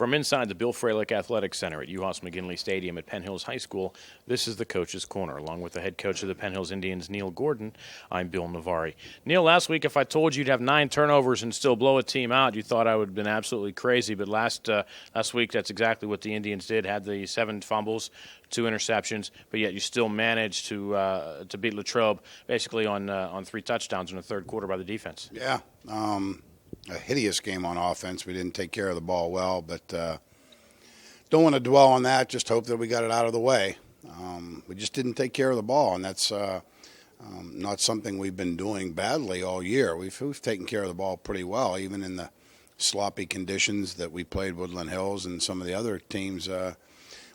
From inside the Bill Fralick Athletic Center at UHAS McGinley Stadium at Penn Hills High School, this is the Coach's Corner. Along with the head coach of the Penn Hills Indians, Neil Gordon, I'm Bill Navari. Neil, last week if I told you you'd have 9 turnovers and still blow a team out, you thought I would have been absolutely crazy. But last week, that's exactly what the Indians did. Had the 7 fumbles, 2 interceptions, but yet you still managed to beat Latrobe basically on 3 touchdowns in the third quarter by the defense. Yeah. A hideous game on offense. We didn't take care of the ball well, but don't want to dwell on that. Just hope that we got it out of the way. We just didn't take care of the ball, and that's not something we've been doing badly all year. We've taken care of the ball pretty well, even in the sloppy conditions that we played Woodland Hills and some of the other teams.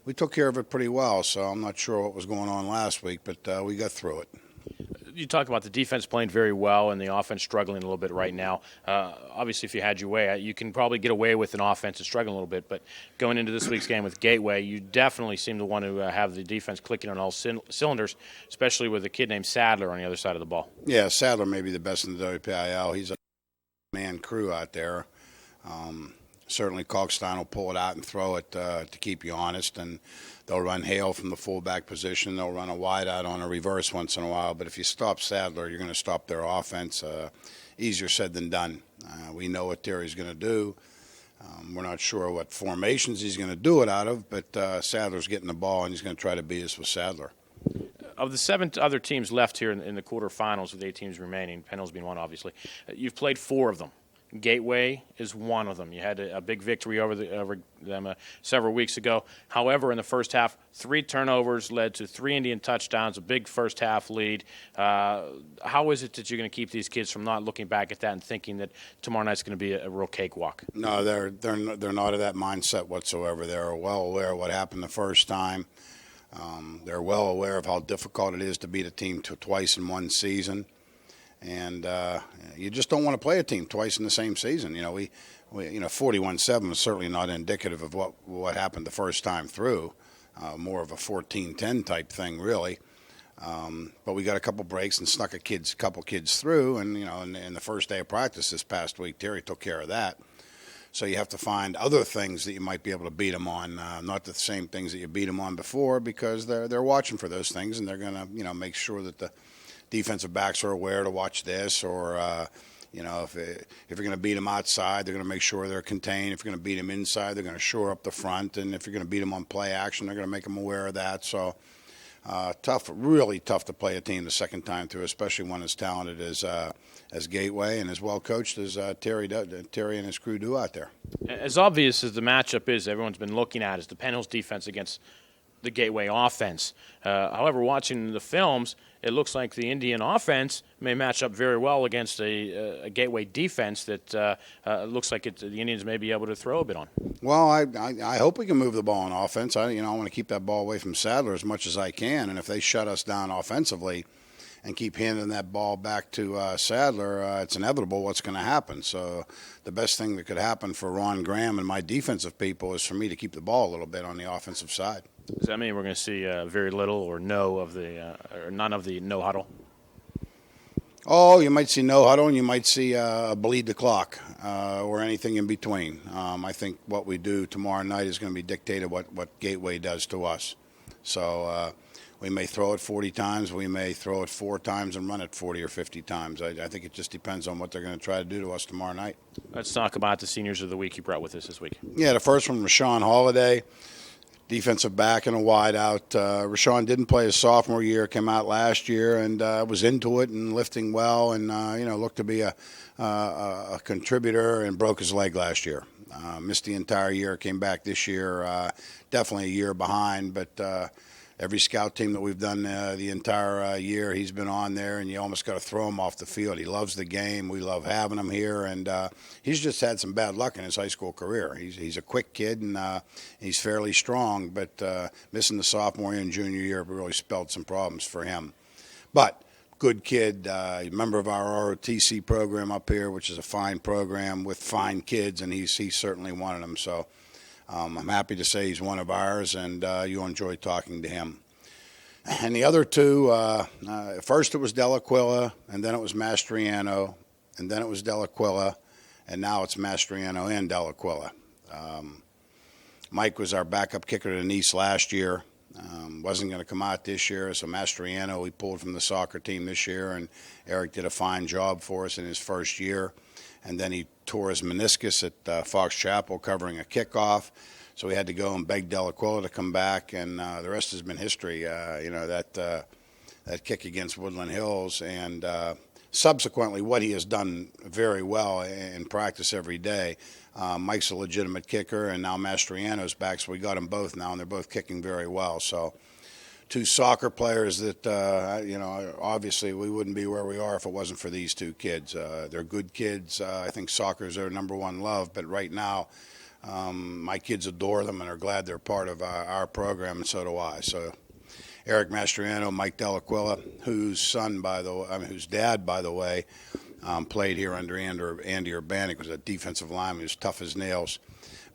We took care of it pretty well, so I'm not sure what was going on last week, but we got through it. You talk about the defense playing very well and the offense struggling a little bit right now. Obviously, if you had your way, you can probably get away with an offense that's struggling a little bit. But going into this week's game with Gateway, you definitely seem to want to have the defense clicking on all cylinders, especially with a kid named Sadler on the other side of the ball. Yeah, Sadler may be the best in the WPIAL. He's a man crew out there. Certainly Kalkstein will pull it out and throw it to keep you honest, and they'll run Hale from the fullback position. They'll run a wide out on a reverse once in a while, but if you stop Sadler, you're going to stop their offense. Easier said than done. We know what Terry's going to do. We're not sure what formations he's going to do it out of, but Sadler's getting the ball, and he's going to try to beat us with Sadler. Of the 7 other teams left here in the quarterfinals with 8 teams remaining, Penn Hills being one, obviously, you've played 4 of them. Gateway is one of them. You had a big victory over them several weeks ago. However, in the first half, 3 turnovers led to 3 Indian touchdowns, a big first half lead. How is it that you're going to keep these kids from not looking back at that and thinking that tomorrow night's going to be a real cakewalk? No, they're not of that mindset whatsoever. They're well aware of what happened the first time. They're well aware of how difficult it is to beat a team twice in one season. And you just don't want to play a team twice in the same season. You know, we 41-7 is certainly not indicative of what happened the first time through. More of a 14-10 type thing, really. But we got a couple breaks and snuck a couple kids through. And in the first day of practice this past week, Terry took care of that. So you have to find other things that you might be able to beat them on, not the same things that you beat them on before, because they're watching for those things, and they're going to make sure that the defensive backs are aware to watch this, or if you're going to beat them outside, they're going to make sure they're contained. If you're going to beat them inside, they're going to shore up the front, and if you're going to beat them on play action, they're going to make them aware of that. So tough, really tough to play a team the second time through, especially one as talented as Gateway and as well coached as Terry and his crew do out there. As obvious as the matchup is, everyone's been looking at is the Penn Hills defense against the Gateway offense. However, watching the films, it looks like the Indian offense may match up very well against a Gateway defense that looks like the Indians may be able to throw a bit on. Well, I hope we can move the ball on offense. I want to keep that ball away from Sadler as much as I can, and if they shut us down offensively and keep handing that ball back to Sadler, it's inevitable what's going to happen. So the best thing that could happen for Ron Graham and my defensive people is for me to keep the ball a little bit on the offensive side. Does that mean we're going to see very little or or none of the no huddle? Oh, you might see no huddle, and you might see bleed the clock or anything in between. I think what we do tomorrow night is going to be dictated what Gateway does to us. So we may throw it 40 times. We may throw it 4 times and run it 40 or 50 times. I think it just depends on what they're going to try to do to us tomorrow night. Let's talk about the seniors of the week you brought with us this week. Yeah, the first one was Rashawn Holiday. Defensive back and a wide out. Rashawn didn't play his sophomore year, came out last year and was into it and lifting well and, looked to be a contributor and broke his leg last year. Missed the entire year, came back this year, definitely a year behind, but every scout team that we've done the entire year, he's been on there, and you almost got to throw him off the field. He loves the game. We love having him here, and he's just had some bad luck in his high school career. He's a quick kid, and he's fairly strong, but missing the sophomore and junior year really spelled some problems for him. But good kid, member of our ROTC program up here, which is a fine program with fine kids, and he's certainly one of them. So I'm happy to say he's one of ours, and you'll enjoy talking to him. And the other 2, first it was Delaquilla, and then it was Mastriano, and then it was Delaquilla, and now it's Mastriano and Delaquilla. Mike was our backup kicker to Denise last year. Wasn't going to come out this year, so Mastriano we pulled from the soccer team this year, and Eric did a fine job for us in his first year. And then he tore his meniscus at Fox Chapel covering a kickoff, so we had to go and beg Delaquila to come back, and the rest has been history. That kick against Woodland Hills, and subsequently what he has done very well in practice every day. Mike's a legitimate kicker, and now Mastriano's back, so we got them both now, and they're both kicking very well. So two soccer players that, obviously we wouldn't be where we are if it wasn't for these two kids. They're good kids. I think soccer is their number one love, but right now my kids adore them and are glad they're part of our program, and so do I. So Eric Mastriano, Mike Delaquila, whose dad, by the way, played here under Andy Urbanik, was a defensive lineman, he was tough as nails.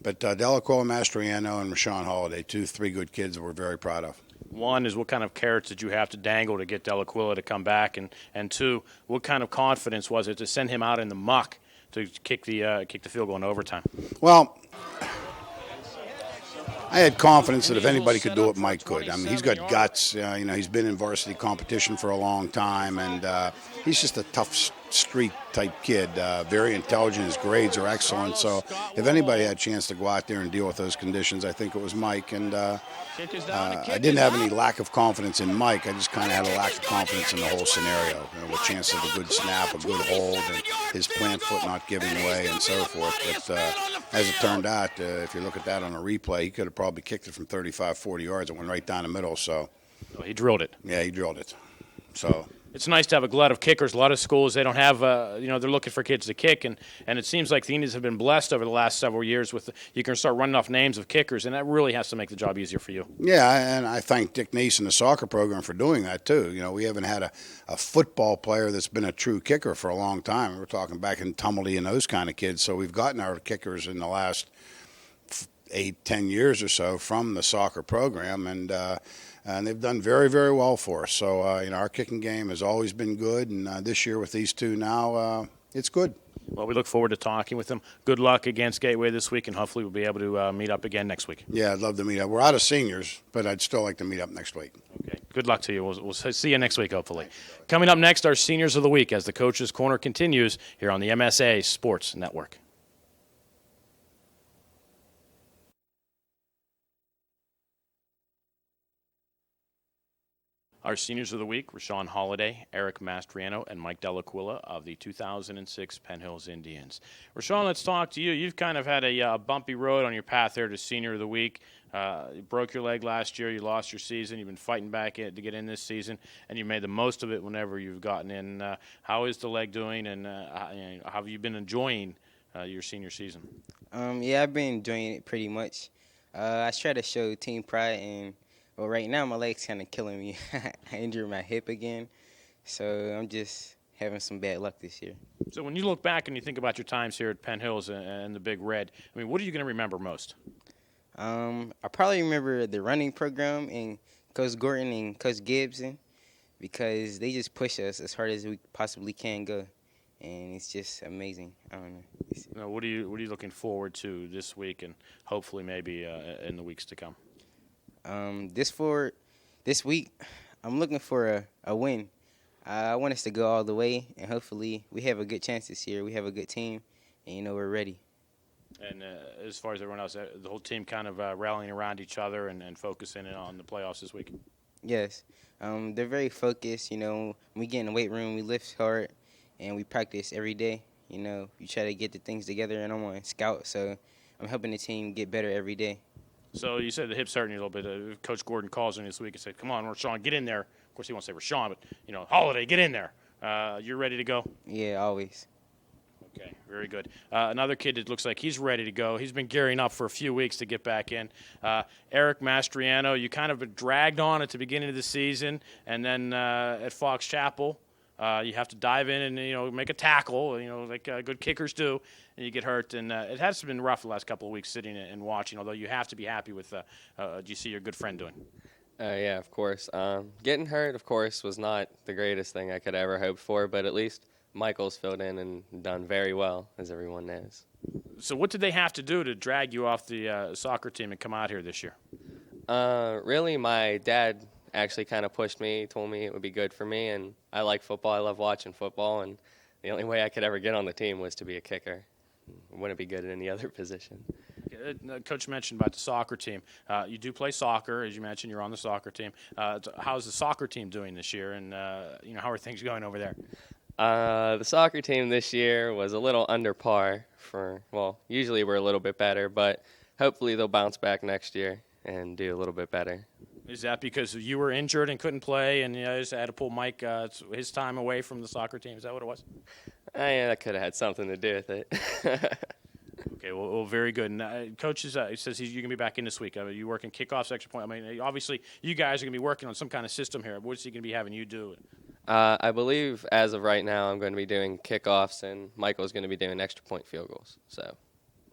But Delaquila, Mastriano, and Rashawn Holiday, three good kids that we're very proud of. One is, what kind of carrots did you have to dangle to get Delaquila to come back? And two, what kind of confidence was it to send him out in the muck to kick the field goal in overtime? Well, I had confidence that if anybody could do it, Mike could. I mean, he's got guts. He's been in varsity competition for a long time, and he's just a tough street-type kid, very intelligent. His grades are excellent. So if anybody had a chance to go out there and deal with those conditions, I think it was Mike. And I didn't have any lack of confidence in Mike. I just kind of had a lack of confidence in the whole scenario, with chance of a good snap, a good hold, and his plant foot not giving way and so forth. But as it turned out, if you look at that on a replay, he could have probably kicked it from 35, 40 yards. It went right down the middle. So he drilled it. Yeah, he drilled it. So it's nice to have a glut of kickers. A lot of schools, they don't have, they're looking for kids to kick, and it seems like the Indians have been blessed over the last several years with you can start running off names of kickers, and that really has to make the job easier for you. Yeah, and I thank Dick Neese and the soccer program for doing that too. We haven't had a football player that's been a true kicker for a long time. We're talking back in Tumblety and those kind of kids, so we've gotten our kickers in the last 8-10 years or so from the soccer program, and they've done very, very well for us. So, our kicking game has always been good, and this year with these two now, it's good. Well, we look forward to talking with them. Good luck against Gateway this week, and hopefully we'll be able to meet up again next week. Yeah, I'd love to meet up. We're out of seniors, but I'd still like to meet up next week. Okay. Good luck to you. We'll see you next week, hopefully. Coming up next, our Seniors of the Week as the Coach's Corner continues here on the MSA Sports Network. Our Seniors of the Week, Rashawn Holiday, Eric Mastriano, and Mike Delaquila of the 2006 Penn Hills Indians. Rashawn, let's talk to you. You've kind of had a bumpy road on your path there to Senior of the Week. You broke your leg last year. You lost your season. You've been fighting back to get in this season, and you made the most of it whenever you've gotten in. How is the leg doing, and how have you been enjoying your senior season? Yeah, I've been enjoying it pretty much. I try to show team pride, and well, right now my leg's kind of killing me. I injured my hip again, so I'm just having some bad luck this year. So when you look back and you think about your times here at Penn Hills and the Big Red, I mean, what are you going to remember most? I probably remember the running program and Coach Gordon and Coach Gibson, because they just push us as hard as we possibly can go, and it's just amazing. I don't know. Now, what are you looking forward to this week and hopefully maybe in the weeks to come? This week, I'm looking for a win. I want us to go all the way, and hopefully we have a good chance this year. We have a good team, and we're ready. And as far as everyone else, the whole team kind of rallying around each other and focusing in on the playoffs this week. Yes, they're very focused. When we get in the weight room, we lift hard, and we practice every day. We try to get the things together, and I'm on scout, so I'm helping the team get better every day. So you said the hip's hurting you a little bit. Coach Gordon calls in this week and said, "Come on, Rashawn, get in there." Of course, he won't say Rashawn, but Holiday, get in there. You're ready to go? Yeah, always. Okay, very good. Another kid that looks like he's ready to go. He's been gearing up for a few weeks to get back in. Eric Mastriano, you kind of been dragged on at the beginning of the season, and then at Fox Chapel, you have to dive in and make a tackle, like good kickers do, and you get hurt. And it has been rough the last couple of weeks sitting and watching. Although you have to be happy with do you see your good friend doing? Yeah, of course. Getting hurt, of course, was not the greatest thing I could ever hope for, but at least Michael's filled in and done very well, as everyone knows. So what did they have to do to drag you off the soccer team and come out here this year? Really, my dad actually kind of pushed me, told me it would be good for me, and I like football. I love watching football, and the only way I could ever get on the team was to be a kicker. I wouldn't be good at any other position. Coach mentioned about the soccer team. You do play soccer, as you mentioned. You're on the soccer team. How's the soccer team doing this year, and how are things going over there? The soccer team this year was a little under par usually we're a little bit better, but hopefully they'll bounce back next year and do a little bit better. Is that because you were injured and couldn't play, and just had to pull Mike his time away from the soccer team? Is that what it was? Yeah, that could have had something to do with it. Okay, well, very good. And Coach says you can be back in this week. You working kickoffs, extra point. I mean, obviously, you guys are going to be working on some kind of system here. What's he going to be having you do? I believe as of right now I'm going to be doing kickoffs, and Michael's going to be doing extra point field goals. So.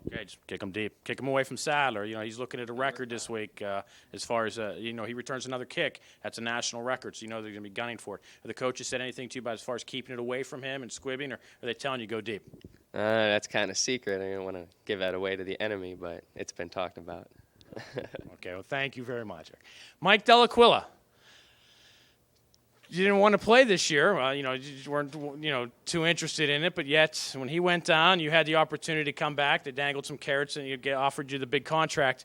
Okay, just kick him deep. Kick him away from Sadler. He's looking at a record this week as far as, he returns another kick. That's a national record, so they're going to be gunning for it. Have the coaches said anything to you about as far as keeping it away from him and squibbing, or are they telling you go deep? That's kind of secret. I don't want to give that away to the enemy, but it's been talked about. Okay, well, thank you very much. Mike Delaquila. You didn't want to play this year. You just weren't, too interested in it. But yet, when he went down, you had the opportunity to come back. They dangled some carrots and offered you the big contract.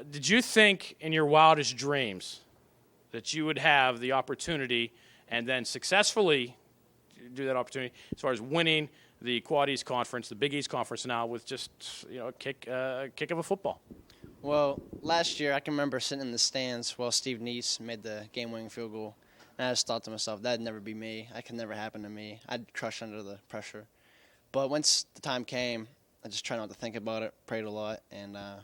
Did you think in your wildest dreams that you would have the opportunity and then successfully do that opportunity as far as winning the Quad East Conference, the Big East Conference now with just, a kick of a football? Well, last year I can remember sitting in the stands while Steve Neese made the game-winning field goal. And I just thought to myself, that'd never be me. That could never happen to me. I'd crush under the pressure. But once the time came, I just tried not to think about it, prayed a lot, and the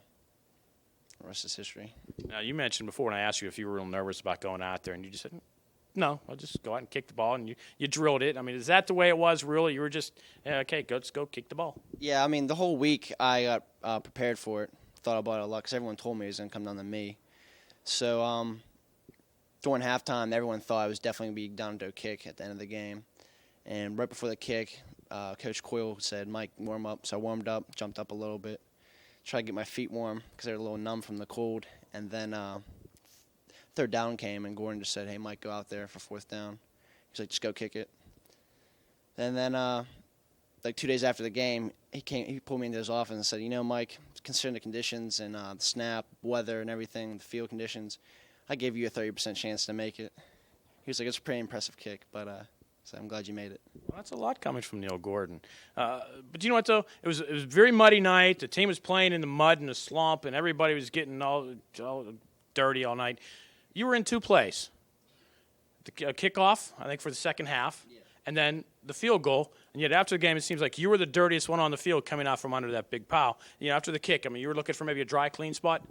rest is history. Now, you mentioned before when I asked you if you were real nervous about going out there, and you just said, no, I'll just go out and kick the ball, and you drilled it. I mean, is that the way it was, really? You were just, okay, let's go kick the ball. Yeah, I mean, the whole week I got prepared for it, thought about it a lot, because everyone told me it was going to come down to me. So, during halftime, everyone thought I was definitely going to be down to a kick at the end of the game. And right before the kick, Coach Coyle said, Mike, warm up. So I warmed up, jumped up a little bit, tried to get my feet warm because they were a little numb from the cold. And then third down came, and Gordon just said, hey, Mike, go out there for fourth down. He's like, just go kick it. And then, 2 days after the game, he pulled me into his office and said, Mike, considering the conditions and the snap, weather and everything, the field conditions, I gave you a 30% chance to make it. He was like, it's a pretty impressive kick, but so I'm glad you made it. Well, that's a lot coming from Neil Gordon. But you know what, though? It was a very muddy night. The team was playing in the mud and the slump, and everybody was getting all dirty all night. You were in two plays. The kickoff, I think, for the second half, and then the field goal. And yet after the game, it seems like you were the dirtiest one on the field coming out from under that big pile. After the kick, I mean, you were looking for maybe a dry, clean spot?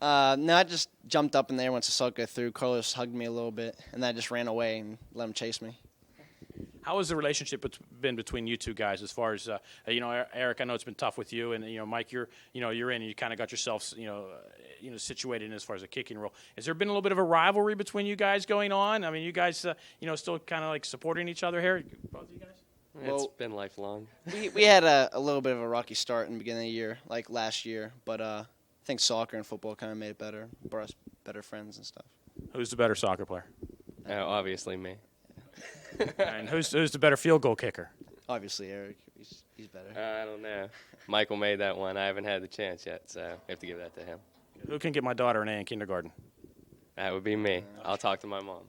No, I just jumped up in there once the suck go through. Carlos hugged me a little bit, and then I just ran away and let him chase me. How has the relationship been between you two guys as far as, Eric, I know it's been tough with you, and, Mike, you're in and you kind of got yourself, situated in as far as a kicking role. Has there been a little bit of a rivalry between you guys going on? I mean, you guys, still kind of like supporting each other here, both of you guys? It's been lifelong. We had a little bit of a rocky start in the beginning of the year, like last year, but I think soccer and football kind of made it better, brought us better friends and stuff. Who's the better soccer player? Obviously me. And who's the better field goal kicker? Obviously Eric. He's better. I don't know. Michael made that one. I haven't had the chance yet, so I have to give that to him. Who can get my daughter an A in kindergarten? That would be me. I'll talk to my mom.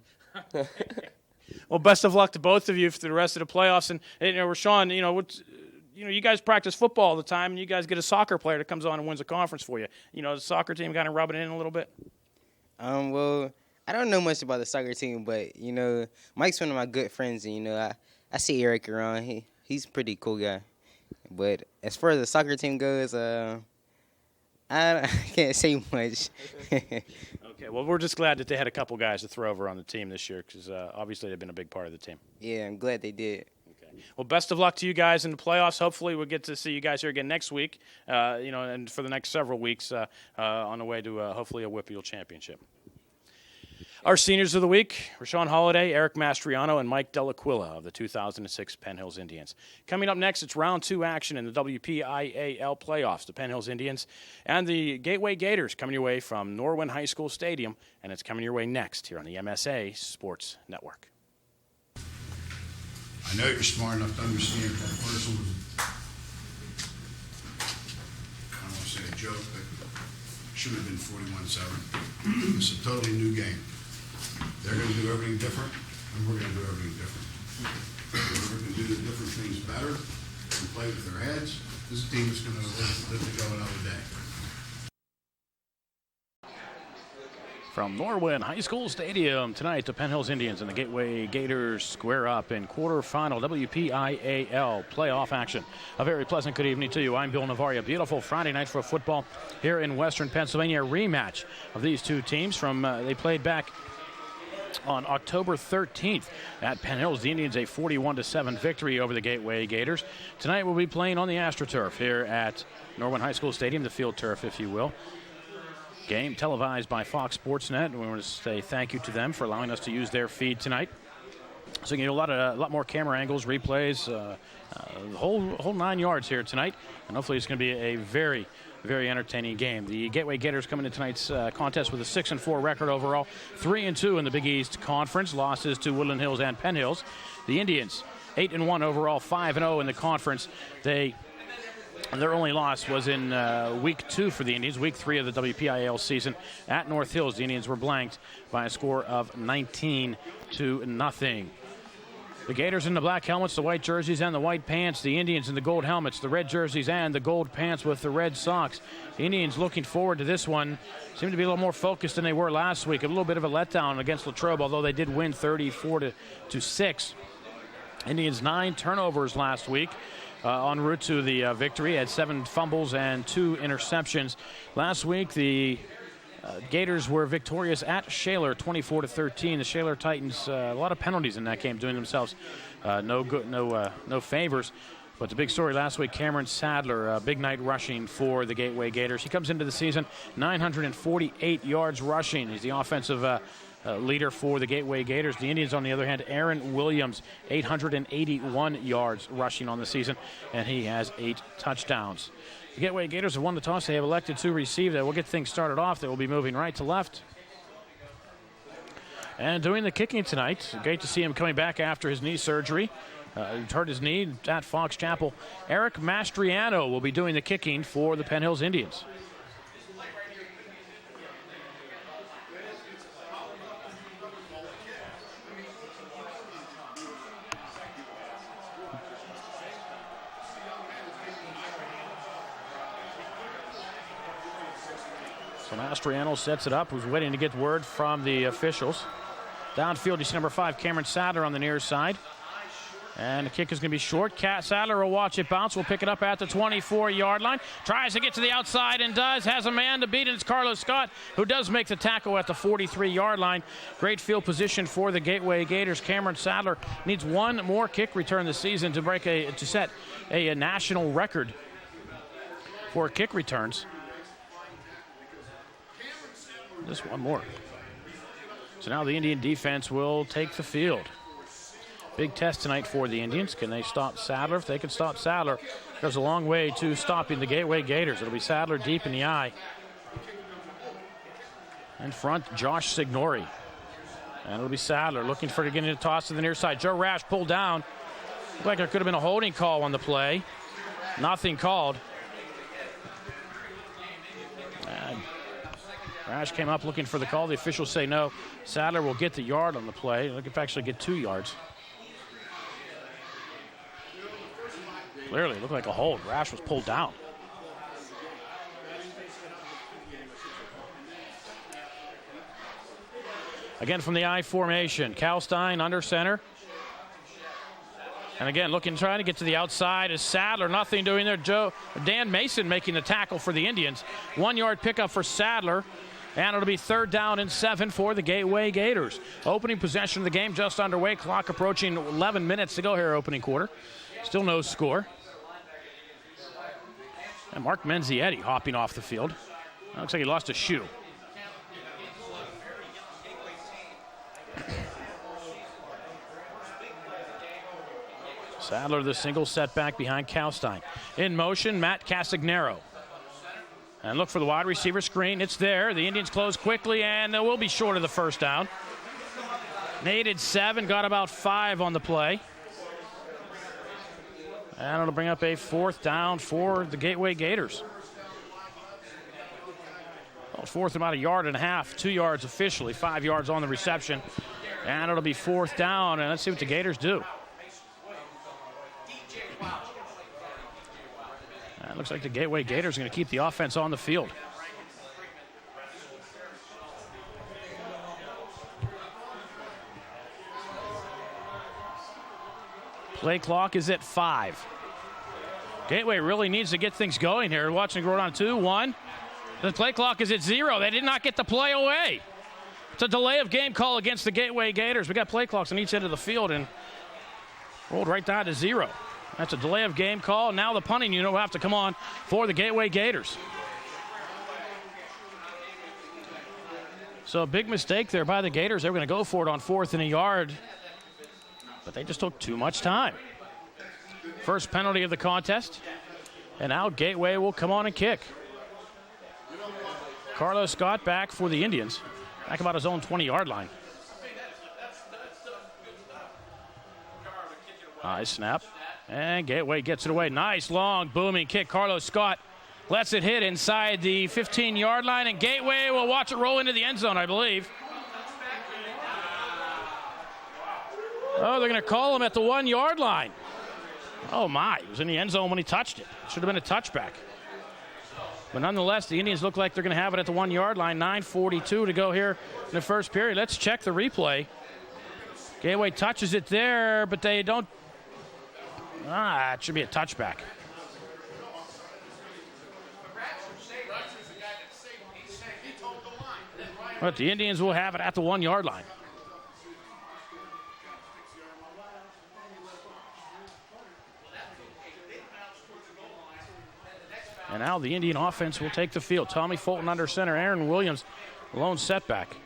Well, best of luck to both of you for the rest of the playoffs. And Rashawn, you guys practice football all the time, and you guys get a soccer player that comes on and wins a conference for you. The soccer team kind of rubbing it in a little bit? Well, I don't know much about the soccer team, but, Mike's one of my good friends, and, I see Eric around. He's a pretty cool guy. But as far as the soccer team goes, I can't say much. Okay, well, we're just glad that they had a couple guys to throw over on the team this year because obviously they've been a big part of the team. Yeah, I'm glad they did. Okay. Well, best of luck to you guys in the playoffs. Hopefully we'll get to see you guys here again next week, and for the next several weeks on the way to hopefully a WPIAL championship. Our seniors of the week, Rashawn Holiday, Eric Mastriano, and Mike Delaquila of the 2006 Penn Hills Indians. Coming up next, it's round 2 action in the WPIAL Playoffs. The Penn Hills Indians and the Gateway Gators coming your way from Norwin High School Stadium, and it's coming your way next here on the MSA Sports Network. I know you're smart enough to understand that person was, I don't want to say a joke, but should have been 41-7. It's a totally new game. They're going to do everything different, and we're going to do everything different. We're going to do the different things better and play with their heads. This team is going to live to go another day. From Norwin High School Stadium tonight, the Penn Hills Indians and the Gateway Gators square up in quarterfinal WPIAL playoff action. A very pleasant good evening to you. I'm Bill Navarre. A beautiful Friday night for football here in Western Pennsylvania. A rematch of these two teams from they played back on October 13th at Penn Hills. The Indians a 41-7 victory over the Gateway Gators. Tonight we'll be playing on the AstroTurf here at Norwin High School Stadium, the field turf, if you will. Game televised by Fox Sports Net. We want to say thank you to them for allowing us to use their feed tonight. So you get a lot more camera angles, replays, the whole 9 yards here tonight, and hopefully it's going to be a very, very entertaining game. The Gateway Gators coming into tonight's contest with a 6-4 record overall, 3-2 in the Big East Conference. Losses to Woodland Hills and Penn Hills. The Indians 8-1 overall, 5-0 in the conference. Their only loss was in week 2 for the Indians, week 3 of the WPIAL season at North Hills. The Indians were blanked by a score of 19-0. The Gators in the black helmets, the white jerseys, and the white pants. The Indians in the gold helmets, the red jerseys, and the gold pants with the red socks. The Indians looking forward to this one. Seem to be a little more focused than they were last week. A little bit of a letdown against Latrobe, although they did win 34-6. Indians 9 turnovers last week. En route to the victory, had 7 fumbles and 2 interceptions. Last week, the Gators were victorious at Shaler, 24-13. The Shaler Titans, a lot of penalties in that game, doing themselves no favors. But the big story last week, Cameron Sadler, big night rushing for the Gateway Gators. He comes into the season 948 yards rushing. He's the offensive leader for the Gateway Gators. The Indians, on the other hand, Aaron Williams, 881 yards rushing on the season, and he has 8 touchdowns. The Gateway Gators have won the toss. They have elected to receive. That will get things started off. They will be moving right to left. And doing the kicking tonight, great to see him coming back after his knee surgery. He hurt his knee at Fox Chapel. Eric Mastriano will be doing the kicking for the Penn Hills Indians. So Mastriano sets it up. Was waiting to get word from the officials. Downfield, you see number 5, Cameron Sadler on the near side. And the kick is going to be short. Sadler will watch it bounce. Will pick it up at the 24-yard line. Tries to get to the outside and does. Has a man to beat, and it's Carlos Scott, who does make the tackle at the 43-yard line. Great field position for the Gateway Gators. Cameron Sadler needs one more kick return this season to set a national record for kick returns. Just one more. So now the Indian defense will take the field. Big test tonight for the Indians. Can they stop Sadler? If they can stop Sadler, there's a long way to stopping the Gateway Gators. It'll be Sadler deep in the eye. In front, Josh Signori. And it'll be Sadler looking for getting a toss to the near side. Joe Rash pulled down. Looked like there could have been a holding call on the play. Nothing called. Rash came up looking for the call. The officials say no. Sadler will get the yard on the play. He'll actually get 2 yards. Clearly, it looked like a hold. Rash was pulled down. Again from the I formation. Kalstein under center. And again, trying to get to the outside is Sadler. Nothing doing there. Dan Mason making the tackle for the Indians. 1 yard pickup for Sadler. And it'll be 3rd down and 7 for the Gateway Gators. Opening possession of the game just underway. Clock approaching 11 minutes to go here, opening quarter. Still no score. And Mark Menzietti hopping off the field. Looks like he lost a shoe. Sadler, the single setback behind Kalstein. In motion, Matt Castagnero. And look for the wide receiver screen. It's there. The Indians close quickly, and they will be short of the first down. Needed 7, got about 5 on the play. And it'll bring up a 4th down for the Gateway Gators. Well, 4th about 1.5 yards, 2 yards officially, 5 yards on the reception. And it'll be 4th down, and let's see what the Gators do. It looks like the Gateway Gators are going to keep the offense on the field. Play clock is at 5. Gateway really needs to get things going here. Watching it go on 2, 1. The play clock is at 0. They did not get the play away. It's a delay of game call against the Gateway Gators. We got play clocks on each end of the field and rolled right down to 0. That's a delay of game call. Now the punting unit will have to come on for the Gateway Gators. So a big mistake there by the Gators. They were going to go for it on 4th and 1 yard, but they just took too much time. First penalty of the contest, and now Gateway will come on and kick. Carlos Scott back for the Indians, back about his own 20-yard line. Nice snap. And Gateway gets it away. Nice, long, booming kick. Carlos Scott lets it hit inside the 15-yard line, and Gateway will watch it roll into the end zone, I believe. Oh, they're going to call him at the 1-yard line. Oh, my. He was in the end zone when he touched it. Should have been a touchback. But nonetheless, the Indians look like they're going to have it at the 1-yard line. 9:42 to go here in the first period. Let's check the replay. Gateway touches it there, but they don't. It should be a touchback. But the Indians will have it at the 1-yard line. And now the Indian offense will take the field. Tommy Fulton under center. Aaron Williams, lone setback.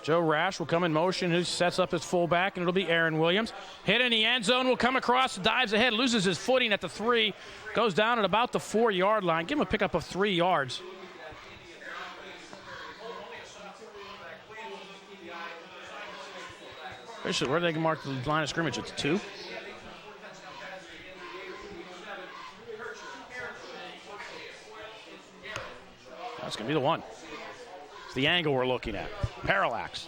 Joe Rash will come in motion. He sets up his fullback, and it'll be Aaron Williams. Hit in the end zone, will come across, dives ahead, loses his footing at the 3, goes down at about the 4-yard line. Give him a pickup of 3 yards. Officially, where do they mark the line of scrimmage? It's 2. That's going to be the 1. It's the angle we're looking at. Parallax.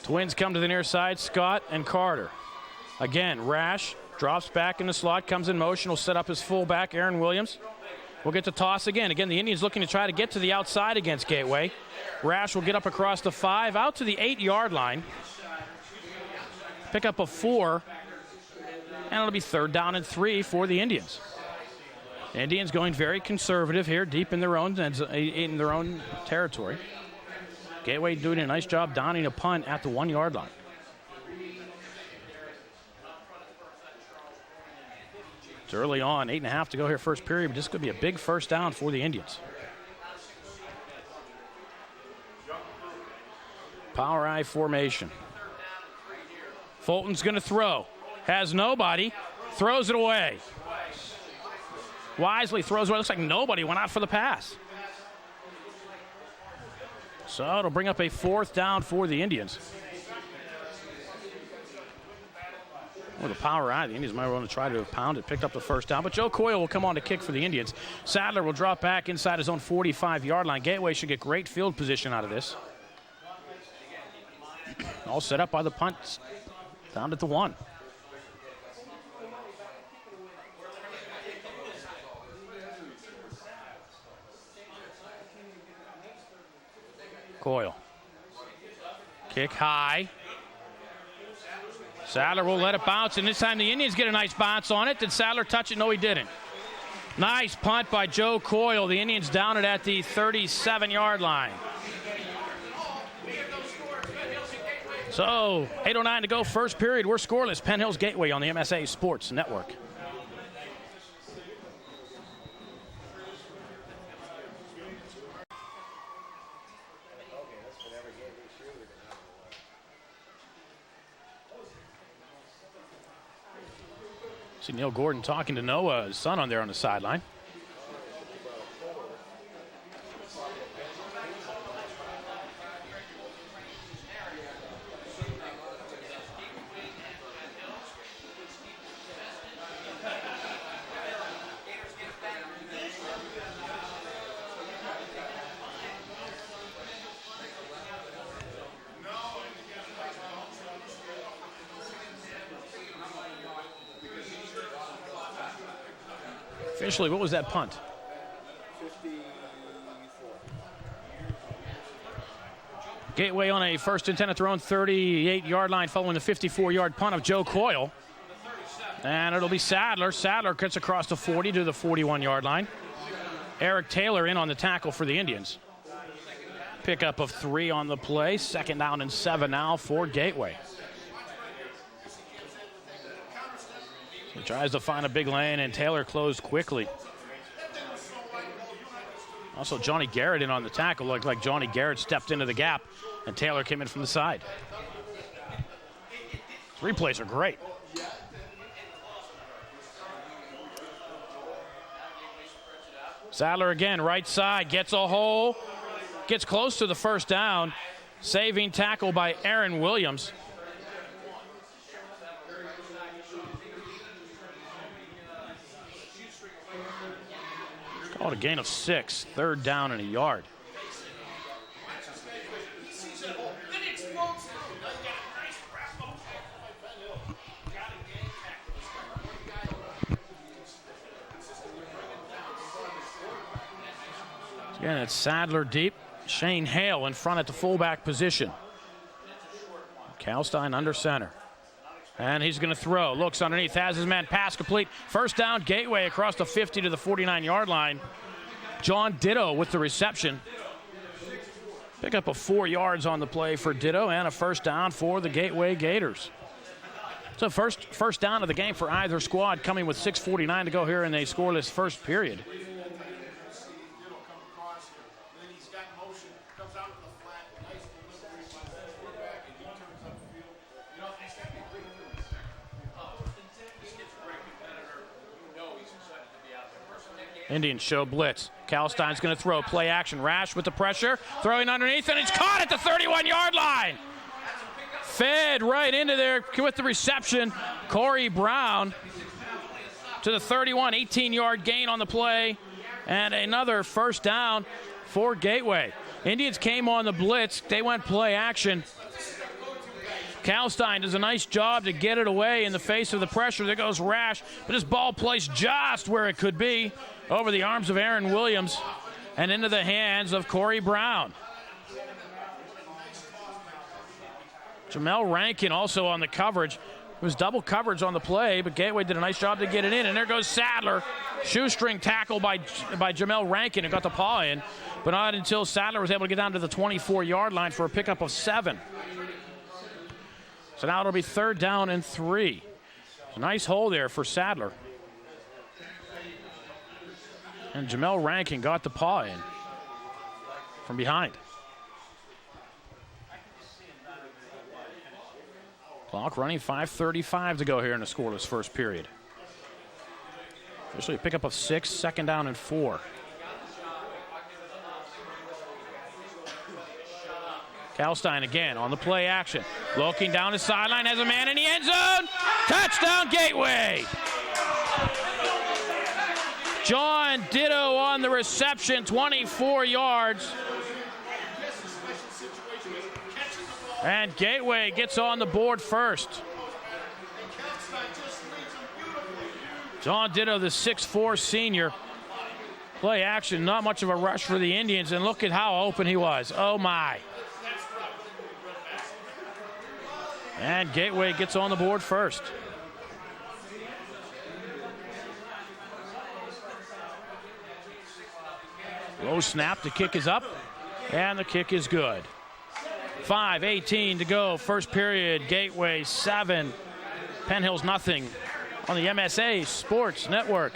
Twins come to the near side. Scott and Carter. Again, Rash drops back in the slot, comes in motion, will set up his fullback, Aaron Williams. We'll get the toss again. Again, the Indians looking to try to get to the outside against Gateway. Rash will get up across the 5, out to the 8-yard line. Pick up a 4, and it'll be 3rd down and 3 for the Indians. Indians going very conservative here, deep in their own territory. Gateway doing a nice job donning a punt at the 1-yard line. It's early on, 8.5 to go here first period, but this could be a big first down for the Indians. Power I formation. Fulton's going to throw. Has nobody. Throws it away. Wisely throws away. Looks like nobody went out for the pass. So it'll bring up a 4th down for the Indians. With a power eye, the Indians might want to try to pound it. Picked up the first down, but Joe Coyle will come on to kick for the Indians. Sadler will drop back inside his own 45-yard line. Gateway should get great field position out of this. All set up by the punt. Down at the 1. Coyle. Kick high. Sadler will let it bounce, and this time the Indians get a nice bounce on it. Did Sadler touch it? No, he didn't. Nice punt by Joe Coyle. The Indians down it at the 37-yard line. So, 8:09 to go, first period. We're scoreless. Penn Hills Gateway on the MSA Sports Network. See Neil Gordon talking to Noah, his son, on there on the sideline. Officially, what was that punt? 54. Gateway on a 1st and 10 at their own 38-yard line following the 54-yard punt of Joe Coyle. And it'll be Sadler. Sadler cuts across the 40 to the 41-yard line. Eric Taylor in on the tackle for the Indians. Pickup of 3 on the play. 2nd down and 7 now for Gateway. He tries to find a big lane, and Taylor closed quickly. Also, Johnny Garrett in on the tackle. Looked like Johnny Garrett stepped into the gap, and Taylor came in from the side. These replays are great. Sadler again, right side, gets a hole, gets close to the 1st down. Saving tackle by Aaron Williams. Called a gain of 6, 3rd down and a yard. Again, it's Sadler deep. Shane Hale in front at the fullback position. Kalstein under center. And he's going to throw. Looks underneath, has his man, pass complete. 1st down, Gateway across the 50 to the 49-yard line. John Ditto with the reception. Pick up of 4 yards on the play for Ditto and a 1st down for the Gateway Gators. So first down of the game for either squad, coming with 6:49 to go here in a scoreless first period. Indians show blitz. Kalstein's going to throw. Play action. Rash with the pressure. Throwing underneath, and it's caught at the 31-yard line. Fed right into there with the reception. Corey Brown to the 31. 18-yard gain on the play. And another 1st down for Gateway. Indians came on the blitz. They went play action. Kalstein does a nice job to get it away in the face of the pressure. There goes Rash, but this ball placed just where it could be, over the arms of Aaron Williams and into the hands of Corey Brown. Jamel Rankin also on the coverage. It was double coverage on the play, but Gateway did a nice job to get it in. And there goes Sadler. Shoestring tackle by Jamel Rankin, and got the paw in, but not until Sadler was able to get down to the 24-yard line for a pickup of 7. So now it'll be 3rd down and 3. A nice hole there for Sadler. And Jamel Rankin got the paw in from behind. Clock running, 5:35 to go here in the scoreless first period. Officially a pickup of 6, 2nd down and 4. Kalstein again on the play action. Looking down the sideline, has a man in the end zone. Touchdown, Gateway. John Ditto on the reception, 24 yards. And Gateway gets on the board first. John Ditto, the 6'4 senior. Play action, not much of a rush for the Indians, and look at how open he was. Oh, my. And Gateway gets on the board first. Low snap, the kick is up, and the kick is good. 5:18 to go, first period. Gateway 7, Penn Hills nothing on the MSA Sports Network.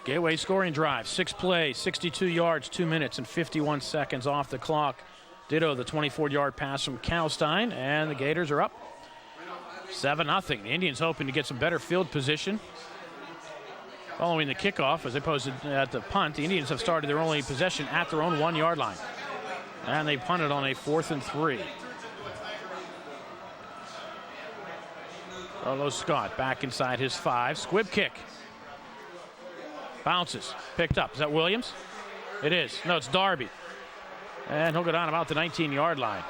Gateway scoring drive, 6 plays, 62 yards, 2 minutes and 51 seconds off the clock. Ditto the 24-yard pass from Kalstein, and the Gators are up 7-0. The Indians hoping to get some better field position following the kickoff as opposed to at the punt. The Indians have started their only possession at their own 1-yard line, and they punted on a 4th and 3. Carlos Scott back inside his 5. Squib kick. Bounces. Picked up. Is that Williams? It is. No, it's Darby. And he'll go down about the 19-yard line.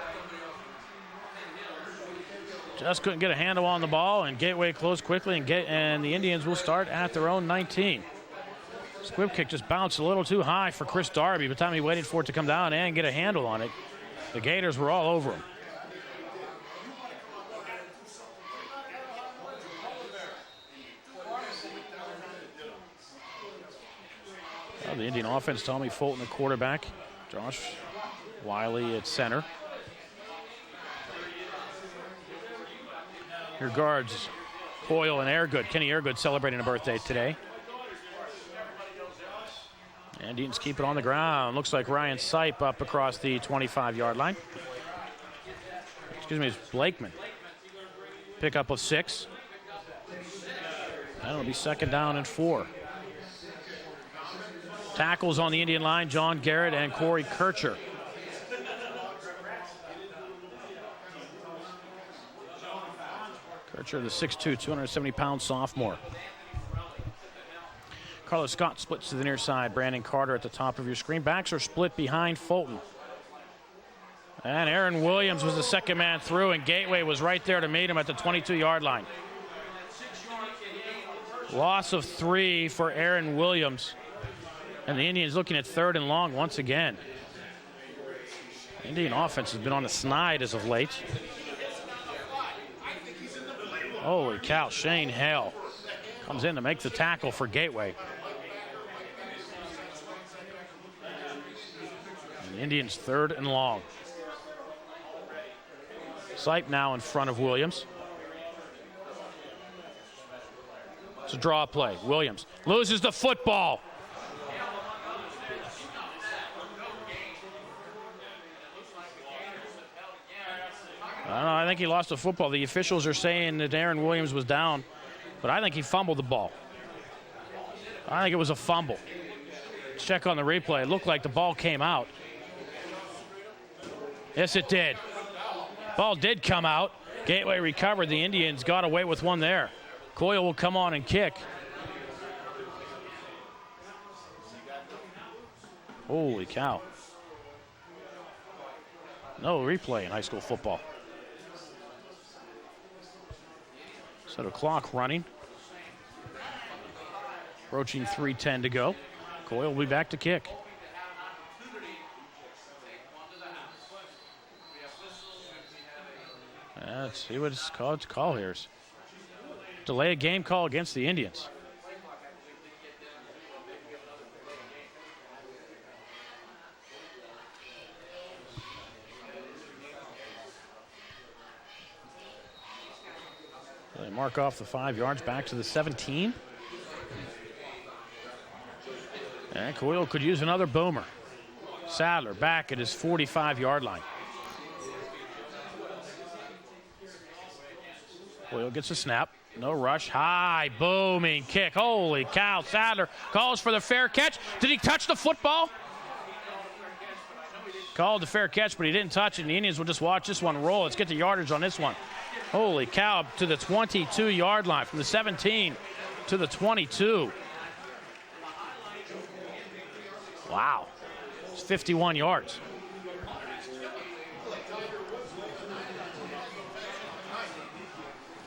Just couldn't get a handle on the ball, and Gateway closed quickly, and the Indians will start at their own 19. Squib kick just bounced a little too high for Chris Darby. By the time he waited for it to come down and get a handle on it, the Gators were all over him. Well, the Indian offense, Tommy Fulton, the quarterback. Josh Wiley at center. Your guards, Hoyle and Airgood. Kenny Airgood celebrating a birthday today. And Indians keep it on the ground. Looks like Ryan Sipe up across the 25-yard line. Excuse me, it's Blakeman. Pickup of 6. That'll be 2nd down and 4. Tackles on the Indian line, John Garrett and Corey Kircher. Kircher, the 6'2", 270-pound sophomore. Carlos Scott splits to the near side. Brandon Carter at the top of your screen. Backs are split behind Fulton. And Aaron Williams was the second man through, and Gateway was right there to meet him at the 22-yard line. Loss of 3 for Aaron Williams. And the Indians looking at 3rd and long once again. Indian offense has been on the snide as of late. Holy cow, Shane Hale comes in to make the tackle for Gateway. And the Indians 3rd and long. Sipe now in front of Williams. It's a draw play. Williams loses the football. I don't know, I think he lost the football. The officials are saying that Aaron Williams was down, but I think he fumbled the ball. I think it was a fumble. Let's check on the replay. It looked like the ball came out. Yes, it did. Ball did come out. Gateway recovered. The Indians got away with one there. Coyle will come on and kick. Holy cow. No replay in high school football. So the clock running. Approaching 3:10 to go. Coyle will be back to kick. Let's see what it's called. Call here. Delay a game call against the Indians. They mark off the 5 yards back to the 17. And Coyle could use another boomer. Sadler back at his 45-yard line. Coyle gets a snap. No rush. High booming kick. Holy cow. Sadler calls for the fair catch. Did he touch the football? Called the fair catch, but he didn't touch it. And the Indians will just watch this one roll. Let's get the yardage on this one. Holy cow, to the 22-yard line, from the 17 to the 22. Wow, it's 51 yards.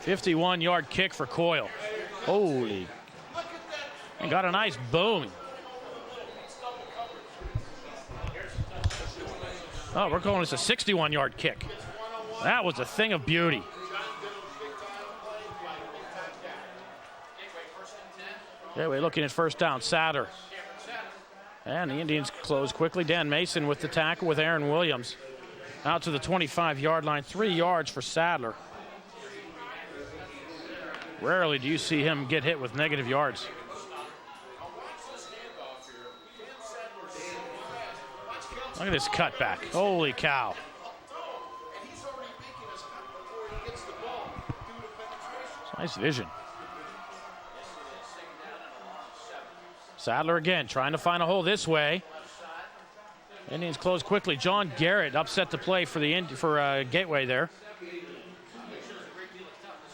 "51-yard kick for Coyle." Holy, and got a nice boom. Oh, we're calling this a 61-yard kick. That was a thing of beauty. Yeah, we're looking at first down. Sadler. And the Indians close quickly. Dan Mason with the tackle with Aaron Williams. Out to the 25-yard line. 3 yards for Sadler. Rarely do you see him get hit with negative yards. Look at this cutback. Holy cow. Nice vision. Sadler again trying to find a hole this way. Indians close quickly. John Garrett upset the play for Gateway there.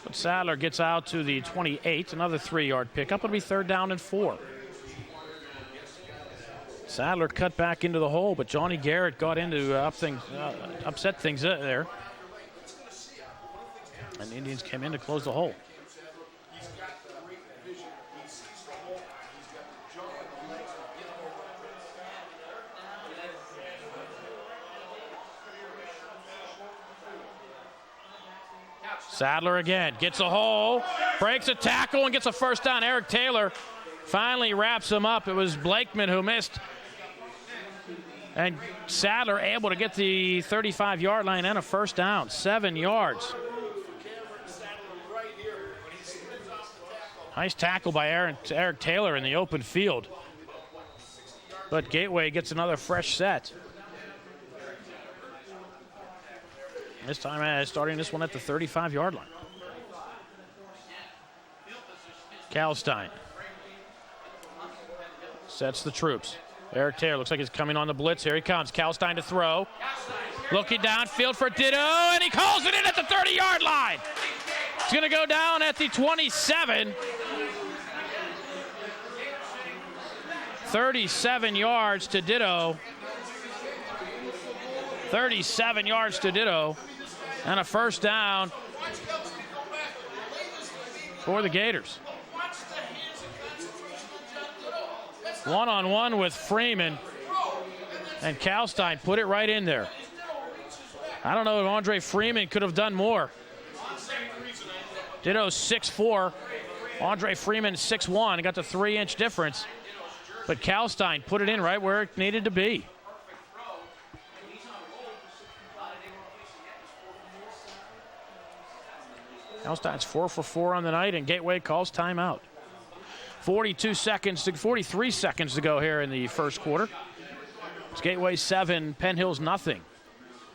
But Sadler gets out to the 28. Another 3-yard pickup. It'll be 3rd down and 4. Sadler cut back into the hole, but Johnny Garrett got into upset things there. And the Indians came in to close the hole. Sadler again gets a hole, breaks a tackle, and gets a first down. Eric Taylor finally wraps him up. It was Blakeman who missed. And Sadler able to get the 35-yard line and a first down, 7 yards. Nice tackle by Eric Taylor in the open field. But Gateway gets another fresh set. This time starting this one at the 35-yard line. Kalstein sets the troops. Eric Taylor looks like he's coming on the blitz. Here he comes. Kalstein to throw. Looking downfield for Ditto, and he calls it in at the 30-yard line. It's going to go down at the 27. 37 yards to Ditto. 37 yards to Ditto. And a first down for the Gators. One-on-one with Freeman. And Kalstein put it right in there. I don't know if Andre Freeman could have done more. Ditto's 6'4". Andre Freeman 6'1". Got the 3-inch difference. But Kalstein put it in right where it needed to be. Kalstein's 4 for 4 on the night, and Gateway calls timeout. 43 seconds to go here in the first quarter. It's Gateway 7, Penn Hills nothing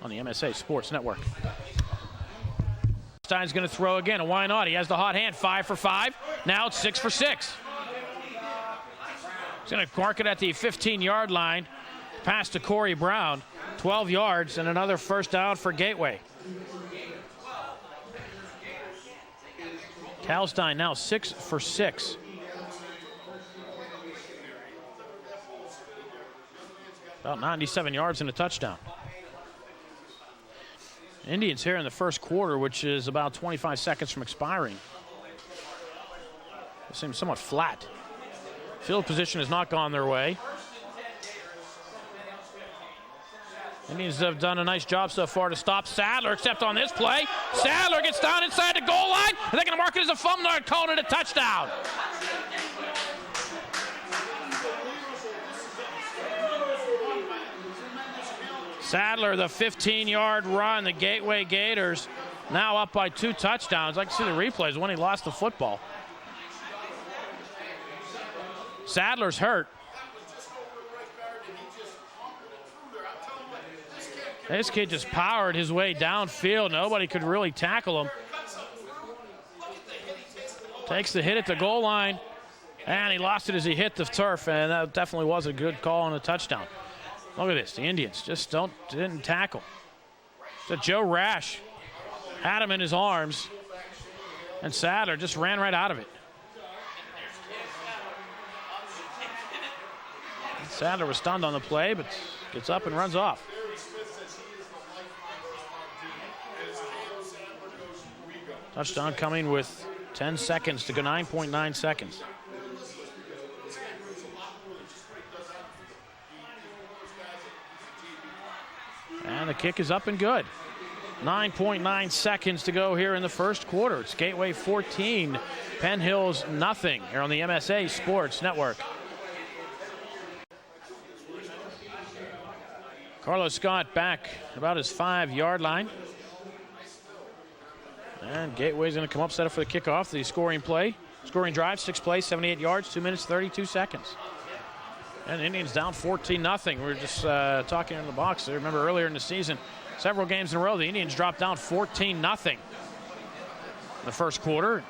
on the MSA Sports Network. Kalstein's going to throw again, and why not? He has the hot hand, 5 for 5. Now it's 6 for 6. He's going to mark it at the 15-yard line. Pass to Corey Brown, 12 yards, and another first down for Gateway. Kalstein now 6 for 6. About 97 yards and a touchdown. Indians here in the first quarter, which is about 25 seconds from expiring. It seems somewhat flat. Field position has not gone their way. Indians have done a nice job so far to stop Sadler, except on this play. Sadler gets down inside the goal line, and they're going to mark it as a fumble and call it a touchdown. Sadler, the 15-yard run, the Gateway Gators now up by 2 touchdowns. I can see the replays when he lost the football. Sadler's hurt. This kid just powered his way downfield. Nobody could really tackle him. Takes the hit at the goal line, and he lost it as he hit the turf, and that definitely was a good call and a touchdown. Look at this. The Indians just didn't tackle. So Joe Rash had him in his arms, and Sadler just ran right out of it. Sadler was stunned on the play, but gets up and runs off. Touchdown coming with 10 seconds to go, 9.9 seconds. And the kick is up and good. 9.9 seconds to go here in the first quarter. It's Gateway 14, Penn Hills nothing here on the MSA Sports Network. Carlos Scott back about his 5-yard line. And Gateway's going to come up, set up for the kickoff. The scoring drive, 6 plays, 78 yards, 2 minutes, 32 seconds. And the Indians down 14-0. We were just talking in the box. I remember earlier in the season, several games in a row, the Indians dropped down 14-0 in the first quarter.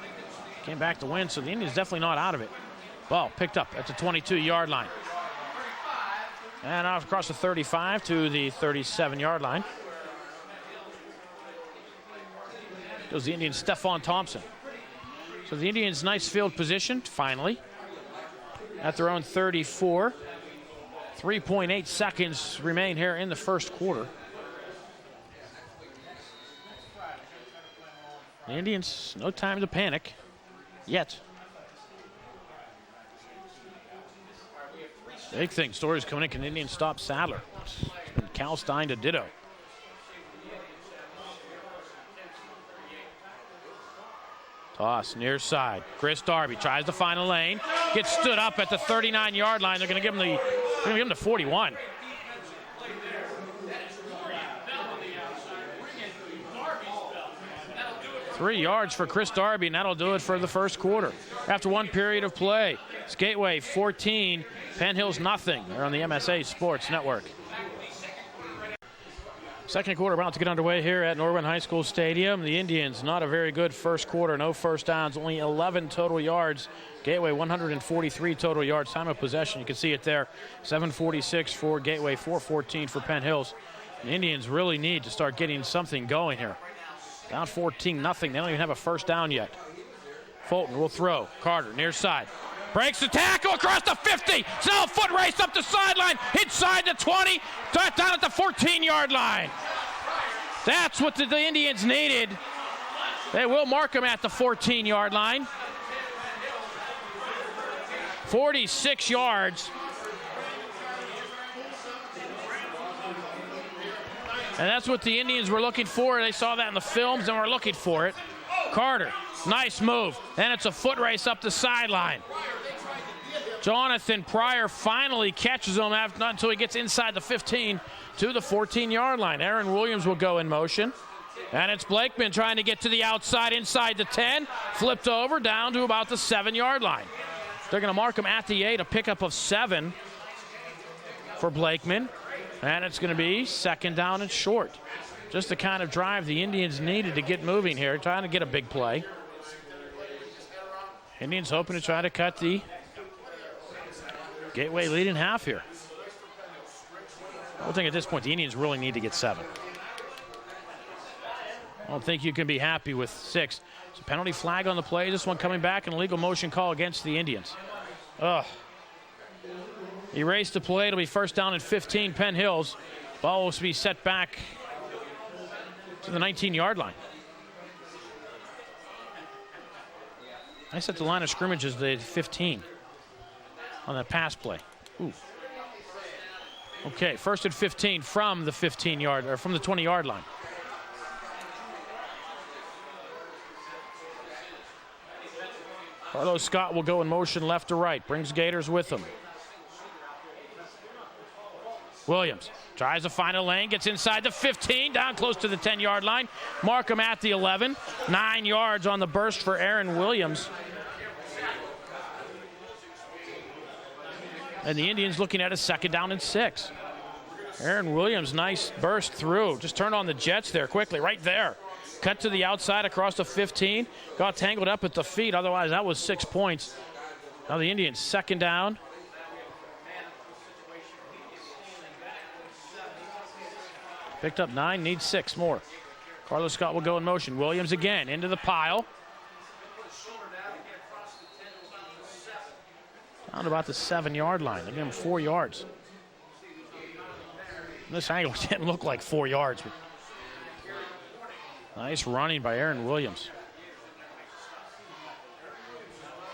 Came back to win, so the Indians definitely not out of it. Ball picked up at the 22-yard line. And off across the 35 to the 37-yard line. Goes the Indians' Stephon Thompson. So the Indians' nice field position, finally, at their own 34. 3.8 seconds remain here in the first quarter. The Indians, no time to panic yet. Big thing, stories coming in. Can the Indians stop Sadler? And Cal Stein to ditto. Toss near side. Chris Darby tries to find a lane. Gets stood up at the 39-yard line. They're going to give him the 41. Three yards for Chris Darby, and that'll do it for the first quarter. After one period of play, it's Gateway 14, Penn Hills nothing. They're on the MSA Sports Network. Second quarter about to get underway here at Norwin High School Stadium. The Indians, not a very good first quarter. No first downs, only 11 total yards. Gateway, 143 total yards. Time of possession, you can see it there. 7:46 for Gateway, 4:14 for Penn Hills. The Indians really need to start getting something going here. Down 14-0. They don't even have a first down yet. Fulton will throw. Carter, near side. Breaks the tackle across the 50. Now a foot race up the sideline. Inside the 20. Down at the 14-yard line. That's what the Indians needed. They will mark him at the 14-yard line. 46 yards. And that's what the Indians were looking for. They saw that in the films and were looking for it. Carter, nice move. And it's a foot race up the sideline. Jonathan Pryor finally catches him not until he gets inside the 15 to the 14-yard line. Aaron Williams will go in motion. And it's Blakeman trying to get to the outside inside the 10. Flipped over down to about the 7-yard line. They're going to mark him at the 8, a pickup of 7 for Blakeman. And it's going to be second down and short. Just the kind of drive the Indians needed to get moving here, trying to get a big play. Indians hoping to try to cut the Gateway lead in half here. I don't think at this point the Indians really need to get 7. I don't think you can be happy with 6. It's a penalty flag on the play. This one coming back, an illegal motion call against the Indians. Erase the play. It'll be first down and 15, Penn Hills. Ball will be set back to the 19-yard line. I set the line of scrimmage as the 15 on that pass play. Ooh. Okay, first and 15 from the 15-yard or from the 20-yard line. Carlos Scott will go in motion left to right. Brings Gators with him. Williams tries to find a lane, gets inside the 15, down close to the 10-yard line. Mark him at the 11. 9 yards on the burst for Aaron Williams. And the Indians looking at a second down and 6. Aaron Williams, nice burst through. Just turned on the jets there quickly, right there. Cut to the outside across the 15. Got tangled up at the feet, otherwise that was 6 points. Now the Indians second down. Picked up 9, needs 6 more. Carlos Scott will go in motion. Williams again into the pile. Down to about the 7-yard line. They give him 4 yards. This angle didn't look like 4 yards. But nice running by Aaron Williams.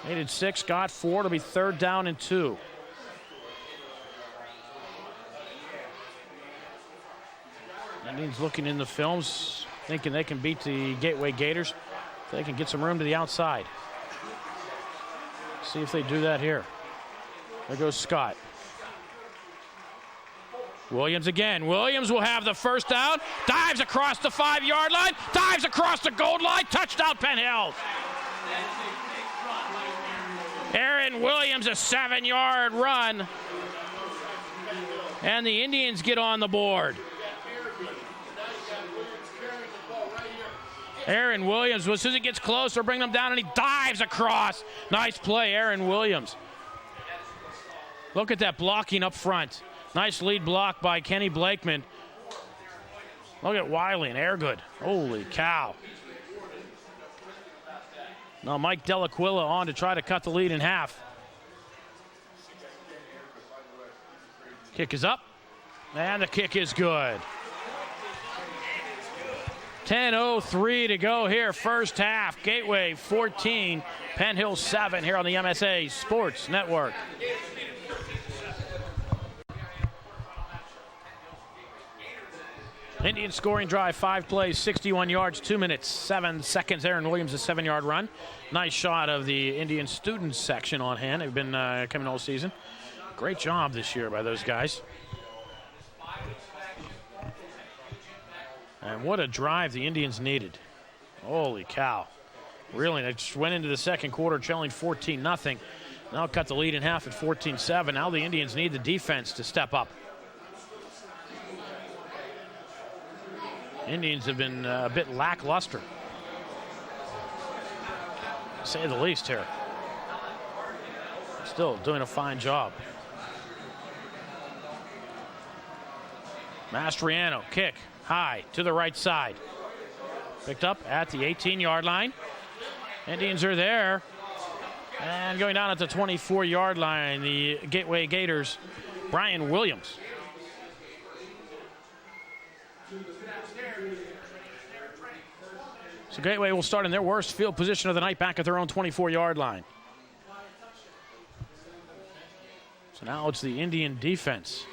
Needed 6, got 4. It'll be third down and 2. Indians looking in the films, thinking they can beat the Gateway Gators. They can get some room to the outside. See if they do that here. There goes Scott. Williams again. Williams will have the first down. Dives across the 5-yard line. Dives across the goal line. Touchdown, Penn Hills. Aaron Williams, a 7-yard run. And the Indians get on the board. Aaron Williams, as soon as it gets closer, bring them down, and he dives across. Nice play, Aaron Williams. Look at that blocking up front. Nice lead block by Kenny Blakeman. Look at Wiley and Airgood. Holy cow. Now Mike Delaquilla on to try to cut the lead in half. Kick is up, and the kick is good. 10:03 to go here, first half. Gateway 14, Penn Hills 7 here on the MSA Sports Network. Indian scoring drive, 5 plays, 61 yards, 2 minutes, 7 seconds. Aaron Williams, a 7-yard run. Nice shot of the Indian students section on hand. They've been coming all season. Great job this year by those guys. And what a drive the Indians needed. Holy cow. Really, they just went into the second quarter trailing 14-0. Now cut the lead in half at 14-7. Now the Indians need the defense to step up. Indians have been a bit lackluster, to say the least here. Still doing a fine job. Mastriano, kick, high, to the right side. Picked up at the 18-yard line. Indians are there. And going down at the 24-yard line, the Gateway Gators, Brian Williams. So Gateway will start in their worst field position of the night, back at their own 24-yard line. So now it's the Indian defense.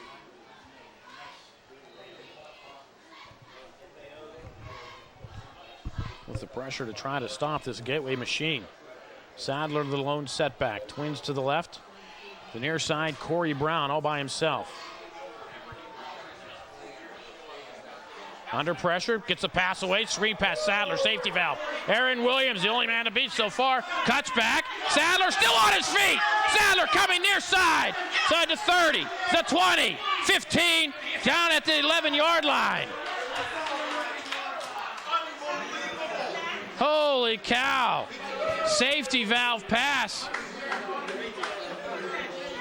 With the pressure to try to stop this Gateway machine. Sadler the lone setback. Twins to the left. The near side, Corey Brown all by himself. Under pressure, gets a pass away, screen pass, Sadler, safety valve. Aaron Williams, the only man to beat so far, cuts back. Sadler still on his feet. Sadler coming near side. Side to 30, the 20, 15, down at the 11-yard line. Holy cow. Safety valve pass.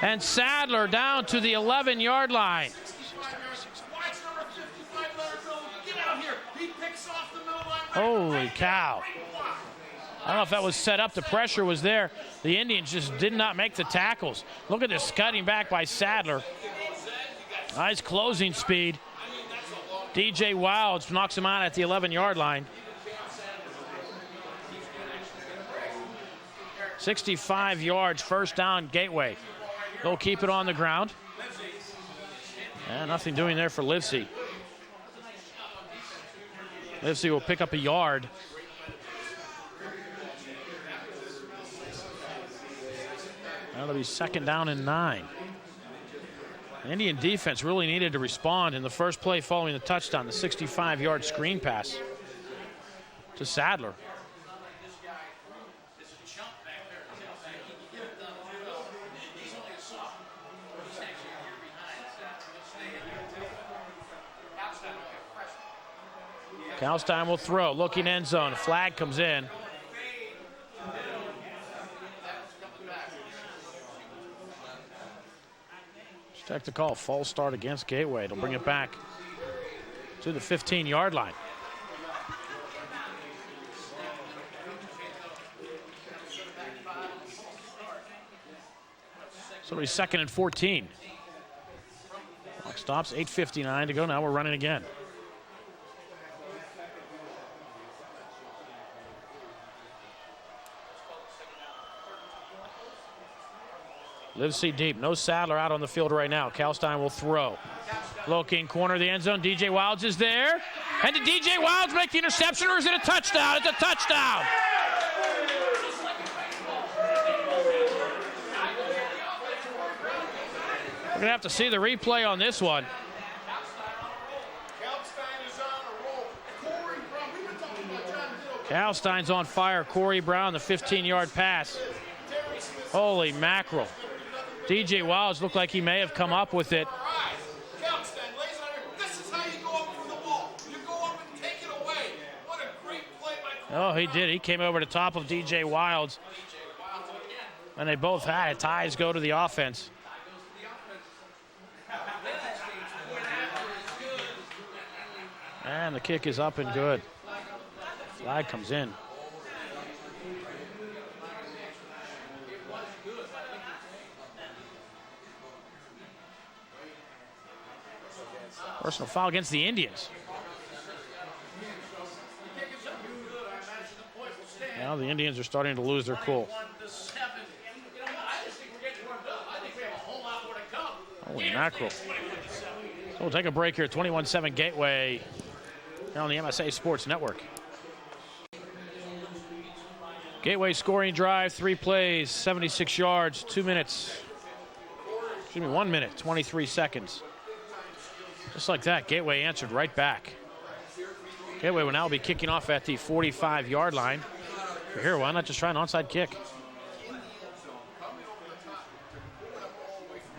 And Sadler down to the 11-yard line. Holy cow. I don't know if that was set up. The pressure was there. The Indians just did not make the tackles. Look at this cutting back by Sadler. Nice closing speed. DJ Wilds knocks him out at the 11-yard line. 65 yards, first down, Gateway. They'll keep it on the ground. And nothing doing there for Livesey. Livesey will pick up a yard. That'll be second down and 9. The Indian defense really needed to respond in the first play following the touchdown, the 65-yard screen pass to Sadler. Kalstein will throw, looking end zone. Flag comes in. Check the call, false start against Gateway. It'll bring it back to the 15-yard line. So it'll be second and 14. Clock stops, 8:59 to go. Now we're running again. Livesey deep, no Sadler out on the field right now. Kalstein will throw. Looking corner of the end zone, DJ Wilds is there. And did DJ Wilds make the interception, or is it a touchdown? It's a touchdown. We're gonna have to see the replay on this one. Kalstein's on fire. Corey Brown, the 15-yard pass. Holy mackerel. DJ Wilds looked like he may have come up with it. Oh, he did. He came over the top of DJ Wilds. And they both had it. Ties go to the offense. And the kick is up and good. Flag comes in. Personal foul against the Indians. Now the Indians are starting to lose their cool. Holy mackerel. So we'll take a break here. 21-7 Gateway here on the MSA Sports Network. Gateway scoring drive, 3 plays, 76 yards, 2 minutes. 1 minute, 23 seconds. Just like that, Gateway answered right back. Gateway will now be kicking off at the 45-yard line. Here, why not just try an onside kick?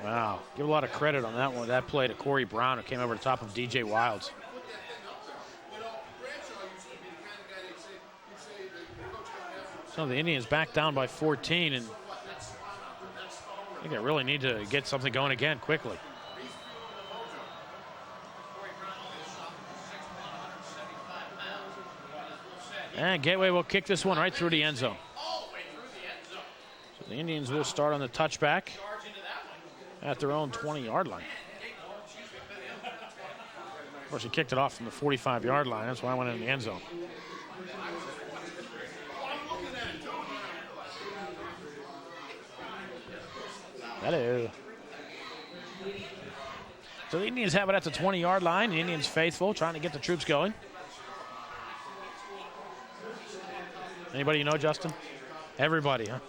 Wow, give a lot of credit on that one. That play to Corey Brown, who came over the top of DJ Wilds. So the Indians back down by 14, and I think they really need to get something going again quickly. And Gateway will kick this one right through the end zone. So the Indians will start on the touchback at their own 20-yard line. Of course, he kicked it off from the 45-yard line. That's why I went in the end zone. That is. So the Indians have it at the 20-yard line. The Indians faithful, trying to get the troops going. Anybody you know, Justin? Everybody, huh?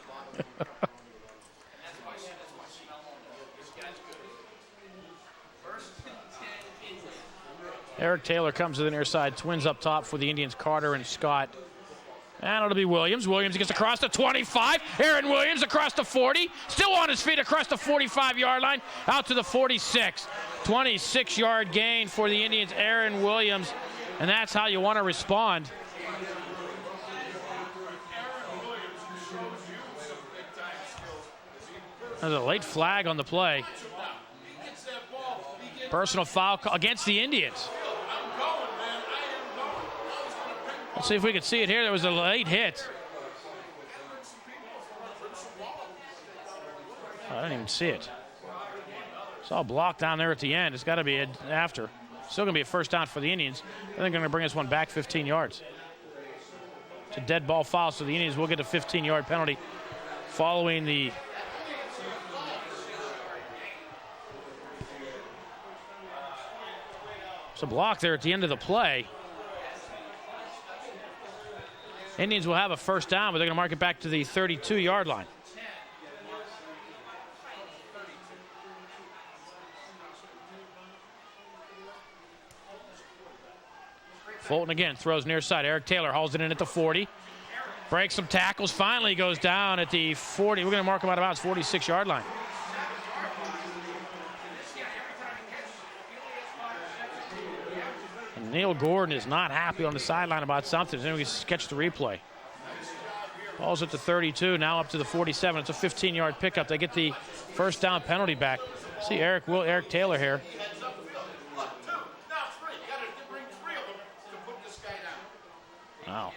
Eric Taylor comes to the near side. Twins up top for the Indians, Carter and Scott. And it'll be Williams. Williams gets across the 25. Aaron Williams across the 40. Still on his feet across the 45-yard line. Out to the 46. 26-yard gain for the Indians, Aaron Williams. And that's how you want to respond. There's a late flag on the play. Personal foul against the Indians. Let's see if we can see it here. There was a late hit. Oh, I didn't even see it. It's all blocked down there at the end. It's got to be after. Still going to be a first down for the Indians. I think they're going to bring this one back 15 yards. It's a dead ball foul, so the Indians will get a 15-yard penalty following the It's a block there at the end of the play. Indians will have a first down, but they're going to mark it back to the 32-yard line. Fulton again throws near side. Eric Taylor hauls it in at the 40. Breaks some tackles. Finally goes down at the 40. We're going to mark him out of bounds, 46-yard line. Neil Gordon is not happy on the sideline about something. Then we catch the replay. Ball's at the 32, now up to the 47. It's a 15-yard pickup. They get the first down penalty back. See Eric Taylor here. Wow.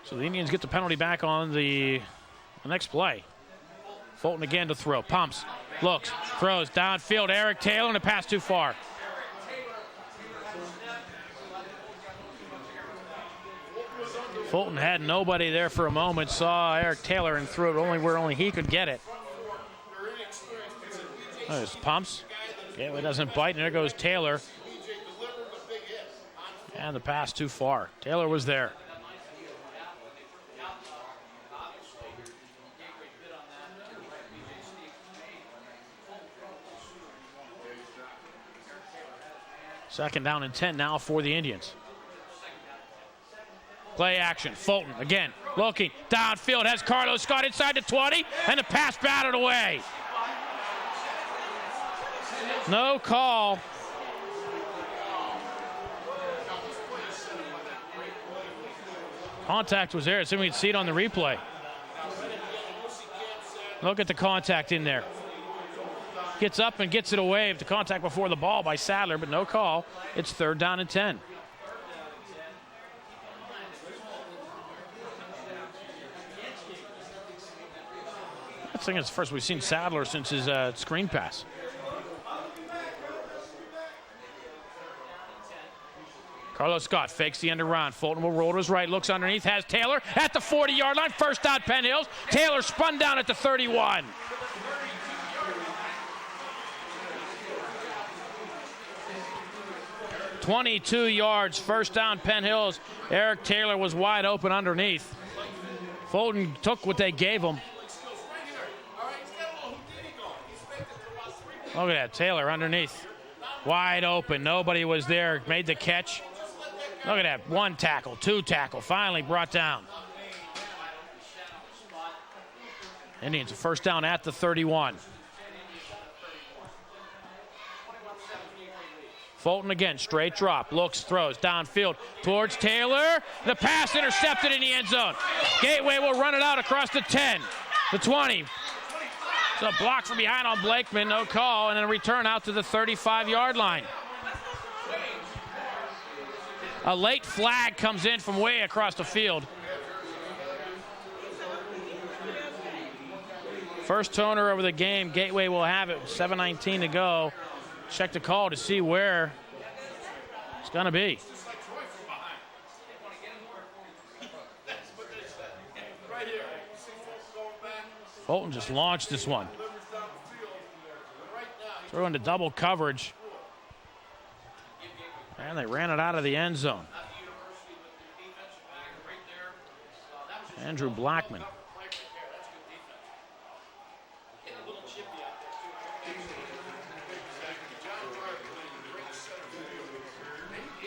So the Indians get the penalty back on the next play. Fulton again to throw. Pumps, looks, throws downfield. Eric Taylor, and a pass too far. Fulton had nobody there for a moment, saw Eric Taylor and threw it where only he could get it. There's Pumps. Gateway doesn't bite, and there goes Taylor. And the pass too far. Taylor was there. Second down and 10 now for the Indians. Play action. Fulton again looking downfield. Has Carlos Scott inside the 20, and the pass batted away. No call. Contact was there. So we can see it on the replay. Look at the contact in there. Gets up and gets it away. The contact before the ball by Sadler, but no call. It's 3rd down and 10. I think it's the first we've seen Sadler since his screen pass. Carlos Scott fakes the end around. Fulton will roll to his right, looks underneath, has Taylor at the 40-yard line. First down, Penn Hills. Taylor spun down at the 31. "22 yards, first down, Penn Hills." Eric Taylor was wide open underneath. Fulton took what they gave him. Look at that, Taylor underneath. Wide open, nobody was there, made the catch. Look at that, 1 tackle, 2 tackle, finally brought down. Indians a first down at the 31. Fulton again, straight drop, looks, throws, downfield towards Taylor. The pass intercepted in the end zone. Gateway will run it out across the 10, the 20. So a block from behind on Blakeman, no call, and then a return out to the 35-yard line. A late flag comes in from way across the field. First turnover over the game. Gateway will have it. 7:19 to go. Check the call to see where it's going to be. Fulton just launched this one. Threw into double coverage. And they ran it out of the end zone. Andrew Blackman.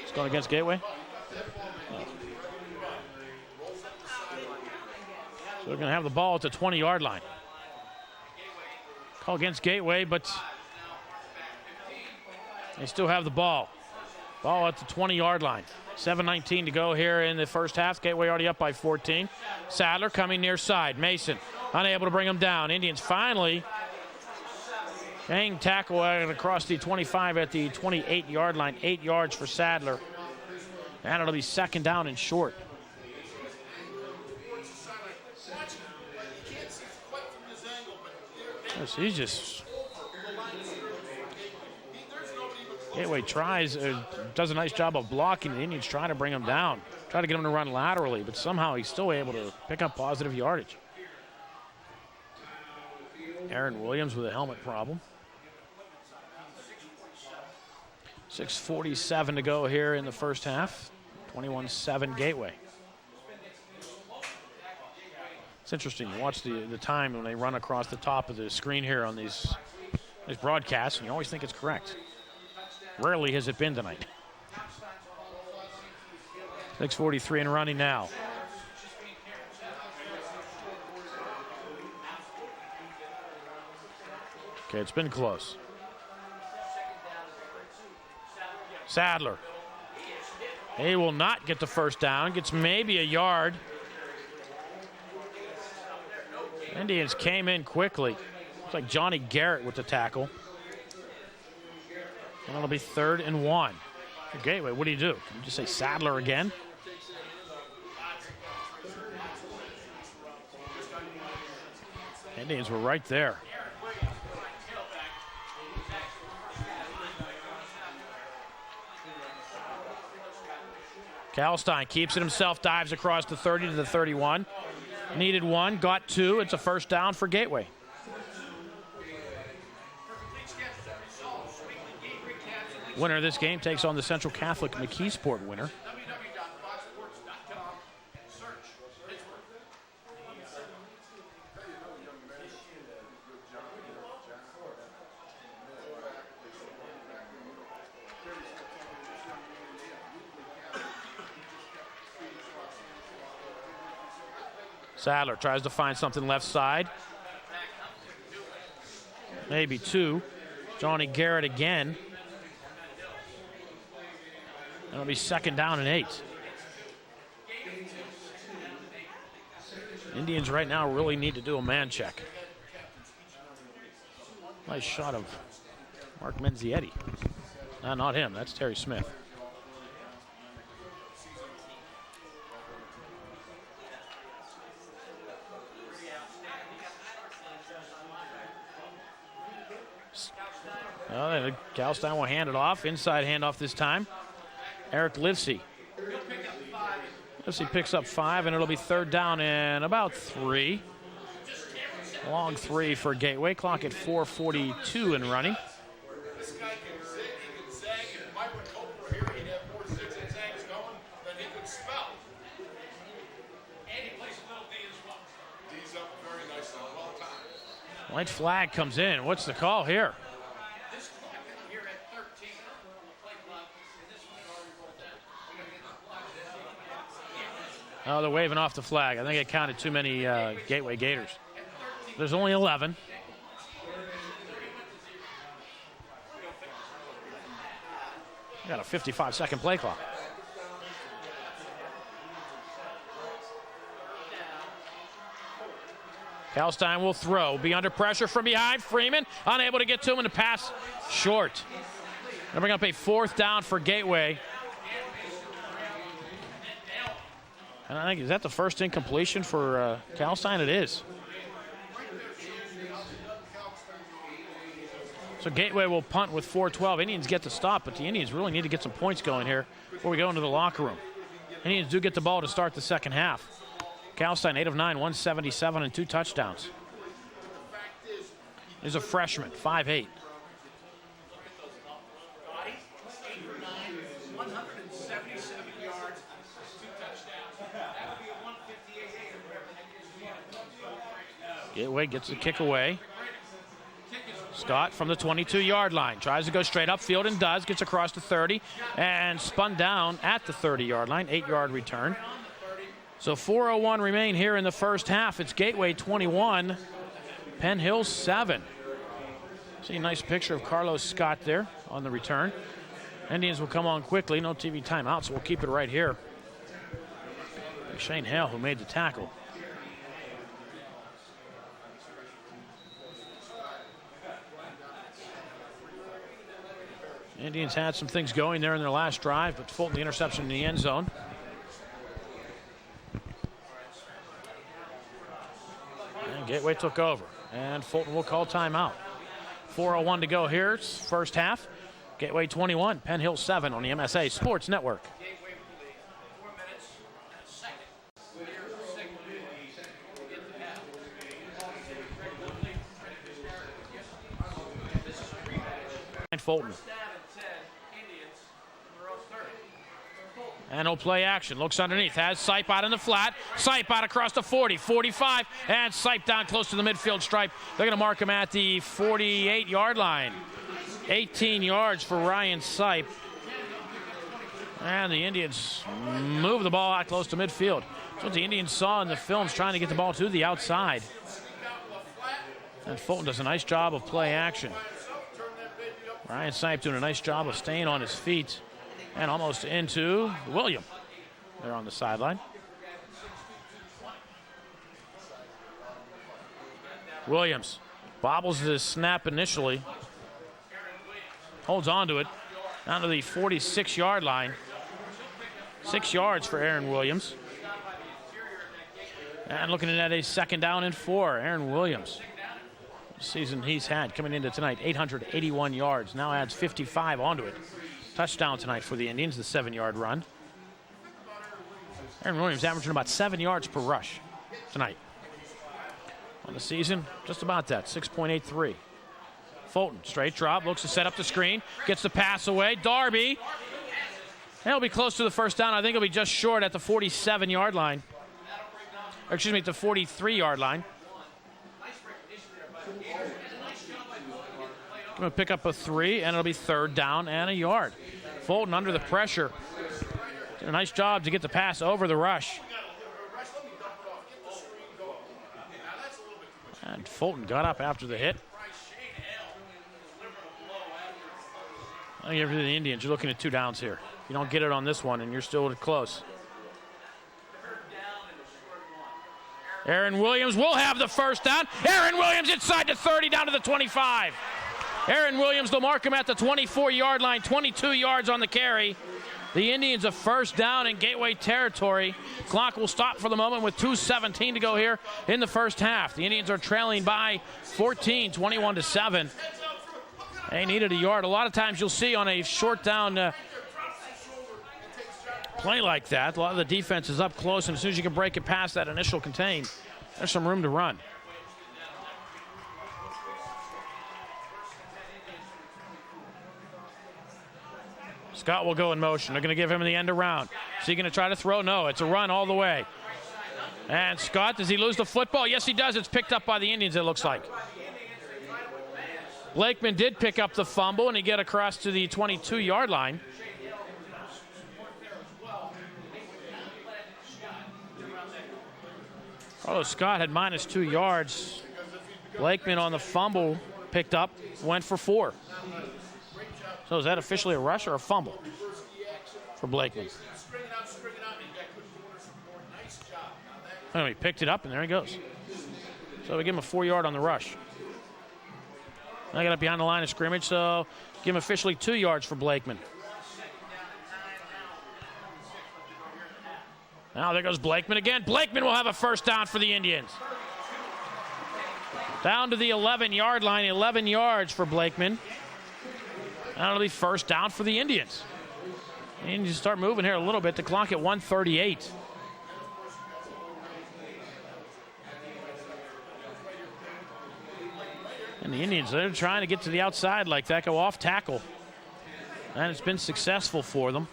It's going against Gateway. So they're going to have the ball at the 20-yard line. Call against Gateway, but they still have the ball. Ball at the 20-yard line. 7:19 to go here in the first half. Gateway already up by 14. Sadler coming near side. Mason unable to bring him down. Indians finally hang tackle across the 25 at the 28-yard line. 8 yards for Sadler. And it'll be 2nd down and short. He's just... Gateway tries, does a nice job of blocking. The Indians trying to bring him down. Try to get him to run laterally, but somehow he's still able to pick up positive yardage. Aaron Williams with a helmet problem. 6:47 to go here in the first half. 21-7 Gateway. It's interesting. You watch the time when they run across the top of the screen here on these broadcasts, and you always think it's correct. Rarely has it been tonight. 6:43 and running now. Okay, it's been close. Sadler. He will not get the first down. Gets maybe a yard. Indians came in quickly. Looks like Johnny Garrett with the tackle. And it'll be 3rd and 1. Gateway, what do you do? Can you just say Sadler again? Indians were right there. Kalstein keeps it himself, dives across the 30 to the 31. Needed 1, got 2. It's a first down for Gateway. Winner of this game takes on the Central Catholic McKeesport winner. Sadler tries to find something left side. Maybe 2. Johnny Garrett again. It'll be 2nd down and 8. Indians right now really need to do a man check. Nice shot of Mark Menzietti. No, not him. That's Terry Smith. Well, Galstein will hand it off. Inside handoff this time. Eric Livesey. Livesey picks up 5, and it'll be third down and about 3. Long 3 for Gateway. Clock at 4:42 and running. This guy can zig, he can zag, and if Mike would hope we're here, he'd have more zigs and zags going than he could spell. And he plays a little D as well. D's up very nicely, well timed. White flag comes in. What's the call here? This clock out here at 13, play clock, and this one already rolled down. We gotta get the flag. Oh, they're waving off the flag. I think it counted too many Gateway Gators. There's only 11. Got a 55-second play clock. Galstein will throw. Be under pressure from behind. Freeman unable to get to him, and the pass short. They're bringing up a 4th down for Gateway. And I think, is that the first incompletion for Galstein? It is. So Gateway will punt with 4:12. Indians get the stop, but the Indians really need to get some points going here before we go into the locker room. Indians do get the ball to start the second half. Galstein, 8 of 9, 177 and 2 touchdowns. He's a freshman, 5'8". Gateway gets the kick away. Scott from the 22-yard line tries to go straight upfield and does. Gets across the 30 and spun down at the 30-yard line. 8-yard return. So 4:01 remain here in the first half. It's Gateway 21, Penn Hills 7. See a nice picture of Carlos Scott there on the return. Indians will come on quickly. No TV timeout, so we'll keep it right here. Shane Hale who made the tackle. Indians had some things going there in their last drive, but Fulton the interception in the end zone. And Gateway took over, and Fulton will call timeout. 4:01 to go here, it's first half. Gateway 21, Penn Hills 7 on the MSA Sports Network. And Fulton. And he'll play action. Looks underneath. Has Sipe out in the flat. Sipe out across the 40, 45. And Sipe down close to the midfield stripe. They're going to mark him at the 48-yard line. 18 yards for Ryan Sipe. And the Indians move the ball out close to midfield. That's what the Indians saw in the films, trying to get the ball to the outside. And Fulton does a nice job of play action. Ryan Sipe doing a nice job of staying on his feet. And almost into William. They're on the sideline. Williams bobbles the snap initially. Holds on to it. Down to the 46-yard line. 6 yards for Aaron Williams. And looking at a 2nd down and 4. Aaron Williams. Season he's had coming into tonight, 881 yards. Now adds 55 onto it. Touchdown tonight for the Indians, the 7-yard run. Aaron Williams averaging about 7 yards per rush tonight. On the season, just about that, 6.83. Fulton, straight drop, looks to set up the screen, gets the pass away. Darby, and he'll be close to the first down. I think he'll be just short at the 47-yard line. Or excuse me, the 43-yard line. Going to pick up a 3, and it'll be 3rd down and a yard. Fulton under the pressure. Did a nice job to get the pass over the rush. And Fulton got up after the hit. I think for the Indians, you're looking at 2 downs here. You don't get it on this one, and you're still close. Aaron Williams will have the first down. Aaron Williams inside the 30, down to the 25. Aaron Williams will mark him at the 24-yard line, 22 yards on the carry. The Indians a first down in Gateway territory. Clock will stop for the moment with 2:17 to go here in the first half. The Indians are trailing by 14, 21-7. They needed a yard. A lot of times you'll see on a short down play like that, a lot of the defense is up close, and as soon as you can break it past that initial contain, there's some room to run. Scott will go in motion. They're going to give him the end around. Is he going to try to throw? No, it's a run all the way. And Scott, does he lose the football? Yes, he does. It's picked up by the Indians, it looks like. Blakeman did pick up the fumble, and he get across to the 22-yard line. Although Scott had -2 yards, Blakeman on the fumble picked up, went for 4. So is that officially a rush or a fumble for Blakeman? Anyway, he picked it up, and there he goes. So we give him a 4-yard on the rush. I got up behind the line of scrimmage, so give him officially 2 yards for Blakeman. Now there goes Blakeman again. Blakeman will have a first down for the Indians. Down to the 11-yard line, 11 yards for Blakeman. That'll be first down for the Indians. The Indians start moving here a little bit. The clock at 1:38. And the Indians, they're trying to get to the outside like that, go off tackle. And it's been successful for them.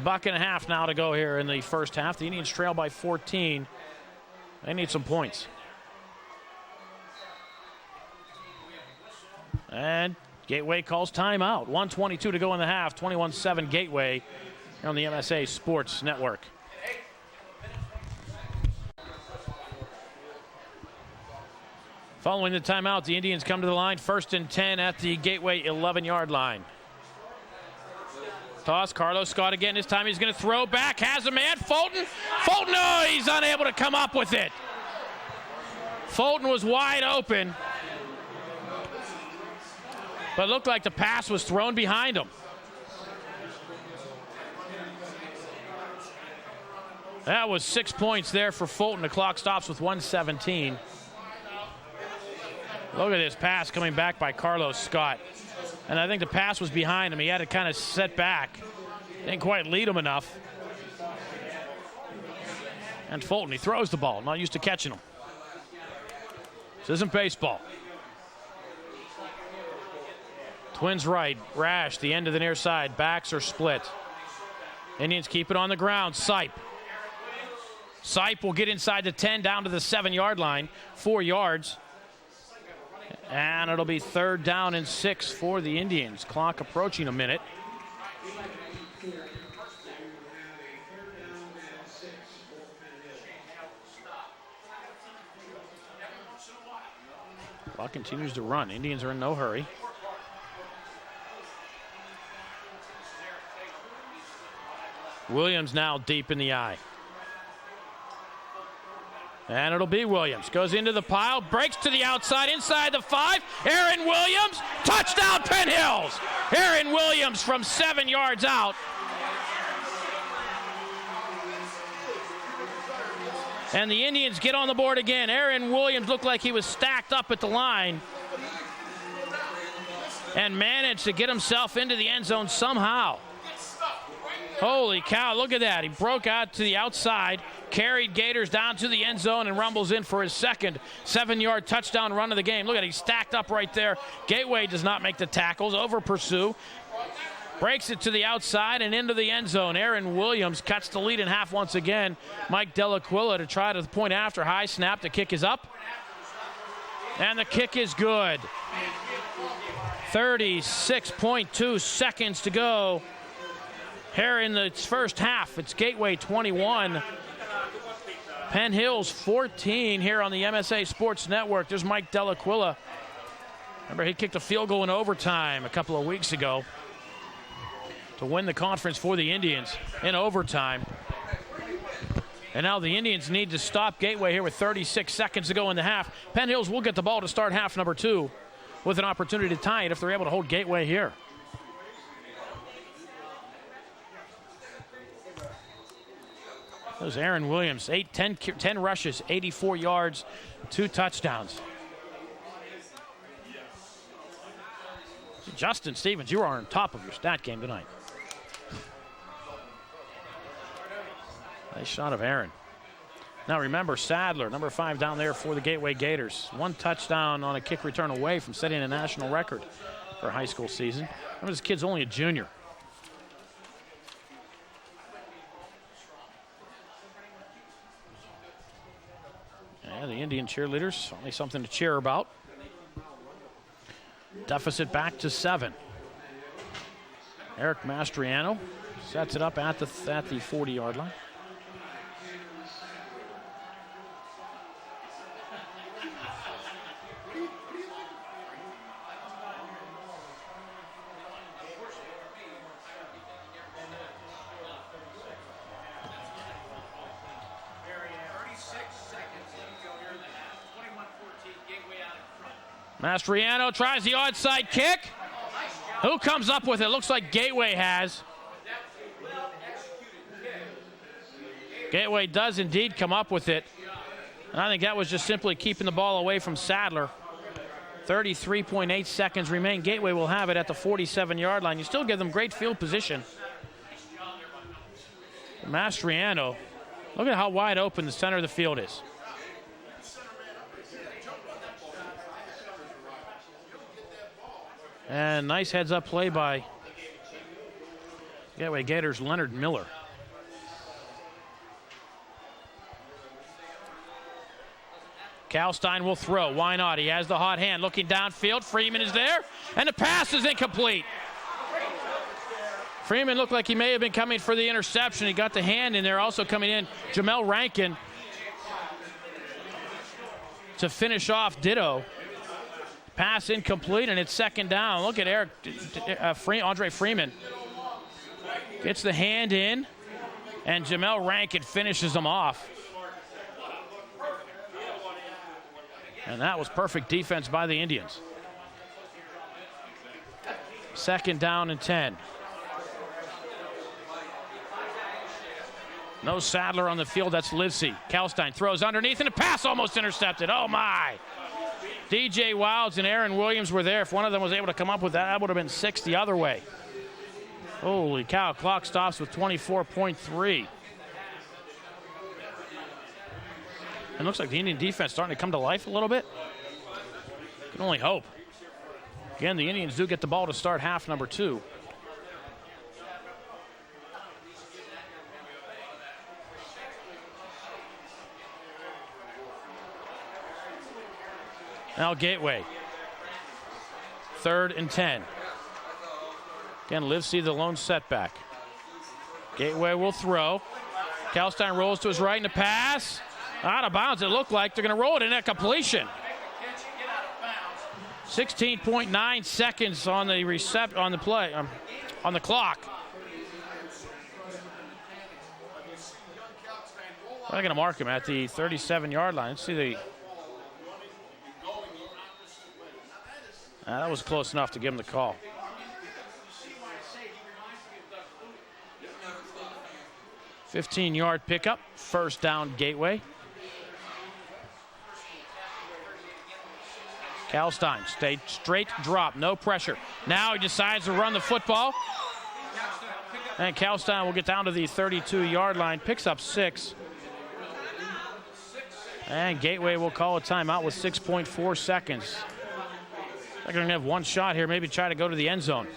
$1.50 now to go here in the first half. The Indians trail by 14. They need some points. And Gateway calls timeout. 1:22 to go in the half. 21-7 Gateway here on the MSA Sports Network. Following the timeout, the Indians come to the line. 1st and 10 at the Gateway 11-yard line. Toss, Carlos Scott again. This time he's going to throw back. Has a man. Fulton. Fulton, oh, he's unable to come up with it. Fulton was wide open. But it looked like the pass was thrown behind him. That was 6 points there for Fulton. The clock stops with 1:17. Look at this pass coming back by Carlos Scott. And I think the pass was behind him. He had to kind of set back. Didn't quite lead him enough. And Fulton, he throws the ball. Not used to catching them. This isn't baseball. Twins right. Rash, the end of the near side. Backs are split. Indians keep it on the ground. Sipe. Sipe will get inside the 10, down to the 7-yard line. 4 yards. And it'll be 3rd down and 6 for the Indians. Clock approaching a minute. Clock continues to run. Indians are in no hurry. Williams now deep in the eye. And it'll be Williams. Goes into the pile, breaks to the outside, inside the 5. Aaron Williams, touchdown Penn Hills. Aaron Williams from 7 yards out. And the Indians get on the board again. Aaron Williams looked like he was stacked up at the line and managed to get himself into the end zone somehow. Holy cow, look at that. He broke out to the outside, carried Gators down to the end zone, and rumbles in for his second 7-yard touchdown run of the game. Look at it, he's stacked up right there. Gateway does not make the tackles, over pursue. Breaks it to the outside and into the end zone. Aaron Williams cuts the lead in half once again. Mike Delaquilla to try to the point after. High snap, the kick is up. And the kick is good. 36.2 seconds to go. Here in the first half, it's Gateway 21, Penn Hills 14 here on the MSA Sports Network. There's Mike Delaquilla. Remember, he kicked a field goal in overtime a couple of weeks ago to win the conference for the Indians in overtime. And now the Indians need to stop Gateway here with 36 seconds to go in the half. Penn Hills will get the ball to start half number 2 with an opportunity to tie it if they're able to hold Gateway here. There's Aaron Williams, 10 rushes, 84 yards, 2 touchdowns. Justin Stevens, you are on top of your stat game tonight. Nice shot of Aaron. Now remember, Sadler, number 5 down there for the Gateway Gators. 1 touchdown on a kick return away from setting a national record for a high school season. Remember, this kid's only a junior. Yeah, the Indian cheerleaders, certainly something to cheer about. Deficit back to 7. Eric Mastriano sets it up at the 40-yard line. Mastriano tries the onside kick. Who comes up with it? Looks like Gateway has. Gateway does indeed come up with it. And I think that was just simply keeping the ball away from Sadler. 33.8 seconds remain. Gateway will have it at the 47-yard line. You still give them great field position. Mastriano, look at how wide open the center of the field is. And nice heads-up play by Gateway Gators' Leonard Miller. Kalstein will throw. Why not? He has the hot hand. Looking downfield. Freeman is there. And the pass is incomplete. Freeman looked like he may have been coming for the interception. He got the hand in there. Also coming in, Jamel Rankin to finish off ditto. Pass incomplete, and it's second down. Look at Andre Freeman. Gets the hand in, and Jamel Rankin finishes him off. And that was perfect defense by the Indians. Second down and 10. No Sadler on the field, that's Livesey. Kalstein throws underneath, and the pass almost intercepted. Oh, my. DJ Wilds and Aaron Williams were there. If one of them was able to come up with that, that would have been 6 the other way. Holy cow, clock stops with 24.3. It looks like the Indian defense starting to come to life a little bit. Can only hope. Again, the Indians do get the ball to start half number 2. Now Gateway. 3rd and 10. Again, Livesey the lone setback. Gateway will throw. Kalstein rolls to his right in the pass. Out of bounds, it looked like. They're going to roll it in at completion. 16.9 seconds on the on the clock. They're going to mark him at the 37-yard line. Let's see the. That was close enough to give him the call. $15-yard pickup, first down Gateway. Kalstein, stayed straight drop, no pressure. Now he decides to run the football. And Kalstein will get down to the 32-yard line, picks up 6. And Gateway will call a timeout with 6.4 seconds. They're going to have one shot here, maybe try to go to the end zone.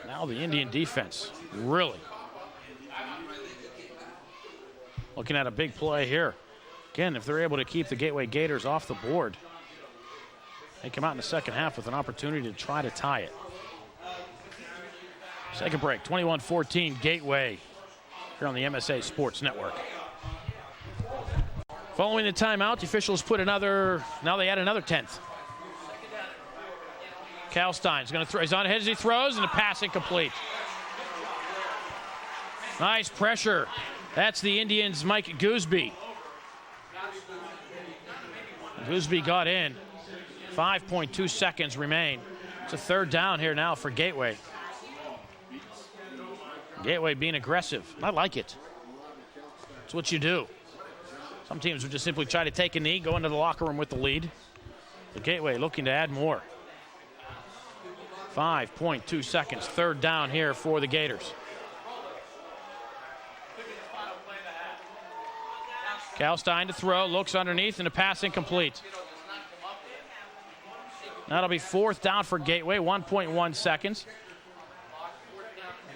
Now the Indian defense, really. Looking at a big play here. Again, if they're able to keep the Gateway Gators off the board, they come out in the second half with an opportunity to try to tie it. Second break, 21-14 Gateway here on the MSA Sports Network. Following the timeout, the officials put now they add another 10th. Kalstein's going to throw. He's on ahead as he throws, and the pass incomplete. Nice pressure. That's the Indians' Mike Gooseby. Gooseby got in. 5.2 seconds remain. It's a third down here now for Gateway. Gateway being aggressive. I like it. It's what you do. Some teams would just simply try to take a knee, go into the locker room with the lead. The Gateway looking to add more. 5.2 seconds. Third down here for the Gators. Kalstein to throw. Looks underneath, and the pass incomplete. That'll be fourth down for Gateway. 1.1 seconds.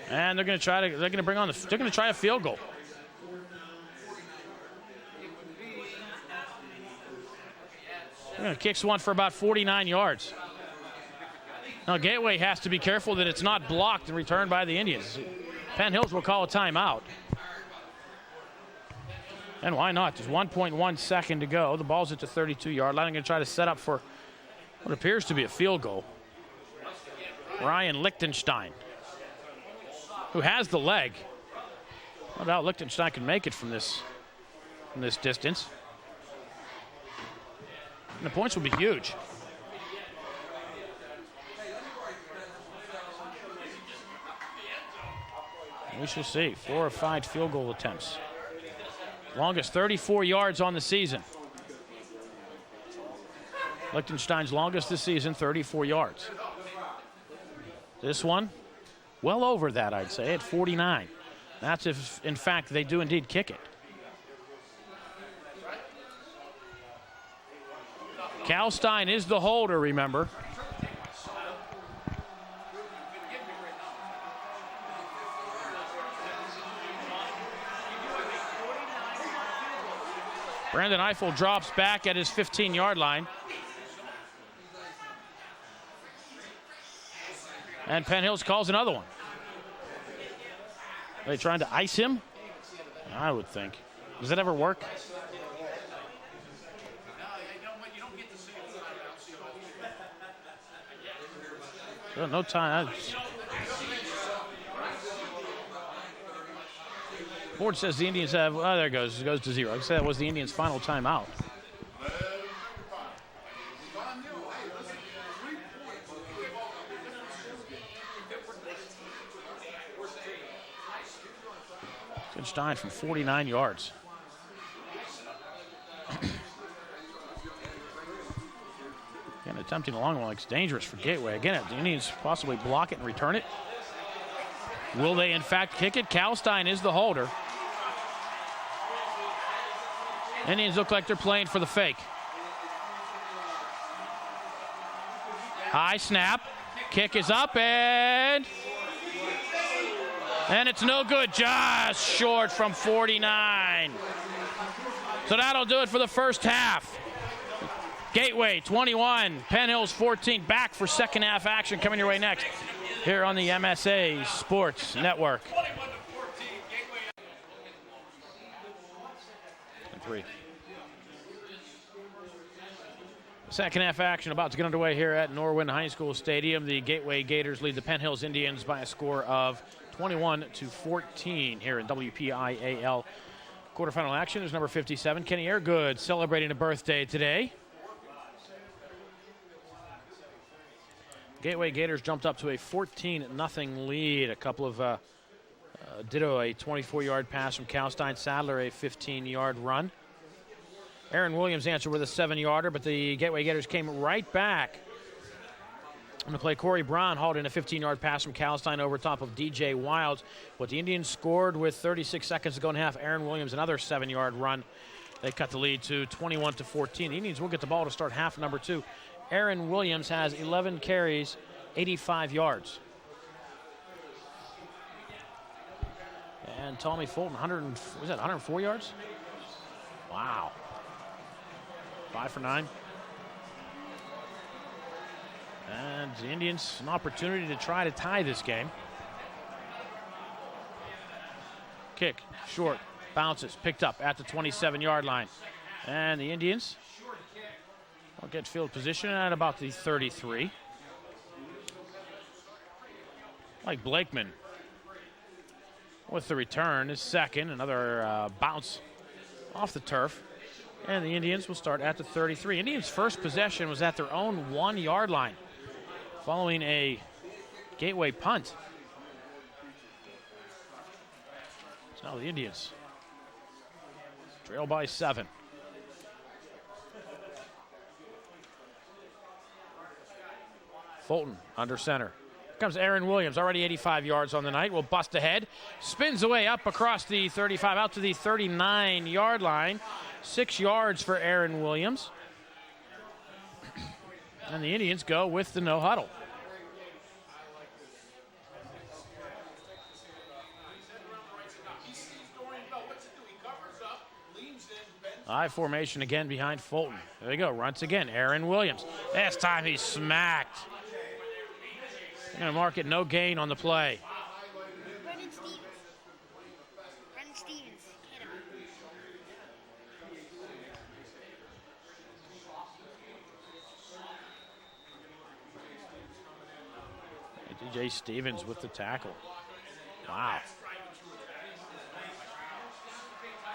And they're going to try a field goal. They're going to kick one for about 49 yards. Now, Gateway has to be careful that it's not blocked and returned by the Indians. Penn Hills will call a timeout. And why not? There's 1.1 second to go. The ball's at the 32-yard line. I'm going to try to set up for what appears to be a field goal. Ryan Lichtenstein, who has the leg. No doubt Lichtenstein can make it from this distance. And the points will be huge. We shall see. 4 or 5 field goal attempts. Longest 34 yards on the season. Lichtenstein's longest this season, 34 yards. This one, well over that, I'd say, at 49. That's if, in fact, they do indeed kick it. Kalstein is the holder, remember. Brandon Eiffel drops back at his 15-yard line. And Penn Hills calls another one. Are they trying to ice him? I would think. Does that ever work? No time. Board says the Indians have, oh, there it goes. It goes to 0. I said that was the Indians' final timeout. Stein from 49 yards. Again, attempting a long one. It's dangerous for Gateway. Again, the Indians possibly block it and return it. Will they, in fact, kick it? Kalstein is the holder. Indians look like they're playing for the fake. High snap. Kick is up, and it's no good. Just short from 49. So that'll do it for the first half. Gateway 21, Penn Hills 14. Back for second half action coming your way next here on the MSA Sports Network. 3. Second half action about to get underway here at Norwin High School Stadium. The Gateway Gators lead the Penn Hills Indians by a score of 21-14 here in WPIAL quarterfinal action. There's number 57, Kenny Airgood, celebrating a birthday today. Gateway Gators jumped up to a 14-0 lead. A couple of ditto, a 24-yard pass from Kalstein. Sadler, a 15-yard run. Aaron Williams answered with a 7-yarder, but the Gateway Gators came right back. On the play, Corey Brown hauled in a 15-yard pass from Kalstein over top of DJ Wilds. What the Indians scored with 36 seconds to go in half, Aaron Williams, another 7-yard run. They cut the lead to 21-14. The Indians will get the ball to start half number 2. Aaron Williams has 11 carries, 85 yards. And Tommy Fulton, 104 yards? Wow. 5 for 9. And the Indians, an opportunity to try to tie this game. Kick, short, bounces, picked up at the 27-yard line. And the Indians will get field position at about the 33. Mike Blakeman with the return is second. Another bounce off the turf. And the Indians will start at the 33. Indians' first possession was at their own 1 yard line following a Gateway punt. So now the Indians trail by 7. Fulton under center. Here comes Aaron Williams, already 85 yards on the night. Will bust ahead. Spins away up across the 35 out to the 39-yard line. 6 yards for Aaron Williams. And the Indians go with the no huddle. I formation again behind Fulton. There we go, runs again. Aaron Williams. Last time he smacked. They're going to mark it no gain on the play. Brendan Stevens. Hit him. DJ Stevens with the tackle. Wow.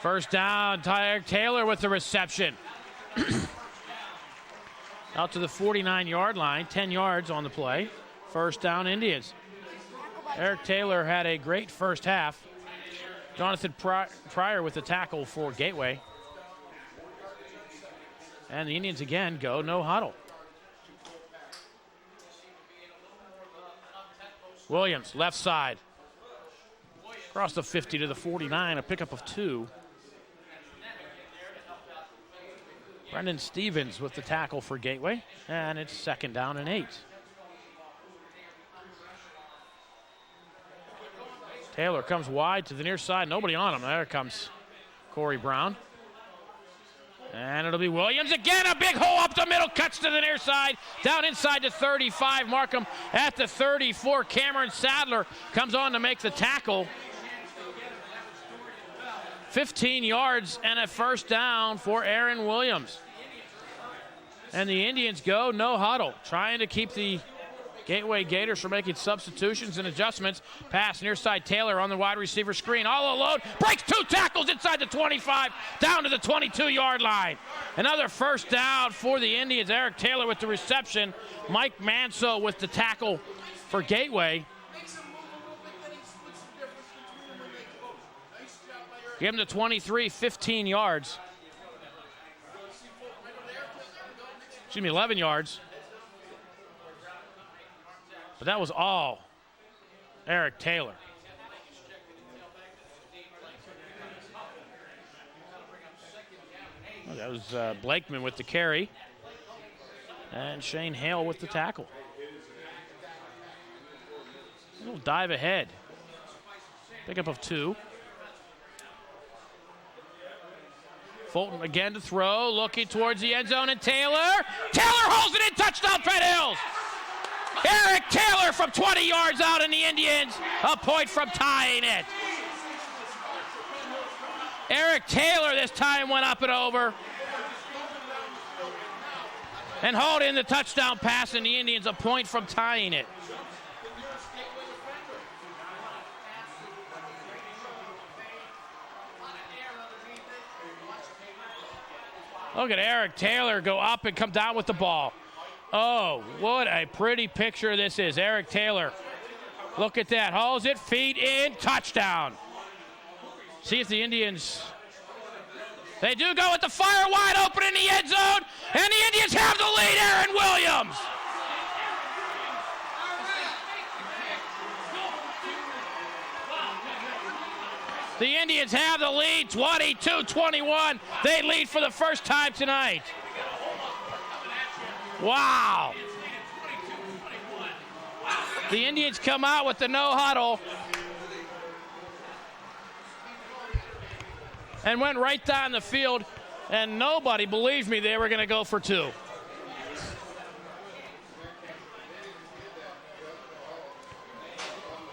First down, Tyler Taylor with the reception. Out to the 49-yard line, 10 yards on the play. First down, Indians. Eric Taylor had a great first half. Jonathan Pryor with the tackle for Gateway. And the Indians again go no huddle. Williams, left side. Across the 50 to the 49, a pickup of 2. Brendan Stevens with the tackle for Gateway. And it's second down and 8. Taylor comes wide to the near side. Nobody on him. There comes Corey Brown. And it'll be Williams again. A big hole up the middle. Cuts to the near side. Down inside the 35. Markham at the 34. Cameron Sadler comes on to make the tackle. 15 yards and a first down for Aaron Williams. And the Indians go no huddle, trying to keep the Gateway Gators from making substitutions and adjustments. Pass near side Taylor on the wide receiver screen. All alone. Breaks 2 tackles inside the 25, down to the 22-yard line. Another first down for the Indians. Eric Taylor with the reception. Mike Manso with the tackle for Gateway. Give him the 23, 15 yards. Excuse me, 11 yards. But that was all Eric Taylor. Well, that was Blakeman with the carry. And Shane Hale with the tackle. A little dive ahead. Pickup of 2. Fulton again to throw, looking towards the end zone, and Taylor holds it in, touchdown, Penn Hills. Eric Taylor from 20 yards out, and the Indians a point from tying it. Eric Taylor this time went up and over and hauled in the touchdown pass, and the Indians a point from tying it. Look at Eric Taylor go up and come down with the ball. Oh, what a pretty picture this is. Eric Taylor, look at that. Hauls it, feet in, touchdown. See if the Indians, they do go with the fire wide open in the end zone, and the Indians have the lead, Aaron Williams. The Indians have the lead, 22-21. They lead for the first time tonight. Wow. The Indians come out with the no huddle and went right down the field, and nobody believed me they were going to go for 2.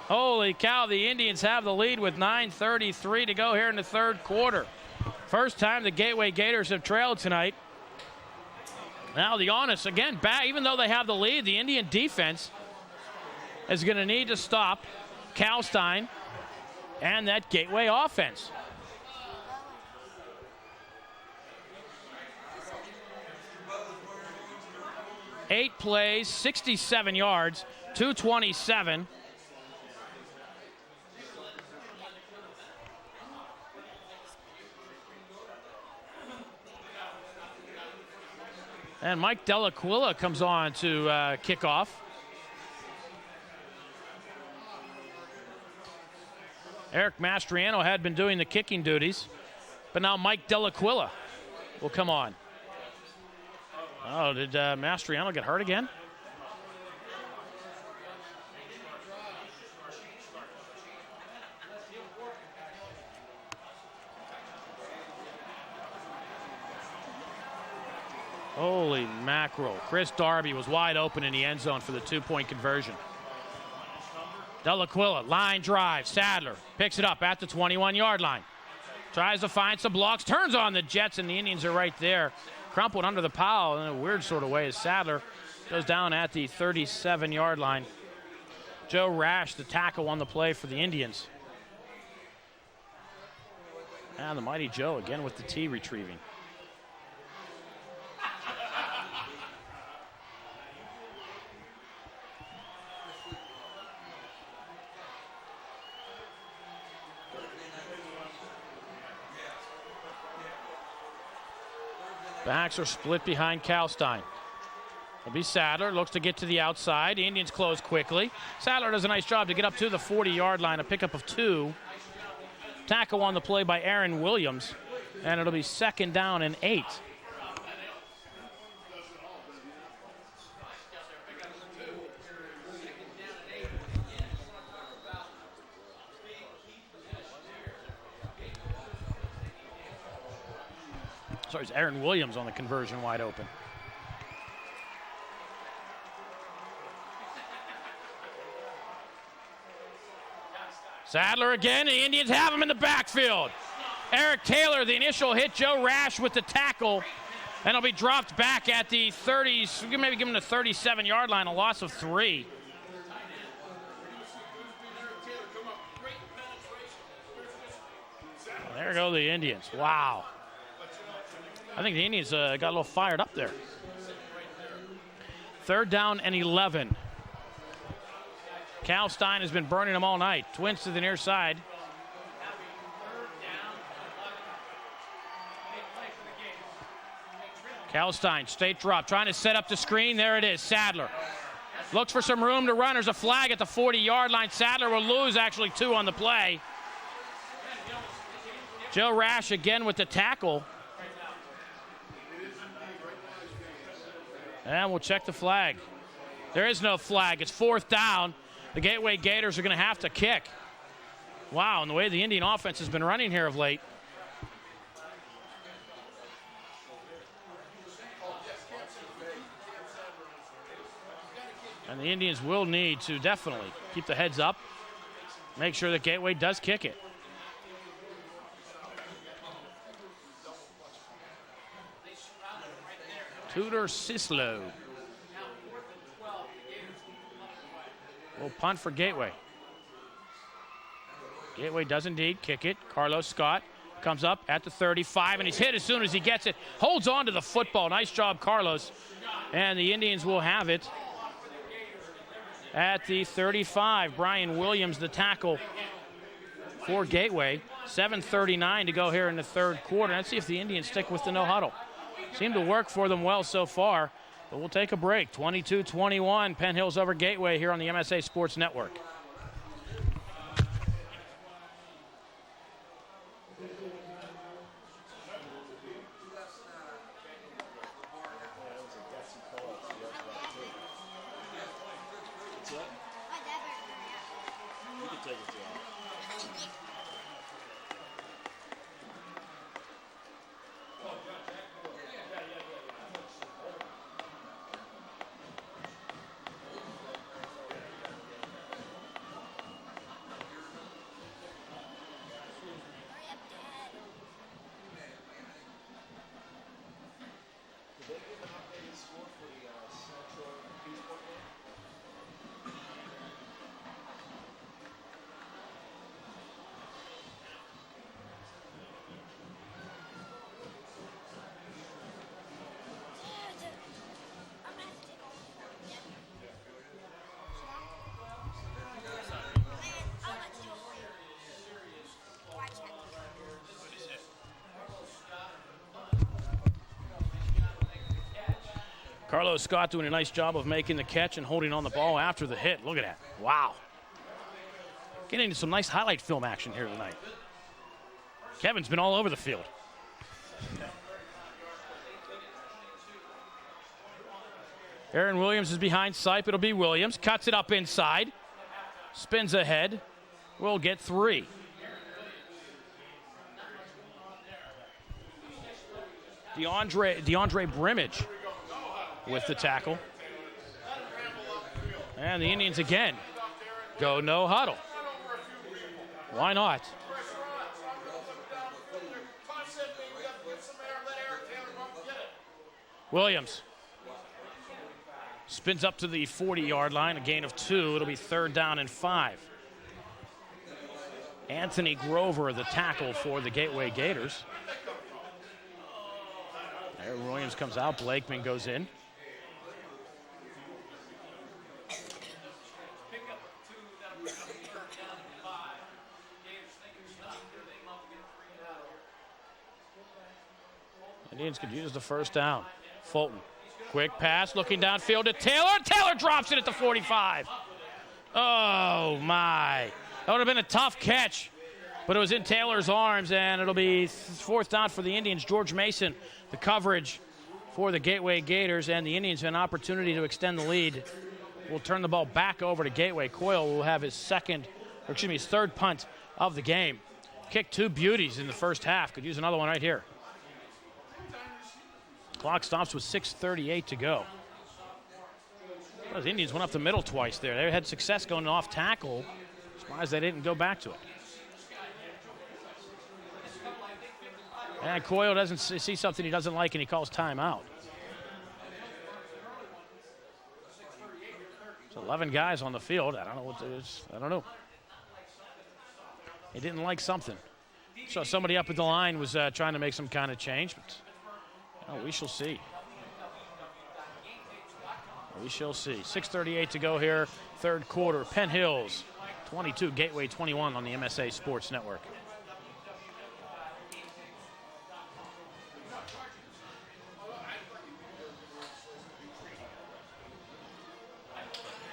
Holy cow, the Indians have the lead with 9:33 to go here in the third quarter. First time the Gateway Gators have trailed tonight. Now the Honest, again, back, even though they have the lead, the Indian defense is going to need to stop Kalstein and that Gateway offense. Eight plays, 67 yards, 227. And Mike Delaquila comes on to kick off. Eric Mastriano had been doing the kicking duties, but now Mike Delaquila will come on. Oh, did Mastriano get hurt again? Holy mackerel. Chris Darby was wide open in the end zone for the two-point conversion. Delaquila, line drive. Sadler picks it up at the 21-yard line. Tries to find some blocks, turns on the Jets, and the Indians are right there. Crumpled under the pile in a weird sort of way as Sadler goes down at the 37-yard line. Joe Rash, the tackle on the play for the Indians. And the mighty Joe again with the tee retrieving. Backs are split behind Kalstein. It'll be Sadler, looks to get to the outside. The Indians close quickly. Sadler does a nice job to get up to the 40-yard line, a pickup of 2. Tackle on the play by Aaron Williams, and it'll be 2nd down and 8. Sorry, it's Aaron Williams on the conversion wide open. Sadler again, the Indians have him in the backfield. Eric Taylor, the initial hit, Joe Rash with the tackle, and he'll be dropped back at the 30s, maybe give him the 37-yard line, a loss of 3. There go the Indians, wow. I think the Indians got a little fired up there. 3rd down and 11. Kalstein has been burning them all night. Twins to the near side. Kalstein, straight drop, trying to set up the screen. There it is, Sadler. Looks for some room to run. There's a flag at the 40-yard line. Sadler will lose actually 2 on the play. Joe Rash again with the tackle. And we'll check the flag. There is no flag. It's 4th down. The Gateway Gators are going to have to kick. Wow, and the way the Indian offense has been running here of late. And the Indians will need to definitely keep the heads up. Make sure that Gateway does kick it. Tudor Sislo. We'll punt for Gateway. Gateway does indeed kick it. Carlos Scott comes up at the 35, and he's hit as soon as he gets it. Holds on to the football. Nice job, Carlos. And the Indians will have it at the 35. Brian Williams, the tackle for Gateway. 7:39 to go here in the 3rd quarter. Let's see if the Indians stick with the no huddle. Seemed to work for them well so far, but we'll take a break. 22-21, Penn Hills over Gateway here on the MSA Sports Network. Carlos Scott doing a nice job of making the catch and holding on the ball after the hit. Look at that. Wow. Getting into some nice highlight film action here tonight. Kevin's been all over the field. Aaron Williams is behind Sipe. It'll be Williams. Cuts it up inside. Spins ahead. Will get 3. DeAndre Brimage with the tackle. And the Indians again go no huddle. Why not? Williams spins up to the 40-yard line, a gain of 2. It'll be 3rd down and 5. Anthony Grover, the tackle for the Gateway Gators. There, Williams comes out. Blakeman goes in. Indians could use the 1st down. Fulton, quick pass, looking downfield to Taylor. Taylor drops it at the 45. Oh, my. That would have been a tough catch, but it was in Taylor's arms, and it'll be 4th down for the Indians. George Mason, the coverage for the Gateway Gators, and the Indians have an opportunity to extend the lead. We'll turn the ball back over to Gateway. Coyle will have his 3rd punt of the game. Kicked 2 beauties in the first half. Could use another one right here. Clock stops with 6:38 to go. Well, the Indians went up the middle twice there. They had success going off tackle. Surprised they didn't go back to it. And Coyle doesn't see something he doesn't like, and he calls timeout. There's 11 guys on the field. I don't know what it is. I don't know. He didn't like something. So somebody up at the line was trying to make some kind of change, but we shall see. We shall see. 6:38 to go here, 3rd quarter. Penn Hills 22, Gateway 21 on the MSA Sports Network.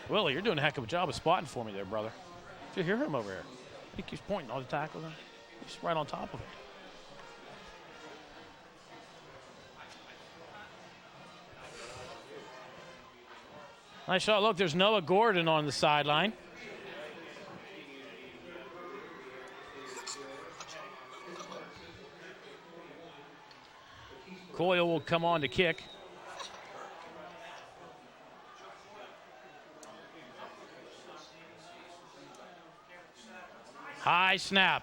Willie, you're doing a heck of a job of spotting for me there, brother. Did you hear him over here? He keeps pointing all the tackles. He's right on top of it. Nice shot. Look, there's Noah Gordon on the sideline. Coyle will come on to kick. High snap.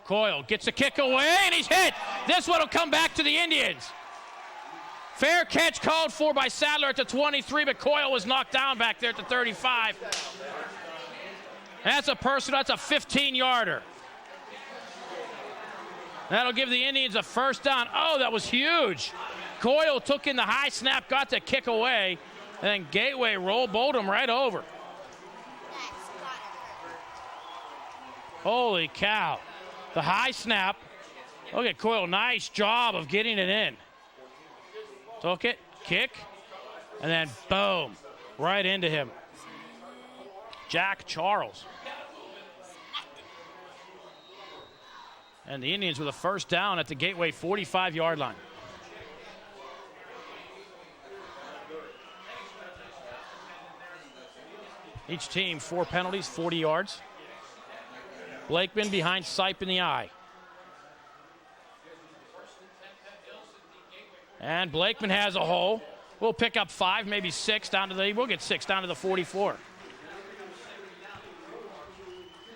Coyle gets a kick away, and he's hit. This one will come back to the Indians. Fair catch called for by Sadler at the 23, but Coyle was knocked down back there at the 35. That's a 15-yarder. That'll give the Indians a 1st down. Oh, that was huge. Coyle took in the high snap, got the kick away, and then Gateway bowled him right over. Holy cow. The high snap. Look at Coyle. Nice job of getting it in. Took it, kick, and then boom, right into him. Jack Charles. And the Indians with a 1st down at the Gateway 45-yard line. Each team 4 penalties, 40 yards. Blakeman behind Sipe in the eye. And Blakeman has a hole. We'll pick up 5, maybe 6 we'll get 6 down to the 44.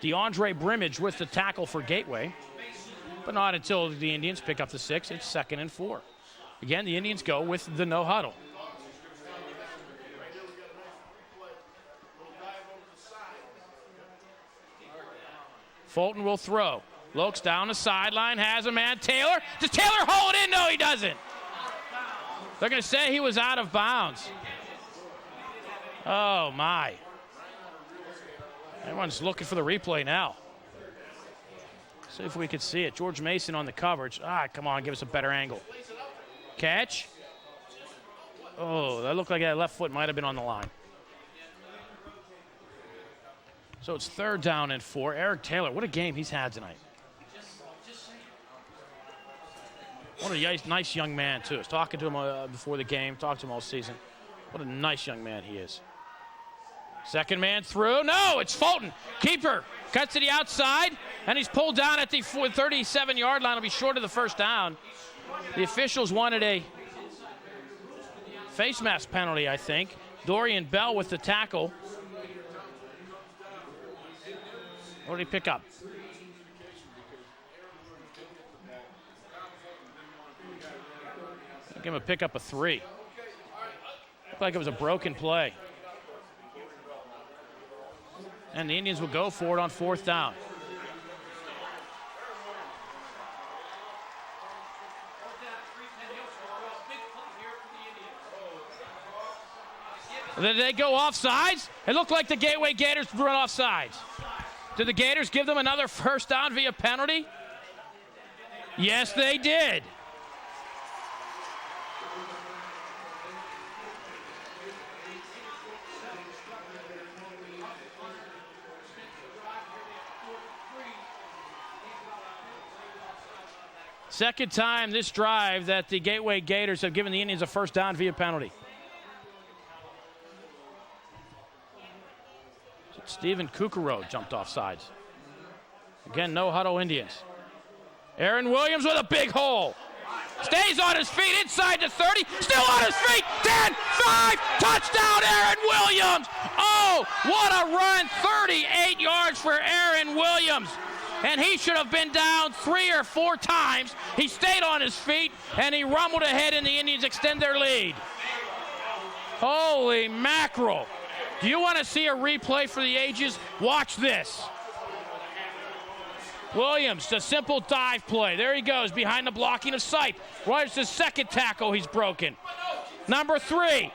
DeAndre Brimage with the tackle for Gateway, but not until the Indians pick up the 6. It's 2nd and 4. Again, the Indians go with the no huddle. Fulton will throw. Looks down the sideline, has a man. Taylor. Does Taylor hold it in? No, he doesn't. They're going to say he was out of bounds. Oh, my. Everyone's looking for the replay now. See if we can see it. George Mason on the coverage. Come on, give us a better angle. Catch. Oh, that looked like that left foot might have been on the line. So it's 3rd down and 4. Eric Taylor, what a game he's had tonight. What a nice young man, too. I was talking to him before the game, talked to him all season. What a nice young man he is. Second man through. No, it's Fulton. Keeper cuts to the outside, and he's pulled down at the 37-yard line. It'll be short of the first down. The officials wanted a face mask penalty, I think. Dorian Bell with the tackle. What did he pick up? Give him a pick up of 3. Looked like it was a broken play. And the Indians will go for it on 4th down. Did they go offsides? It looked like the Gateway Gators run offsides. Did the Gators give them another first down via penalty? Yes, they did. Second time this drive that the Gateway Gators have given the Indians a first down via penalty. Stephen Kukuro jumped off sides. Again, no huddle Indians. Aaron Williams with a big hole. Stays on his feet inside the 30. Still on his feet. 10, 5, touchdown Aaron Williams. Oh, what a run. 38 yards for Aaron Williams. And he should have been down 3 or 4 times. He stayed on his feet, and he rumbled ahead, and the Indians extend their lead. Holy mackerel. Do you want to see a replay for the ages? Watch this. Williams, the simple dive play. There he goes, behind the blocking of Sipe. Right, it's his second tackle he's broken. Number 3.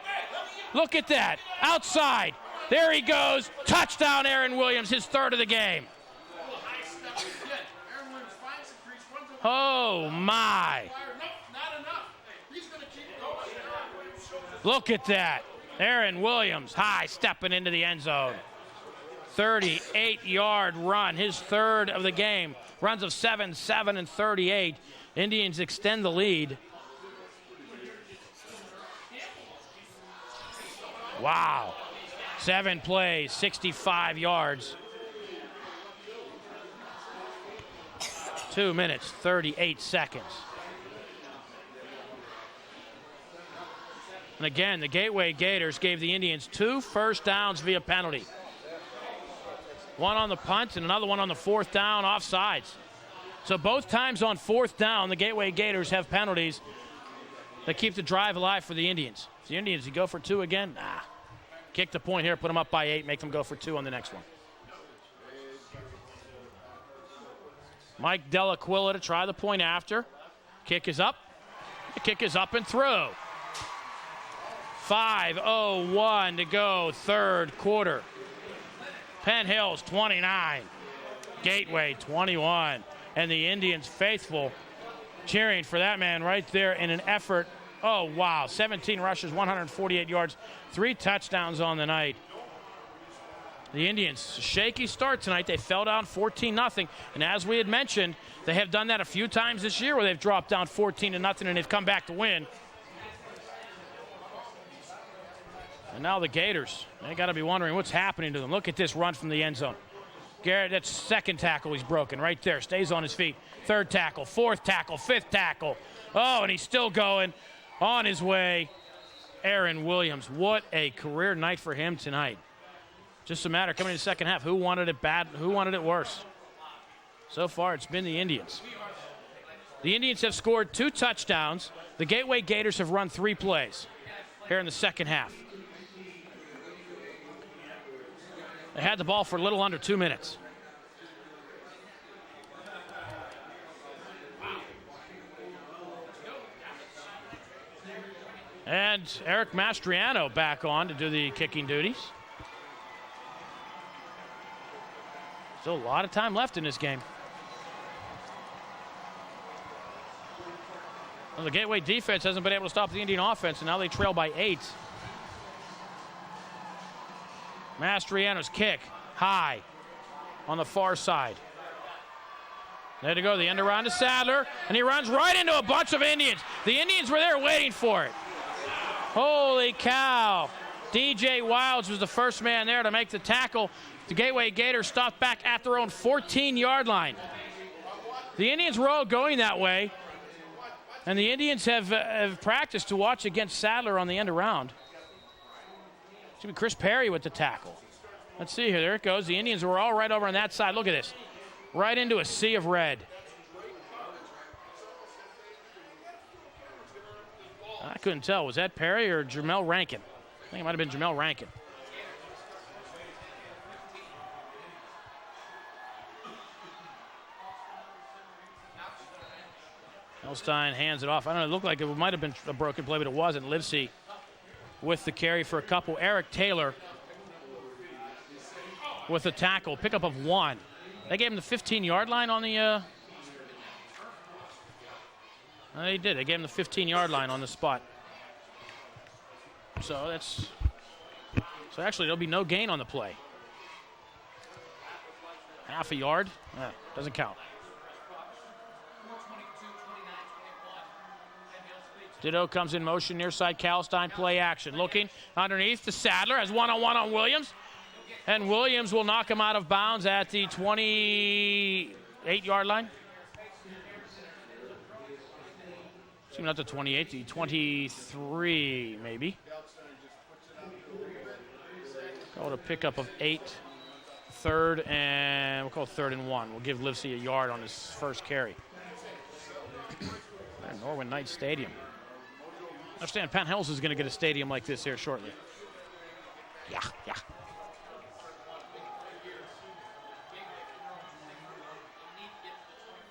Look at that. Outside. There he goes. Touchdown, Aaron Williams, his 3rd of the game. Oh, my. Look at that. Aaron Williams, high, stepping into the end zone. 38-yard run, his 3rd of the game. Runs of 7, 7, and 38. Indians extend the lead. Wow. 7 plays, 65 yards. 2 minutes, 38 seconds. And again, the Gateway Gators gave the Indians 2 first downs via penalty. One on the punt and another one on the 4th down offsides. So both times on 4th down, the Gateway Gators have penalties that keep the drive alive for the Indians. If the Indians, you go for 2 again, nah. Kick the point here, put them up by 8, make them go for 2 on the next one. Mike Delaquilla to try the point after. Kick is up. The kick is up and through. 5:01 to go, 3rd quarter. Penn Hills 29, Gateway 21. And the Indians faithful cheering for that man right there in an effort. Oh, wow, 17 rushes, 148 yards, 3 touchdowns on the night. The Indians, shaky start tonight. They fell down 14-0. And as we had mentioned, they have done that a few times this year where they've dropped down 14-0 and they've come back to win. And now the Gators, they got to be wondering what's happening to them. Look at this run from the end zone. Garrett, that's 2nd tackle he's broken right there. Stays on his feet. 3rd tackle, 4th tackle, 5th tackle. Oh, and he's still going on his way. Aaron Williams, what a career night for him tonight. Just a matter coming in the second half. Who wanted it bad? Who wanted it worse? So far, it's been the Indians. The Indians have scored 2 touchdowns. The Gateway Gators have run 3 plays here in the second half. They had the ball for a little under 2 minutes. And Eric Mastriano back on to do the kicking duties. Still a lot of time left in this game. Well, the Gateway defense hasn't been able to stop the Indian offense, and now they trail by 8. Mastriano's kick, high on the far side. There to go, the end around to Sadler, and he runs right into a bunch of Indians. The Indians were there waiting for it. Holy cow. DJ Wilds was the first man there to make the tackle. The Gateway Gators stopped back at their own 14-yard line. The Indians were all going that way, and the Indians have practiced to watch against Sadler on the end around. It's going to be Chris Perry with the tackle. Let's see here. There it goes. The Indians were all right over on that side. Look at this. Right into a sea of red. I couldn't tell. Was that Perry or Jamel Rankin? I think it might have been Jamel Rankin. Elstein hands it off. I don't know. It looked like it might have been a broken play, but it wasn't. Livesey with the carry for a couple. Eric Taylor with the tackle. Pickup of 1. They gave him the 15-yard line on the... They did. They gave him the 15-yard line on the spot. So that's... So actually, there'll be no gain on the play. Half a yard? Doesn't count. Ditto comes in motion near side. Kalstein play action. Looking underneath to Sadler. Has one-on-one on Williams. And Williams will knock him out of bounds at the 28-yard line. Excuse me, not the 28, the 23 maybe. Call it a pickup of 8. Third and, we'll call it 3rd and 1. We'll give Livesey a yard on his first carry. Norwin Knight Stadium. I understand Penn Hills is going to get a stadium like this here shortly. Yeah.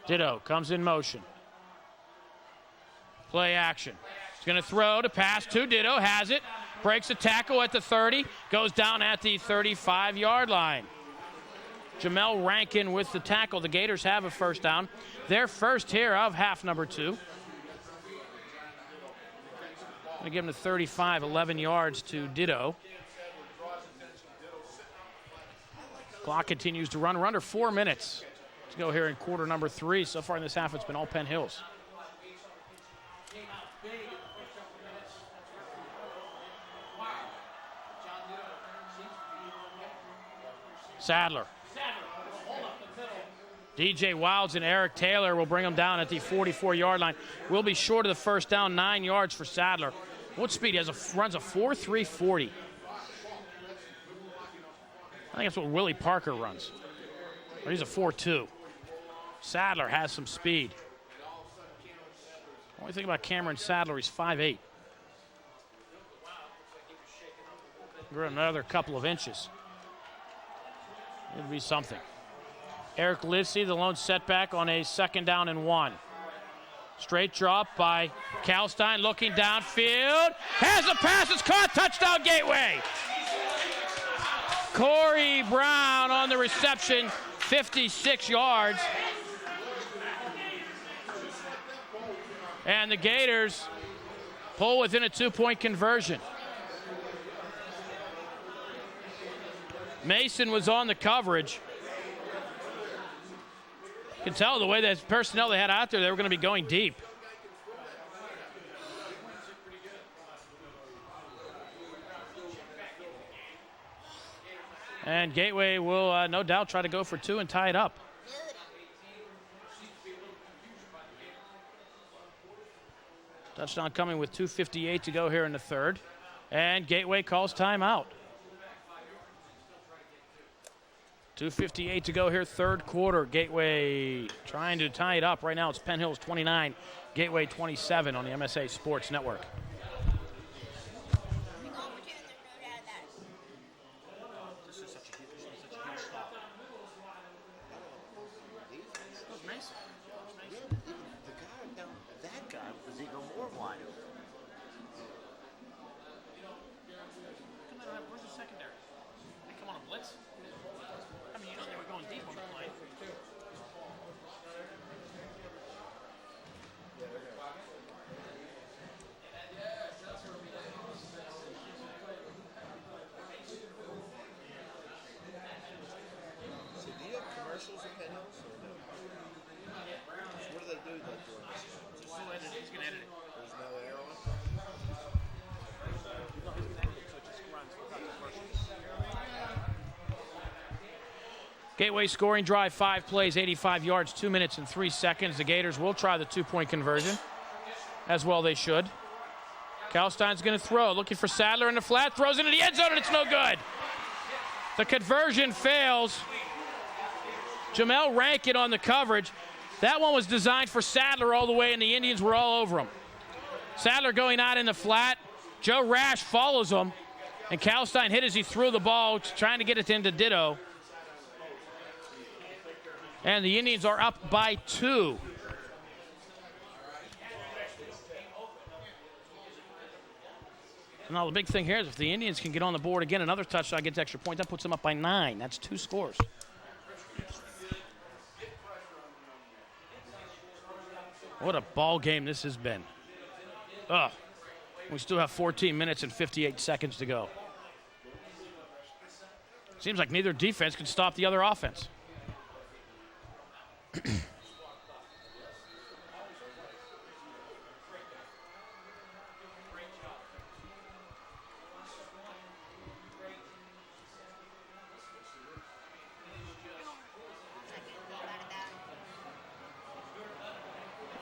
Ditto comes in motion. Play action. He's going to throw to pass to Ditto. Has it. Breaks a tackle at the 30. Goes down at the 35-yard line. Jamel Rankin with the tackle. The Gators have a first down. Their first here of half number 2. I'm going to give him the 35, 11 yards to Ditto. Clock continues to run. We're under 4 minutes to go here in quarter number 3. So far in this half, it's been all Penn Hills. Sadler. DJ Wilds and Eric Taylor will bring him down at the 44-yard line. We'll be short of the first down, 9 yards for Sadler. What speed? He runs a 4.340. I think that's what Willie Parker runs. Or he's a 4.2. Sadler has some speed. Only thing about Cameron Sadler, he's 5'8". Grew another couple of inches. It'd be something. Eric Livesey, the lone setback on a 2nd down and 1. Straight drop by Kalstein, looking downfield. Has a pass, it's caught, touchdown Gateway. Corey Brown on the reception, 56 yards. And the Gators pull within a 2-point conversion. Mason was on the coverage. You can tell the way that personnel they had out there, they were going to be going deep. And Gateway will no doubt try to go for 2 and tie it up. Touchdown coming with 2:58 to go here in the 3rd. And Gateway calls timeout. 2:58 to go here, 3rd quarter. Gateway trying to tie it up. Right now it's Penn Hills 29, Gateway 27 on the MSA Sports Network. That guy was even more wide. Where's the secondary? They come on a blitz? I mean, you know they were going deep on the play. Gateway scoring drive, 5 plays, 85 yards, 2 minutes and 3 seconds. The Gators will try the 2-point conversion. As well they should. Kalstein's going to throw, looking for Sadler in the flat, throws into the end zone, and it's no good. The conversion fails. Jamel Rankin on the coverage. That one was designed for Sadler all the way, and the Indians were all over him. Sadler going out in the flat. Joe Rash follows him, and Kalstein hit as he threw the ball, trying to get it into Ditto. And the Indians are up by 2. Now the big thing here is if the Indians can get on the board again, another touchdown gets extra point, that puts them up by 9. That's 2 scores. What a ball game this has been. Ugh. We still have 14 minutes and 58 seconds to go. Seems like neither defense can stop the other offense. That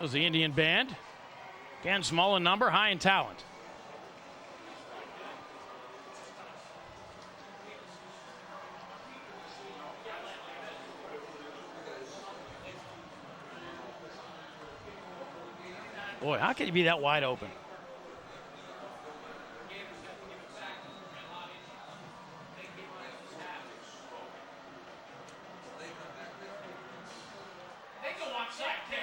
was the Indian band. Again, small in number, high in talent. Boy, how can you be that wide open?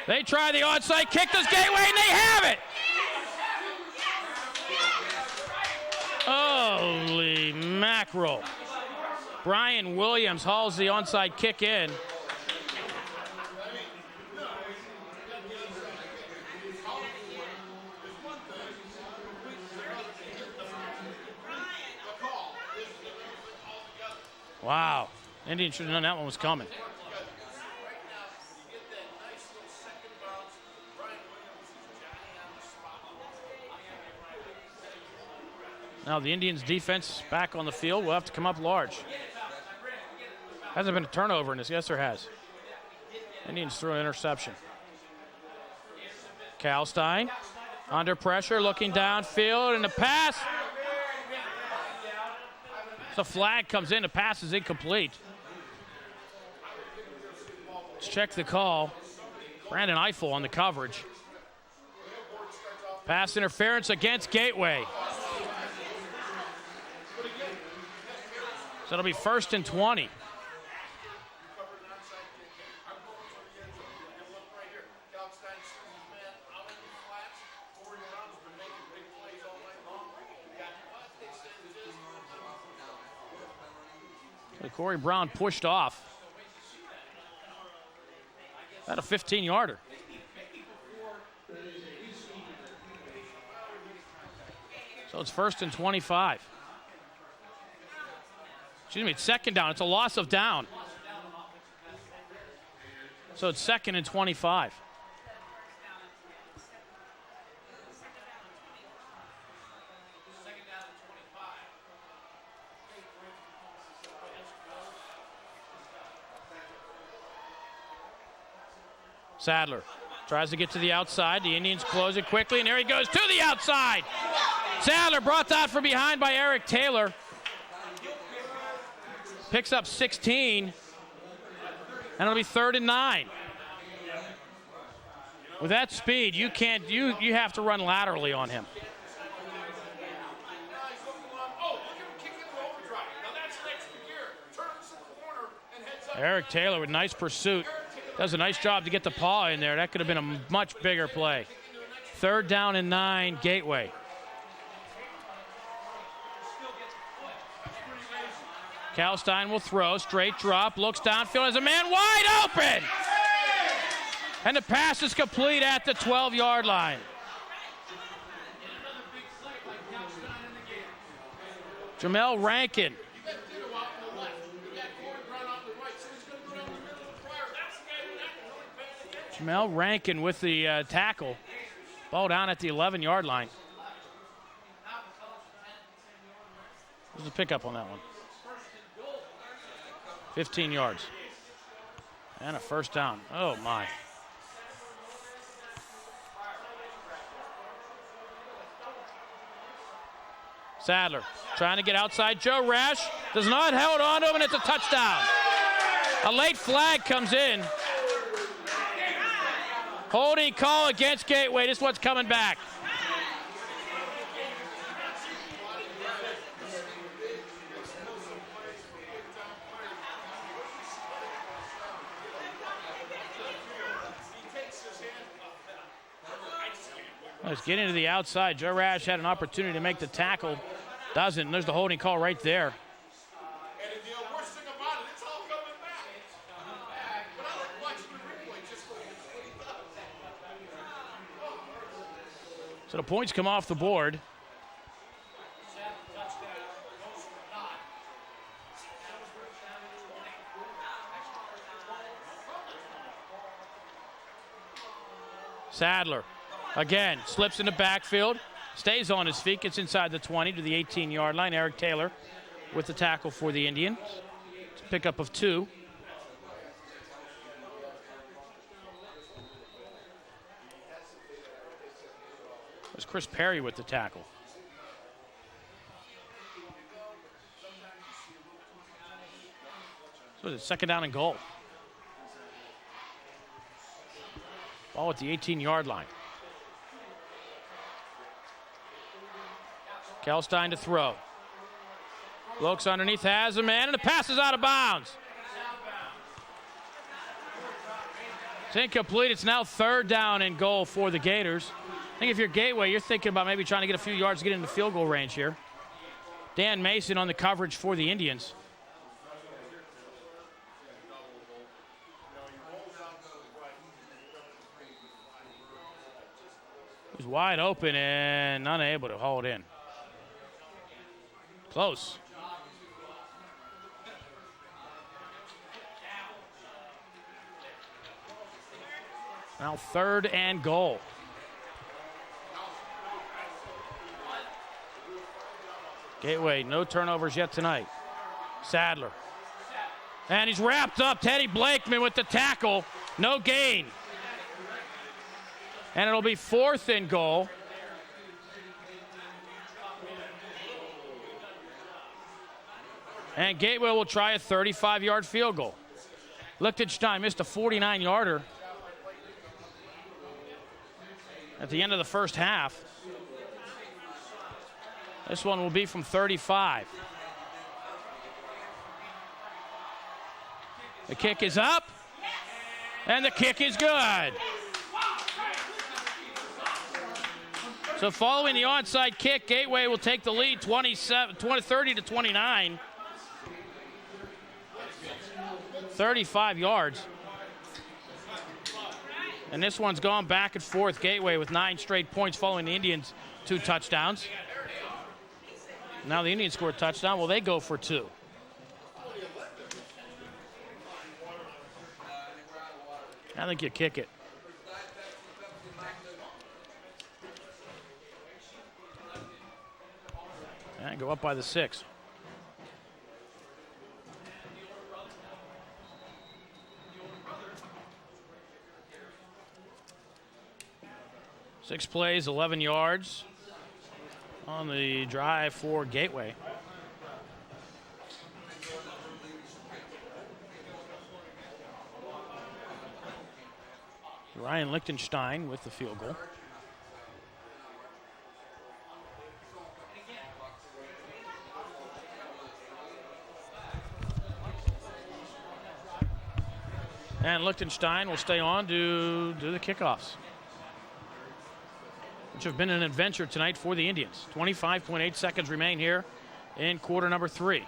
They try the onside kick, does Gateway, and they have it! Holy mackerel. Brian Williams hauls the onside kick in. Wow. Indians should have known that one was coming. Now the Indians defense back on the field will have to come up large. Hasn't been a turnover in this. Yes, there has. Indians threw an interception. Kalstein under pressure, looking downfield, and the pass. The flag comes in, the pass is incomplete. Let's check the call. Brandon Eiffel on the coverage. Pass interference against Gateway. So it'll be 1st and 20. Corey Brown pushed off. At a 15-yarder. So it's 1st and 25. Excuse me, it's 2nd down. It's a loss of down. So it's 2nd and 25. Sadler tries to get to the outside. The Indians close it quickly, and there he goes to the outside. Sadler brought that from behind by Eric Taylor. Picks up 16, and it'll be 3rd and 9. With that speed, you can't. You have to run laterally on him. Eric Taylor with nice pursuit. Does a nice job to get the paw in there. That could have been a much bigger play. 3rd down and 9, Gateway. Kalstein will throw, straight drop, looks downfield, has a man wide open! And the pass is complete at the 12-yard line. Jamel Rankin. Jamel Rankin with the tackle. Ball down at the 11-yard line. There's a pickup on that one. 15 yards. And a first down. Oh, my. Sadler trying to get outside. Joe Rash does not hold on to him, and it's a touchdown. A late flag comes in. Holding call against Gateway. This one's coming back. Let's get into the outside. Joe Rash had an opportunity to make the tackle. Doesn't. There's the holding call right there. And the worst thing about it, it's all coming back. But I like watching the replay just for what he does. So the points come off the board. Sadler again slips in the backfield, stays on his feet, gets inside the 20 to the 18-yard line. Eric Taylor with the tackle for the Indians. It's a pickup of 2. There's Chris Perry with the tackle. So it's second down and goal. Ball at the 18-yard line. Kelstein to throw. Looks underneath, has a man, and the pass is out of bounds. It's incomplete. It's now third down and goal for the Gators. I think if you're Gateway, you're thinking about maybe trying to get a few yards to get into field goal range here. Dan Mason on the coverage for the Indians. He's wide open and unable to hold in. Close. Now third and goal. Gateway, no turnovers yet tonight. Sadler. And he's wrapped up. Teddy Blakeman with the tackle. No gain. And it'll be fourth and goal. And Gateway will try a 35-yard field goal. Lichtenstein missed a 49-yarder at the end of the first half. This one will be from 35. The kick is up, and the kick is good. So following the onside kick, Gateway will take the lead 30 to 29. 35 yards. And this one's gone back and forth. Gateway with 9 straight points following the Indians 2 touchdowns. Now the Indians score a touchdown. Well, they go for 2. I think you kick it. And go up by the 6. Six plays, 11 yards on the drive for Gateway. Ryan Lichtenstein with the field goal. And Lichtenstein will stay on to do the kickoffs, which have been an adventure tonight for the Indians. 25.8 seconds remain here in quarter number 3.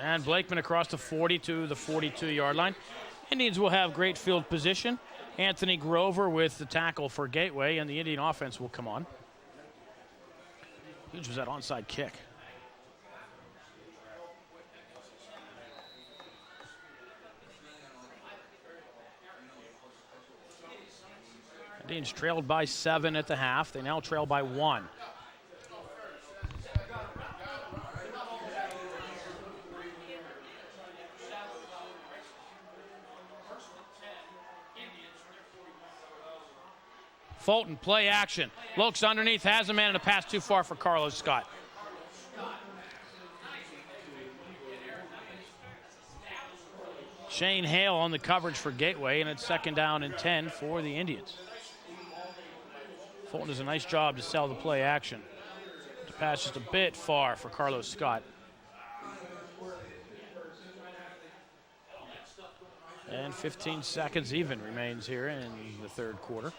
And Blakeman across the 40 to the 42-yard line. Indians will have great field position. Anthony Grover with the tackle for Gateway, and the Indian offense will come on. Huge was that onside kick. Indians trailed by 7 at the half. They now trail by 1. Fulton, play action. Looks underneath, has a man, and a pass too far for Carlos Scott. Shane Hale on the coverage for Gateway, and it's 2nd down and 10 for the Indians. Fulton does a nice job to sell the play action. The pass just a bit far for Carlos Scott. And 15 seconds even remains here in the 3rd quarter.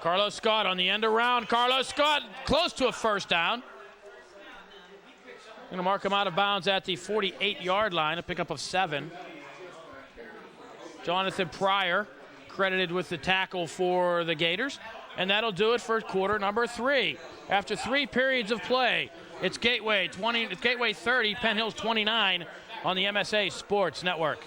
Carlos Scott on the end around. Carlos Scott close to a 1st down. Going to mark him out of bounds at the 48-yard line, a pickup of 7. Jonathan Pryor credited with the tackle for the Gators. And that'll do it for quarter number 3. After 3 periods of play, it's Gateway 30, Penn Hills 29 on the MSA Sports Network.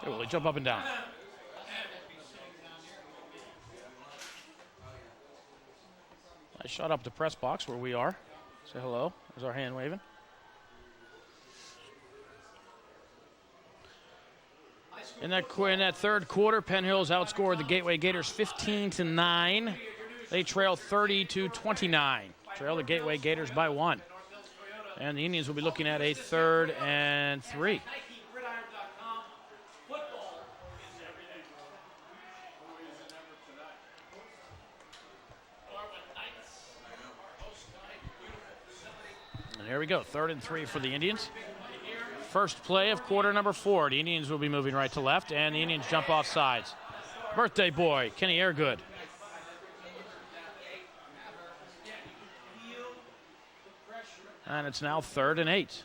Hey, Willie, jump up and down. I shot up the press box where we are. Say hello. There's our hand waving. In that 3rd quarter, Penn Hills outscored the Gateway Gators 15-9. They trail 30-29. Trail the Gateway Gators by 1. And the Indians will be looking at a 3rd and 3. And here we go, 3rd and 3 for the Indians. First play of quarter number 4. The Indians will be moving right to left, and the Indians jump off sides. Birthday boy, Kenny Airgood. And it's now 3rd and 8.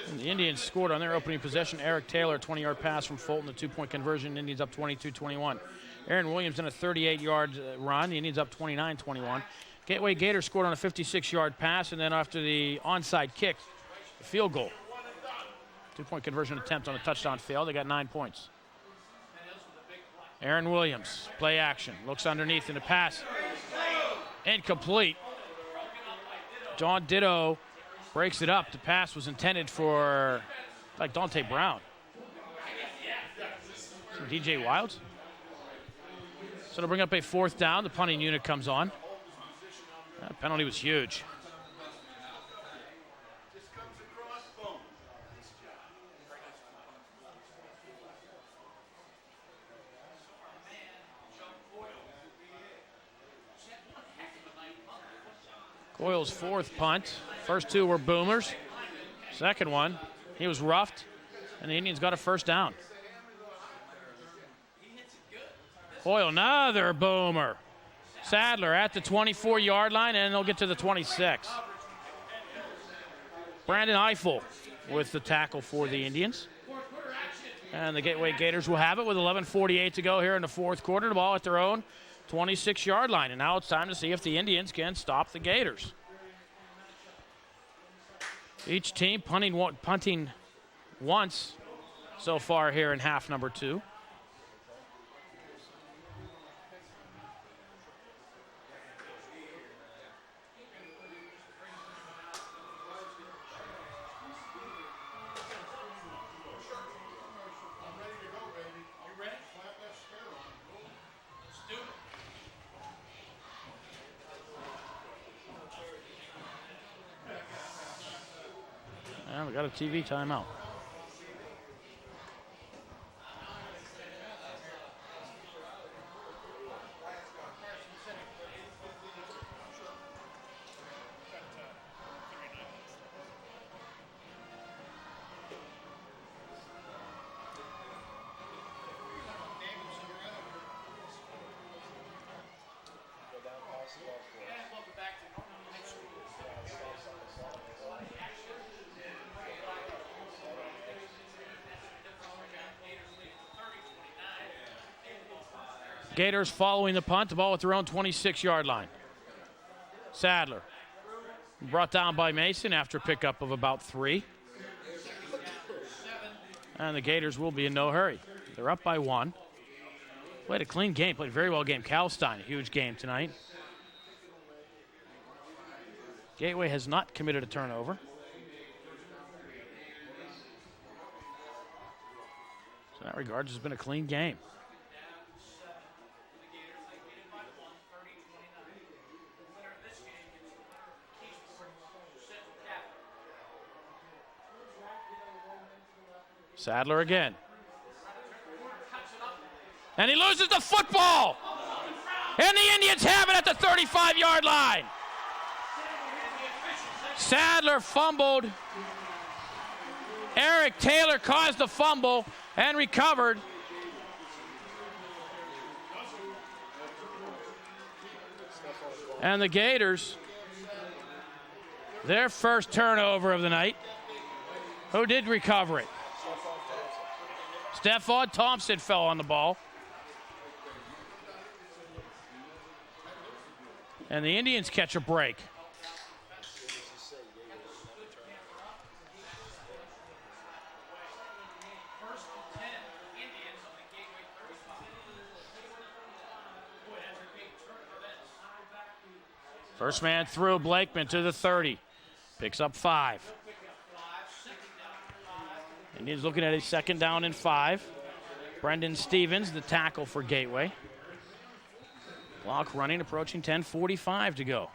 And the Indians scored on their opening possession. Eric Taylor, 20-yard pass from Fulton, the 2-point conversion. Indians up 22-21. Aaron Williams in a 38-yard run. The Indians up 29-21. Gateway Gators scored on a 56-yard pass, and then after the onside kick, the field goal. 2-point conversion attempt on a touchdown fail. They got 9 points. Aaron Williams, play action. Looks underneath in the pass. Incomplete. John Ditto breaks it up. The pass was intended for, like, Dante Brown. DJ Wilds. So to bring up a 4th down, the punting unit comes on. That penalty was huge. Coyle's 4th punt. First 2 were boomers. Second one, he was roughed, and the Indians got a 1st down. Coyle, another boomer. Sadler at the 24-yard line, and they'll get to the 26. Brandon Eiffel with the tackle for the Indians. And the Gateway Gators will have it with 11:48 to go here in the 4th quarter. The ball at their own 26-yard line. And now it's time to see if the Indians can stop the Gators. Each team punting once so far here in half number 2. And we got a TV timeout. Gators following the punt, the ball at their own 26-yard line. Sadler Brought down by Mason after a pickup of about 3. And the Gators will be in no hurry. They're up by 1. Played a clean game, played a very well game. Calstein, a huge game tonight. Gateway has not committed a turnover. So in that regard, it's been a clean game. Sadler again. And he loses the football. And the Indians have it at the 35-yard line. Sadler fumbled. Eric Taylor caused the fumble and recovered. And the Gators, their first turnover of the night. Who did recover it? Stephon Thompson fell on the ball. And the Indians catch a break. First man through, Blakeman to the 30. Picks up 5. Indians looking at a 2nd down and 5. Brendan Stevens, the tackle for Gateway. Clock running, approaching 10:45 to go.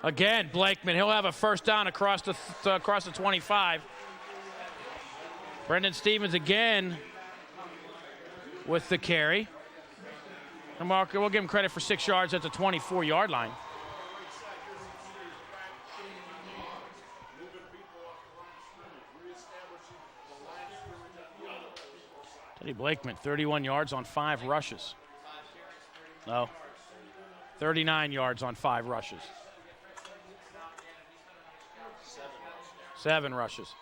Again, Blakeman, he'll have a first down across the 25. Brendan Stevens again with the carry. And we'll give him credit for 6 yards at the 24-yard line. Teddy Blakeman, 31 yards on 5 rushes. No, 39 yards on 5 rushes. 7 rushes.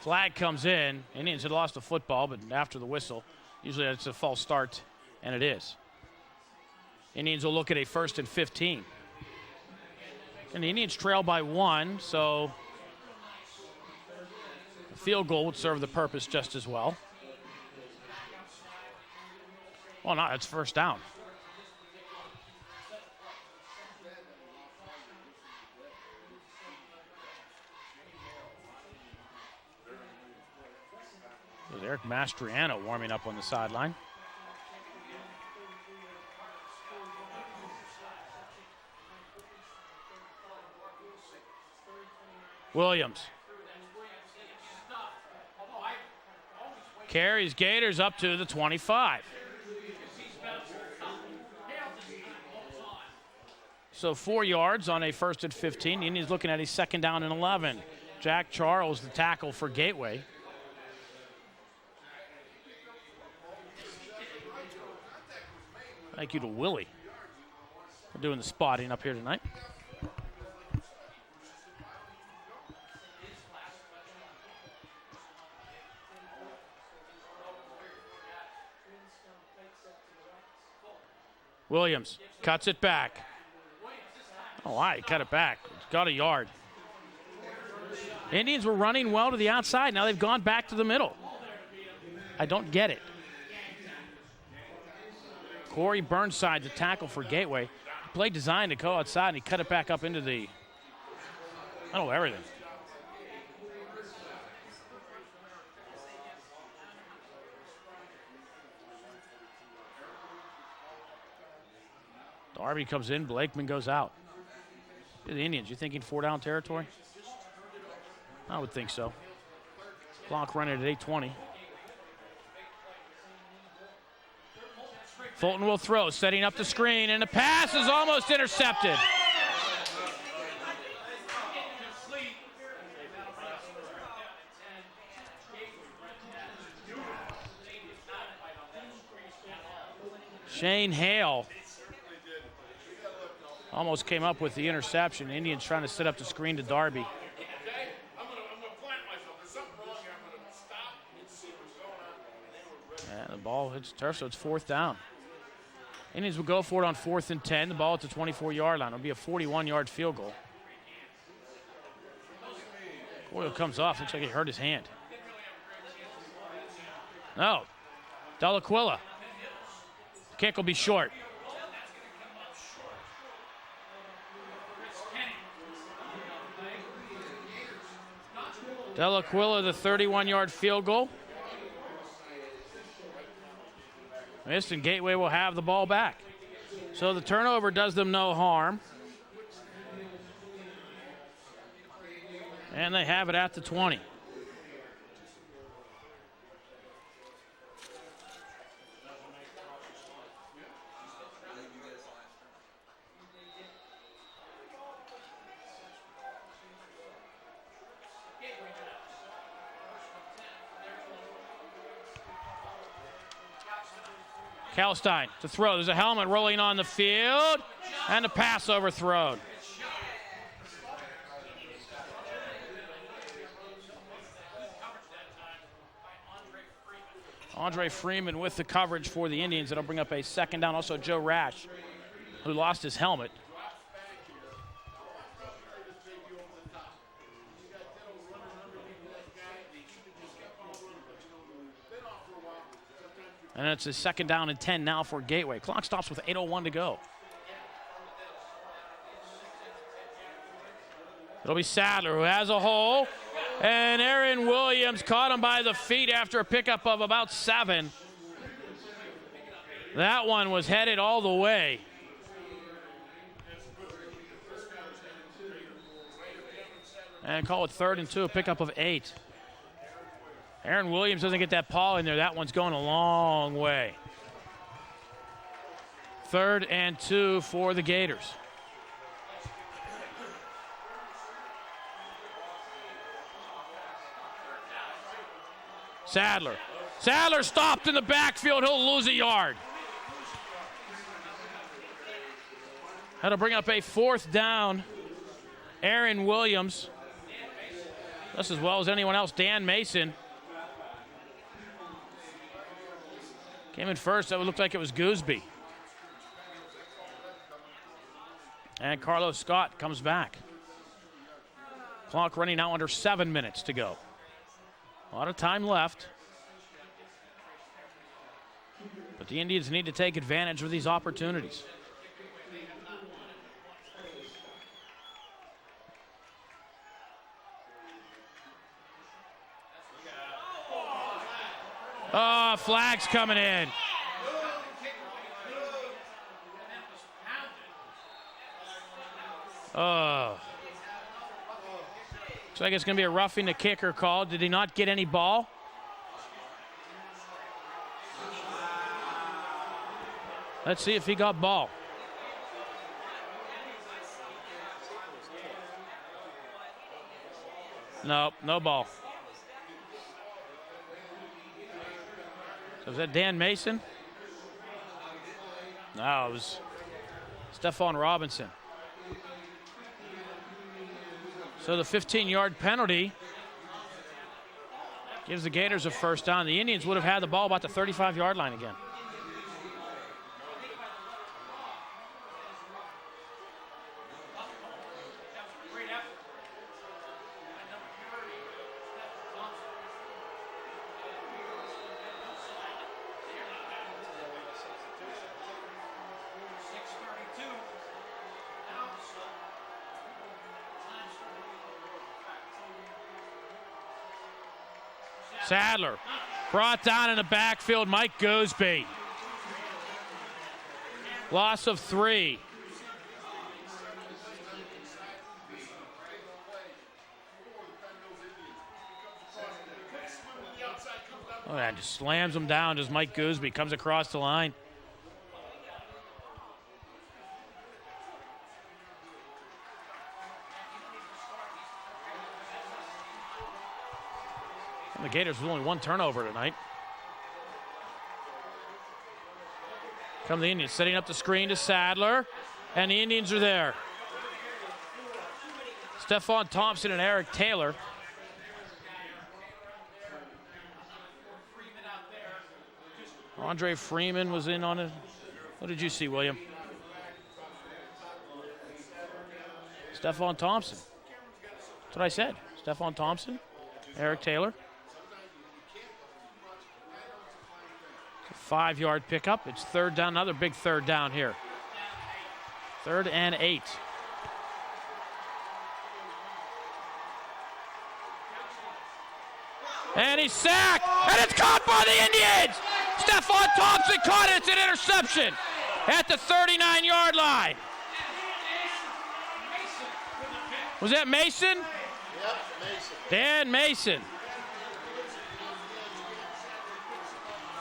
Flag comes in. Indians had lost the football, but after the whistle, usually it's a false start, and it is. Indians will look at a 1st and 15. And the Indians trail by 1, so a field goal would serve the purpose just as well. Well, no, it's first down. There's Eric Mastriano warming up on the sideline. Williams. Carries Gators up to the 25. So 4 yards on a 1st and 15. Indians looking at a 2nd down and 11. Jack Charles, the tackle for Gateway. Thank you to Willie for doing the spotting up here tonight. Williams cuts it back. Oh, why? He cut it back. Got a yard. Indians were running well to the outside. Now they've gone back to the middle. I don't get it. Corey Burnside, the tackle for Gateway. Play designed to go outside, and he cut it back up into the, I don't know, everything. Darby comes in, Blakeman goes out. The Indians, you thinking 4-down territory? I would think so. Clock running at 8:20. Fulton will throw, setting up the screen, and the pass is almost intercepted. Shane Hale Almost came up with the interception. Indians trying to set up the screen to Darby. Okay? I'm gonna plant myself. There's something wrong here. I'm gonna stop and see what's going on. And the ball hits turf, so it's 4th down. Indians will go for it on 4th and 10. The ball at the 24-yard line. It'll be a 41-yard field goal. Boyle comes off. Looks like he hurt his hand. No. Delaquilla. The kick will be short. Delaquilla, the 31-yard field goal. Missed, and Gateway will have the ball back. So the turnover does them no harm. And they have it at the 20. Kalstein to throw. There's a helmet rolling on the field, and the pass overthrown. Andre Freeman with the coverage for the Indians. That'll bring up a 2nd down. Also Joe Rash, who lost his helmet. And it's a 2nd down and 10 now for Gateway. Clock stops with 8:01 to go. It'll be Sadler who has a hole. And Aaron Williams caught him by the feet after a pickup of about 7. That one was headed all the way. And call it 3rd and 2, a pickup of 8. Aaron Williams doesn't get that paw in there. That one's going a long way. 3rd and 2 for the Gators. Sadler. Sadler stopped in the backfield. He'll lose a yard. That'll bring up a 4th down. Aaron Williams. Just as well as anyone else. Dan Mason came in first. That would look like it was Gooseby. And Carlos Scott comes back. Clock running now under 7 minutes to go. A lot of time left. But the Indians need to take advantage of these opportunities. Oh, flag's coming in. Oh. Looks like it's going to be a roughing the kicker call. Did he not get any ball? Let's see if he got ball. No, no ball. So is that Dan Mason? No, it was Stephon Robinson. So the 15-yard penalty gives the Gators a 1st down. The Indians would have had the ball about the 35-yard line again. Sadler brought down in the backfield. Mike Gooseby. Loss of 3. Oh, that just slams him down as Mike Gooseby comes across the line. The Gators with only 1 turnover tonight. Come the Indians, setting up the screen to Sadler. And the Indians are there. Stephon Thompson and Eric Taylor. Andre Freeman was in on it. What did you see, William? Stephon Thompson. That's what I said. Stephon Thompson, Eric Taylor. It's a 5-yard pickup. It's third down, another big third down here. 3rd and 8. And he's sacked, and it's caught by the Indians! Stephon Thompson caught it. It's an interception at the 39-yard line. Was that Mason? Yep, Mason. Dan Mason.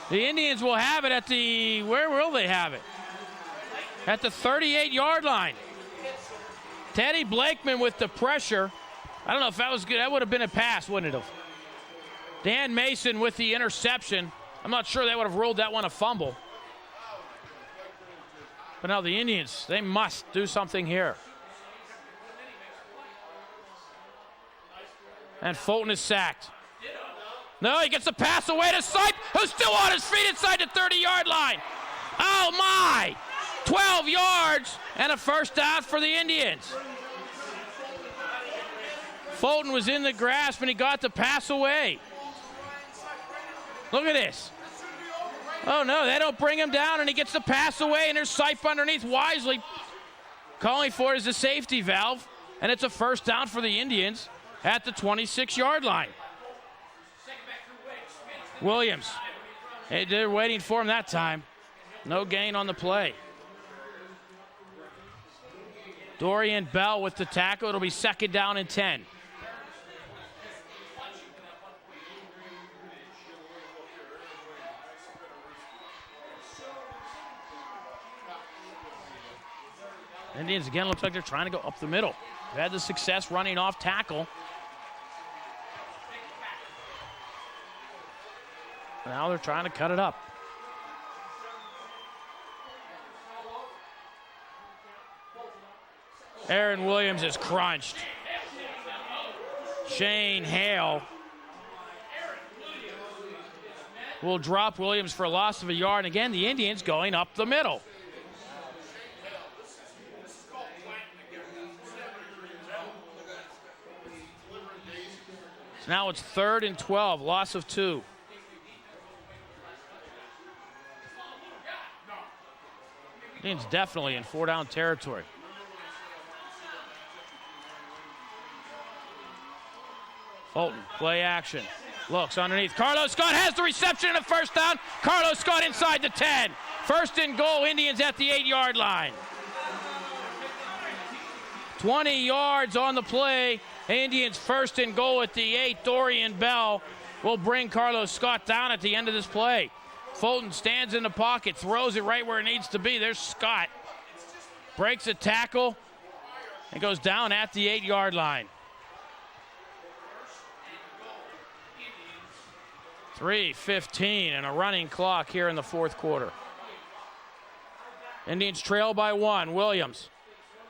The Indians will have it at the, where will they have it? At the 38-yard line. Teddy Blakeman with the pressure. I don't know if that was good. That would have been a pass, wouldn't it have? Dan Mason with the interception. I'm not sure they would have ruled that one a fumble. But now the Indians, they must do something here. And Fulton is sacked. No, he gets a pass away to Sipe, who's still on his feet inside the 30-yard line. Oh, my! 12 yards and a first down for the Indians. Fulton was in the grasp, and he got the pass away. Look at this. Oh, no, they don't bring him down, and he gets the pass away, and there's Sipe underneath. Wisely calling for it as a safety valve, and it's a first down for the Indians at the 26-yard line. Williams, they're waiting for him that time. No gain on the play. Dorian Bell with the tackle. It'll be 2nd down and 10. Indians again looks like they're trying to go up the middle. They've had the success running off tackle. Now they're trying to cut it up. Aaron Williams is crunched. Shane Hale will drop Williams for a loss of a yard. And again, the Indians going up the middle. So now it's 3rd and 12, loss of 2. Indians definitely in 4-down territory. Fulton, play action. Looks underneath. Carlos Scott has the reception and a first down. Carlos Scott inside the 10. 1st and goal, Indians at the 8-yard line. 20 yards on the play. Indians 1st and goal at the 8. Dorian Bell will bring Carlos Scott down at the end of this play. Fulton stands in the pocket, throws it right where it needs to be. There's Scott. Breaks a tackle and goes down at the 8-yard line. 3:15 and a running clock here in the 4th quarter. Indians trail by 1. Williams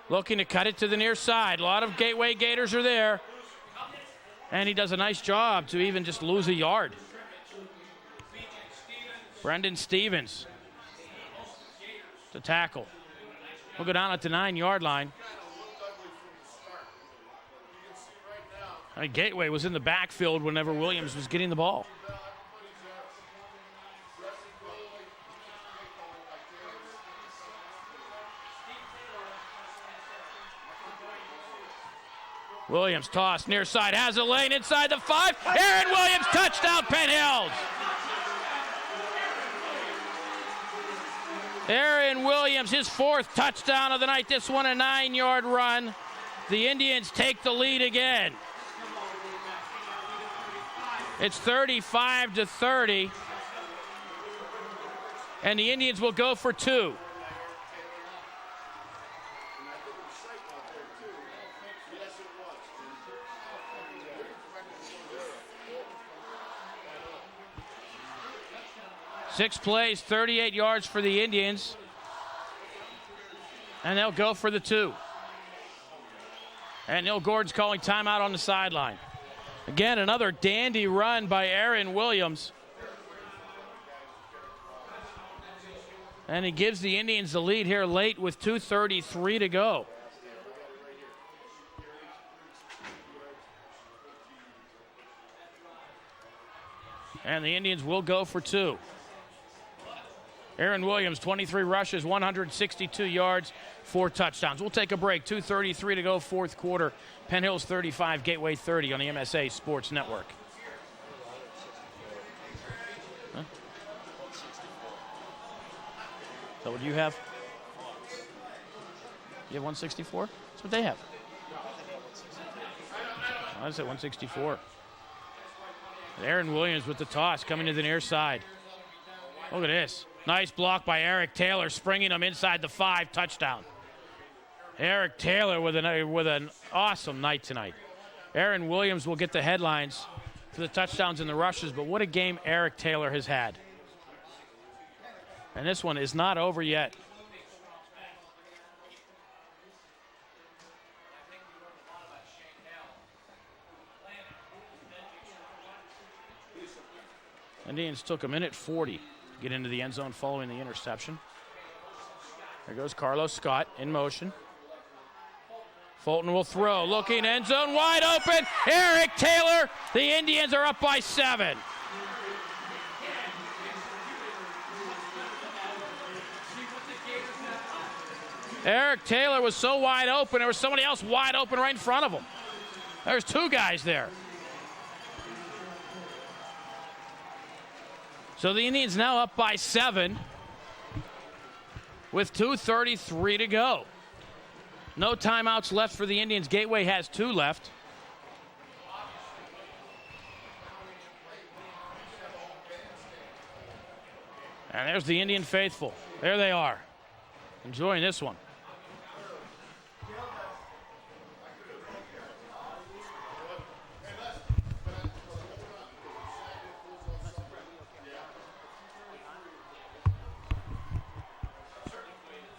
looking to cut it to the near side. A lot of Gateway Gators are there. And he does a nice job to even just lose a yard. Brendan Stevens to tackle. We'll go down at the 9-yard line. I mean, Gateway was in the backfield whenever Williams was getting the ball. Williams tossed near side, has a lane inside the 5. Aaron Williams, touchdown, Penn Hills. Aaron Williams, his 4th touchdown of the night. This one a 9-yard run. The Indians take the lead again. It's 35-30. And the Indians will go for 2. Six plays, 38 yards for the Indians. And they'll go for the 2. And Neil Gordon's calling timeout on the sideline. Again, another dandy run by Aaron Williams. And he gives the Indians the lead here late with 2:33 to go. And the Indians will go for 2. Aaron Williams, 23 rushes, 162 yards, 4 touchdowns. We'll take a break. 2:33 to go, fourth quarter. Penn Hills 35, Gateway 30 on the MSA Sports Network. Huh? Is that what you have? You have 164? That's what they have. I said 164. Aaron Williams with the toss coming to the near side. Look at this. Nice block by Eric Taylor, springing him inside the 5, touchdown. Eric Taylor with an awesome night tonight. Aaron Williams will get the headlines for the touchdowns and the rushes, but what a game Eric Taylor has had. And this one is not over yet. Indians took a minute 40 to get into the end zone following the interception. There goes Carlos Scott in motion. Fulton will throw, looking end zone wide open. Eric Taylor, the Indians are up by 7. Eric Taylor was so wide open, there was somebody else wide open right in front of him. There's 2 guys there. So the Indians now up by 7 with 2:33 to go. No timeouts left for the Indians. Gateway has 2 left. And there's the Indian faithful. There they are, enjoying this one.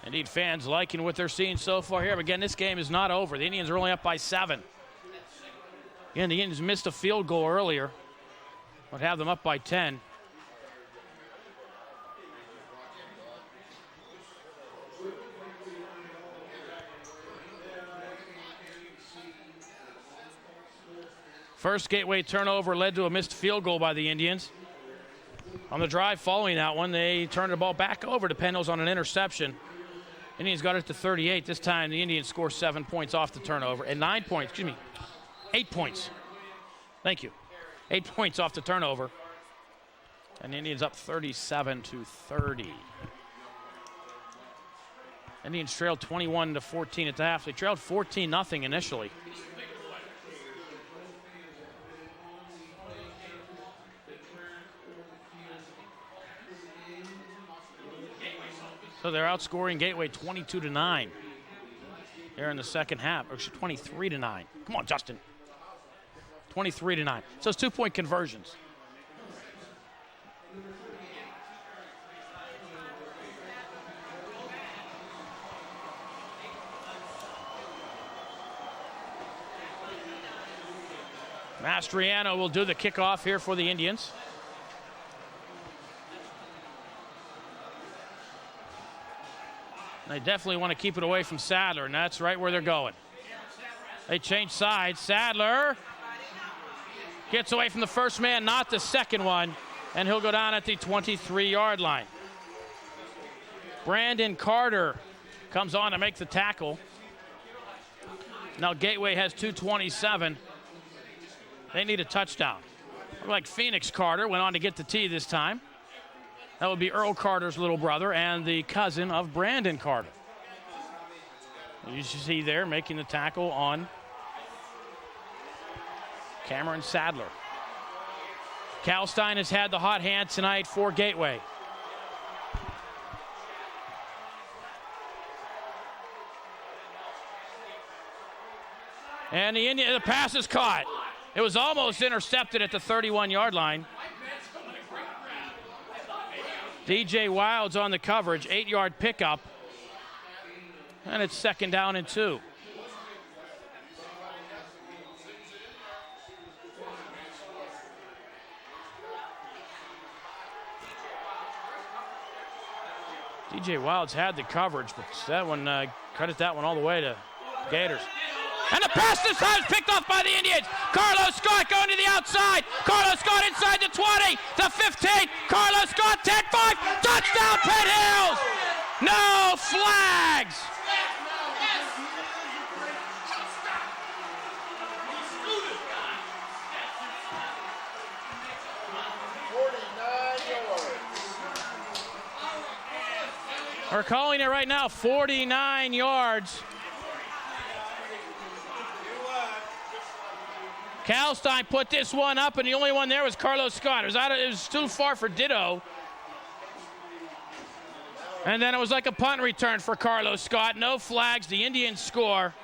Indeed, fans liking what they're seeing so far here. But again, this game is not over. The Indians are only up by 7. Again, the Indians missed a field goal earlier. Would have them up by 10. First Gateway turnover led to a missed field goal by the Indians. On the drive following that one, they turned the ball back over to Penn Hills on an interception. Indians got it to 38. This time, the Indians score 7 points off the turnover. And 8 points. Thank you. 8 points off the turnover. And the Indians up 37-30. Indians trailed 21-14 at the half. They trailed 14-0 initially. So they're outscoring Gateway 22-9 here in the second half, or 23-9. Come on, Justin. 23-9. So it's 2-point conversions. Mastriano will do the kickoff here for the Indians. They definitely want to keep it away from Sadler, and that's right where they're going. They change sides. Sadler gets away from the first man, not the second one, and he'll go down at the 23-yard line. Brandon Carter comes on to make the tackle. Now Gateway has 2:27. They need a touchdown. Looked like Phoenix Carter went on to get the tee this time. That would be Earl Carter's little brother and the cousin of Brandon Carter. You see there making the tackle on Cameron Sadler. Kalstein has had the hot hand tonight for Gateway. And the pass is caught. It was almost intercepted at the 31-yard line. DJ Wild's on the coverage, 8-yard pickup. And it's 2nd down and 2. DJ Wilds had the coverage, but that one, credit that one all the way to Gators. And the pass this time is picked off by the Indians. Carlos Scott going to the outside. Carlos Scott inside the 20, the 15. Carlos Scott, 10-5. Touchdown, Penn Hills. No flags. We're calling it right now, 49 yards. Kalstein put this one up, and the only one there was Carlos Scott. It was too far for Ditto. And then it was like a punt return for Carlos Scott. No flags. The Indians score.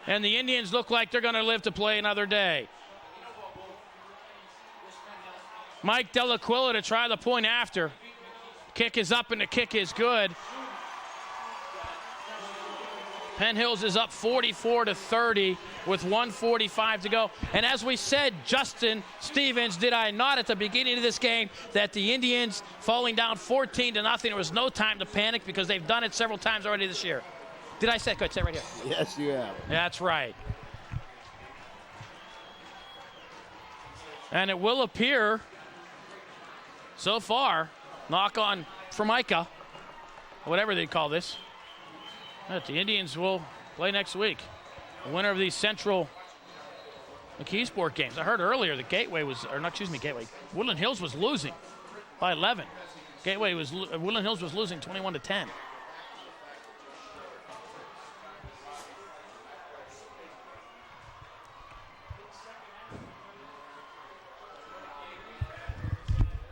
And the Indians look like they're going to live to play another day. Mike Delaquila to try the point after. Kick is up and the kick is good. Penn Hills is up 44-30 with 1:45 to go. And as we said, Justin Stevens, did I not at the beginning of this game, that the Indians falling down 14-0, there was no time to panic because they've done it several times already this year. Did I say it? Good, say it right here. Yes, you have. That's right. And it will appear, so far, knock on Formica, whatever they call this, that the Indians will play next week. The winner of these Central McKeesport games. I heard earlier that Woodland Hills was losing by 11. Woodland Hills was losing 21-10.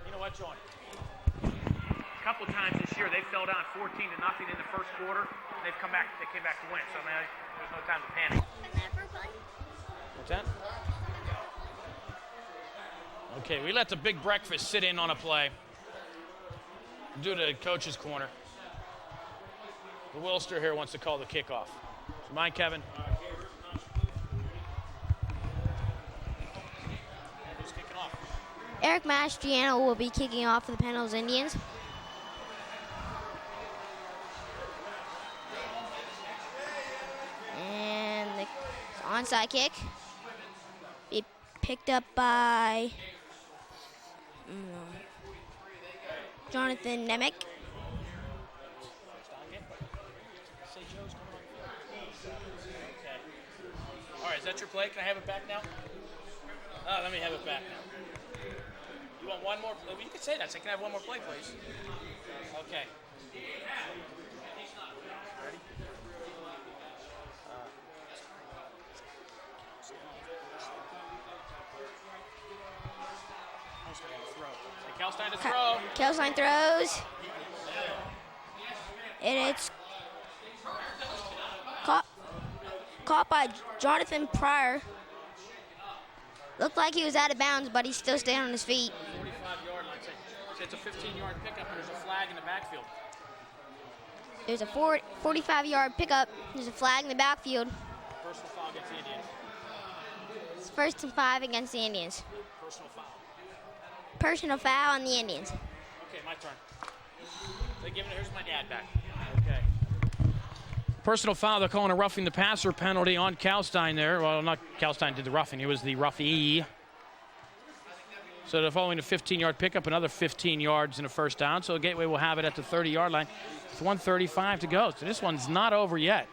You know what, John? A couple of times this year, they fell down 14-0 in the first quarter. And they came back to win. So, I mean, there's no time to panic. What's that? Okay, we let the big breakfast sit in on a play. Do the coach's corner. The Wilster here wants to call the kickoff. So mind, Kevin? Who's kicking off? Eric Mastriano will be kicking off for the Penn Hills Indians. And the onside kick be picked up by Jonathan Nemec. All right, is that your play? Can I have it back now? Oh, let me have it back now. You want one more? You can say that. Say, can I have one more play, please? Okay. Ready? Kalstein to throw. Kalstein throws. And it's caught by Jonathan Pryor. Looked like he was out of bounds, but he's still staying on his feet. 45-yard line. So it's a 15-yard pickup, and there's a flag in the backfield. There's a 45-yard pickup. There's a flag in the backfield. Personal foul against the Indians. It's 1st and 5 against the Indians. Personal foul. Personal foul on the Indians. Okay, my turn. Here's my dad back. Okay. Personal foul. They're calling a roughing the passer penalty on Kalstein there. Well, not Kalstein did the roughing. He was the roughie. So they're following a 15-yard pickup, another 15 yards and a first down. So Gateway will have it at the 30-yard line with 1:35 to go. So this one's not over yet.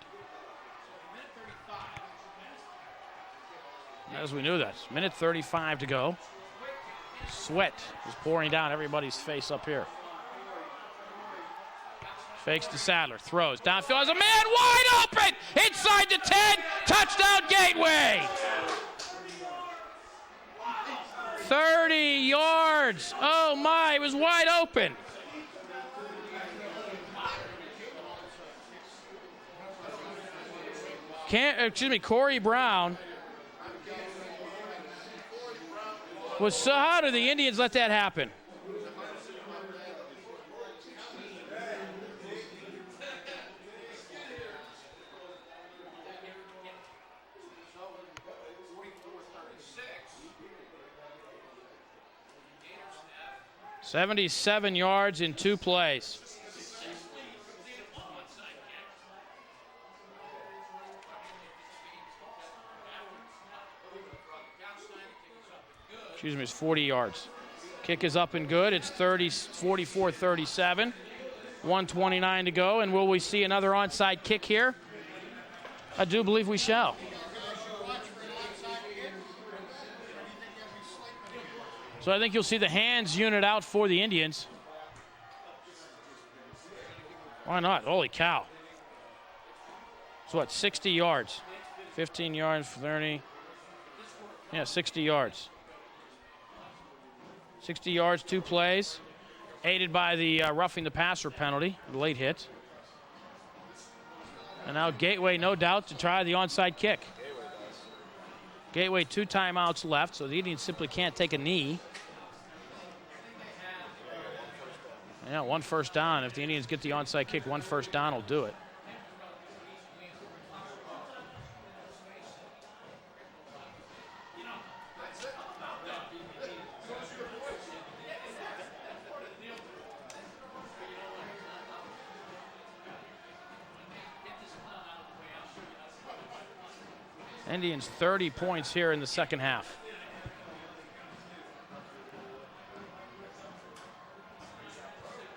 As we knew that. Minute 35 to go. Sweat is pouring down everybody's face up here. Fakes to Sadler, throws downfield, has a man wide open inside the 10, touchdown Gateway. 30 yards. Oh my, it was wide open. Corey Brown. How did the Indians let that happen? 77 yards in 2 plays. Excuse me, it's 40 yards. Kick is up and good. It's 44-37. 1:29 to go. And will we see another onside kick here? I do believe we shall. So I think you'll see the hands unit out for the Indians. Why not? Holy cow. So what, 60 yards? 15 yards, 30. Yeah, 60 yards. 60 yards, 2 plays. Aided by the roughing the passer penalty, the late hit. And now Gateway, no doubt, to try the onside kick. Gateway 2 timeouts left, so the Indians simply can't take a knee. Yeah, 1 first down. If the Indians get the onside kick, 1 first down will do it. Indians 30 points here in the second half.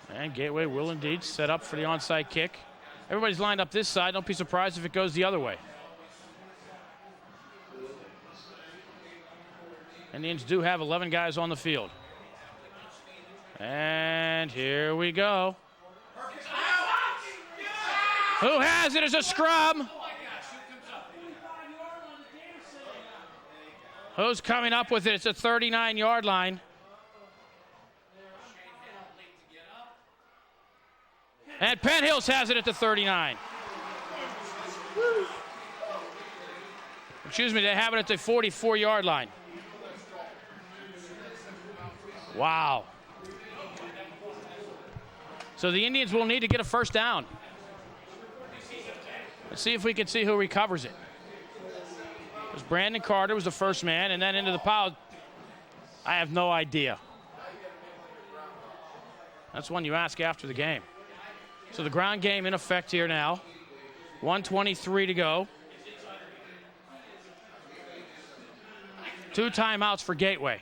And Gateway will indeed set up for the onside kick. Everybody's lined up this side. Don't be surprised if it goes the other way. Indians do have 11 guys on the field. And here we go. Who has it as a scrum? Who's coming up with it? It's a 39-yard line. And Penn Hills has it at the 39. Excuse me, they have it at the 44-yard line. Wow. So the Indians will need to get a first down. Let's see if we can see who recovers it. Because Brandon Carter was the first man, and then into the pile. I have no idea. That's one you ask after the game. So the ground game in effect here now. 1:23 to go. 2 timeouts for Gateway.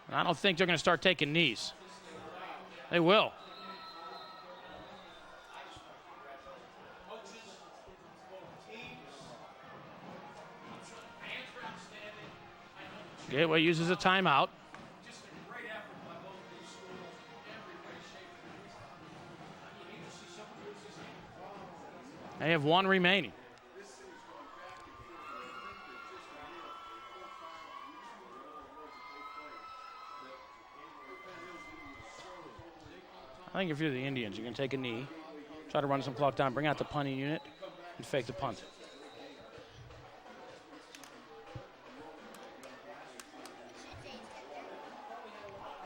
And I don't think they're going to start taking knees. They will. Gateway uses a timeout. They have 1 remaining. I think if you're the Indians, you're going to take a knee, try to run some clock down, bring out the punting unit, and fake the punt.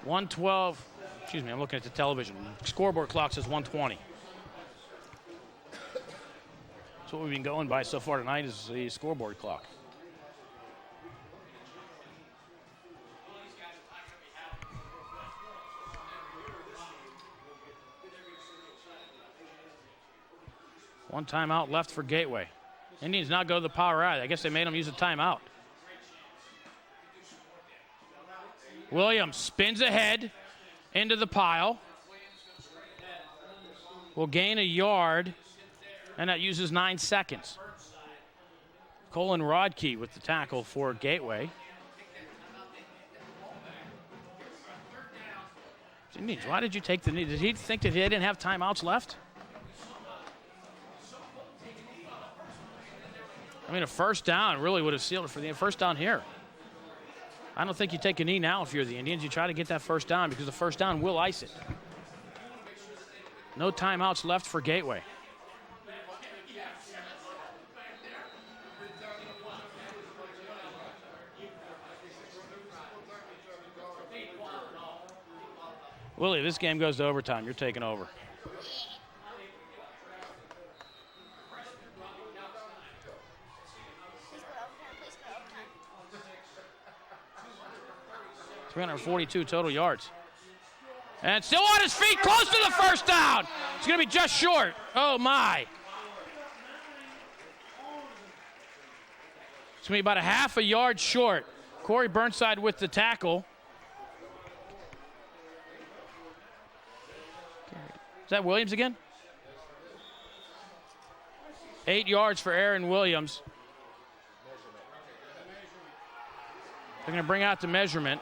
.112, excuse me, I'm looking at the television. Scoreboard clock says 1:20. That's what we've been going by so far tonight is the scoreboard clock. One timeout left for Gateway. Indians not go to the power either. I guess they made them use a timeout. Williams spins ahead into the pile. Will gain a yard, and that uses 9 seconds. Colin Rodkey with the tackle for Gateway. Indians, why did you take the knee? Did he think that he didn't have timeouts left? I mean, a first down really would have sealed it for the first down here. I don't think you take a knee now if you're the Indians. You try to get that first down because the first down will ice it. No timeouts left for Gateway. Willie, this game goes to overtime. You're taking over. 342 total yards. And still on his feet, close to the first down. It's going to be just short. Oh, my. It's going to be about a half a yard short. Corey Burnside with the tackle. Is that Williams again? 8 yards for Aaron Williams. They're going to bring out the measurement.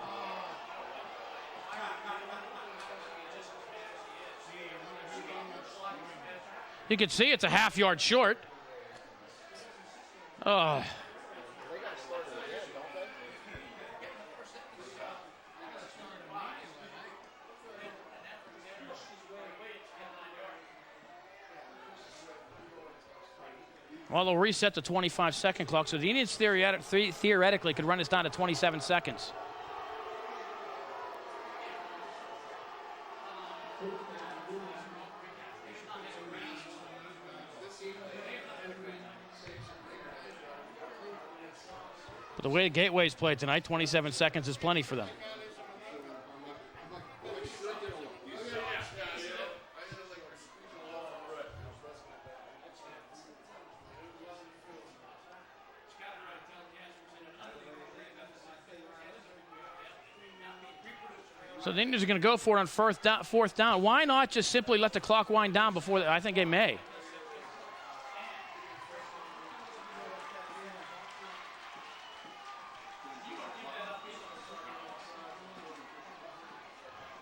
You can see it's a half yard short. Oh. Well, they'll reset the 25-second clock, so the Indians theoretically could run this down to 27 seconds. But the way Gateway's played tonight, 27 seconds is plenty for them. So the Indians are going to go for it on fourth down. Why not just simply let the clock wind down before? I think they may.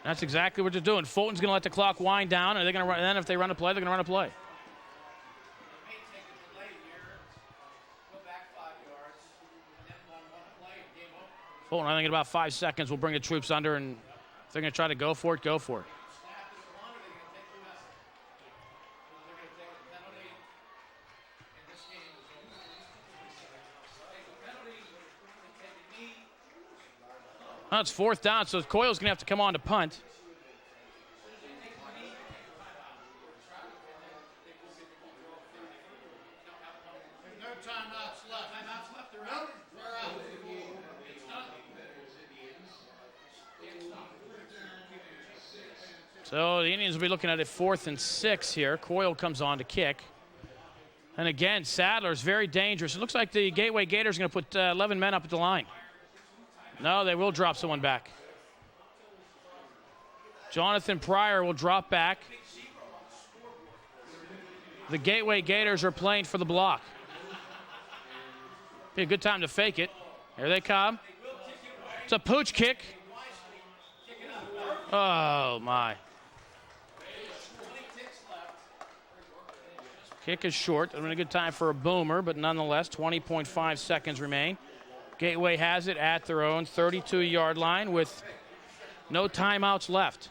That's exactly what they're doing. Fulton's going to let the clock wind down, and they're going to run. And then if they run a play, they're going to run a play. Fulton, I think in about 5 seconds, we'll bring the troops under, and if they're going to try to go for it, go for it. Well, it's fourth down, so Coyle's going to have to come on to punt. No timeouts left. Timeouts left. They're out. They're out. It's done. So the Indians will be looking at it 4th and 6 here. Coyle comes on to kick. And again, Sadler's very dangerous. It looks like the Gateway Gators are going to put 11 men up at the line. No, they will drop someone back. Jonathan Pryor will drop back. The Gateway Gators are playing for the block. Be a good time to fake it. Here they come. It's a pooch kick. Oh, my. Kick is short. It's been a good time for a boomer, but nonetheless, 20.5 seconds remain. Gateway has it at their own 32-yard line with no timeouts left.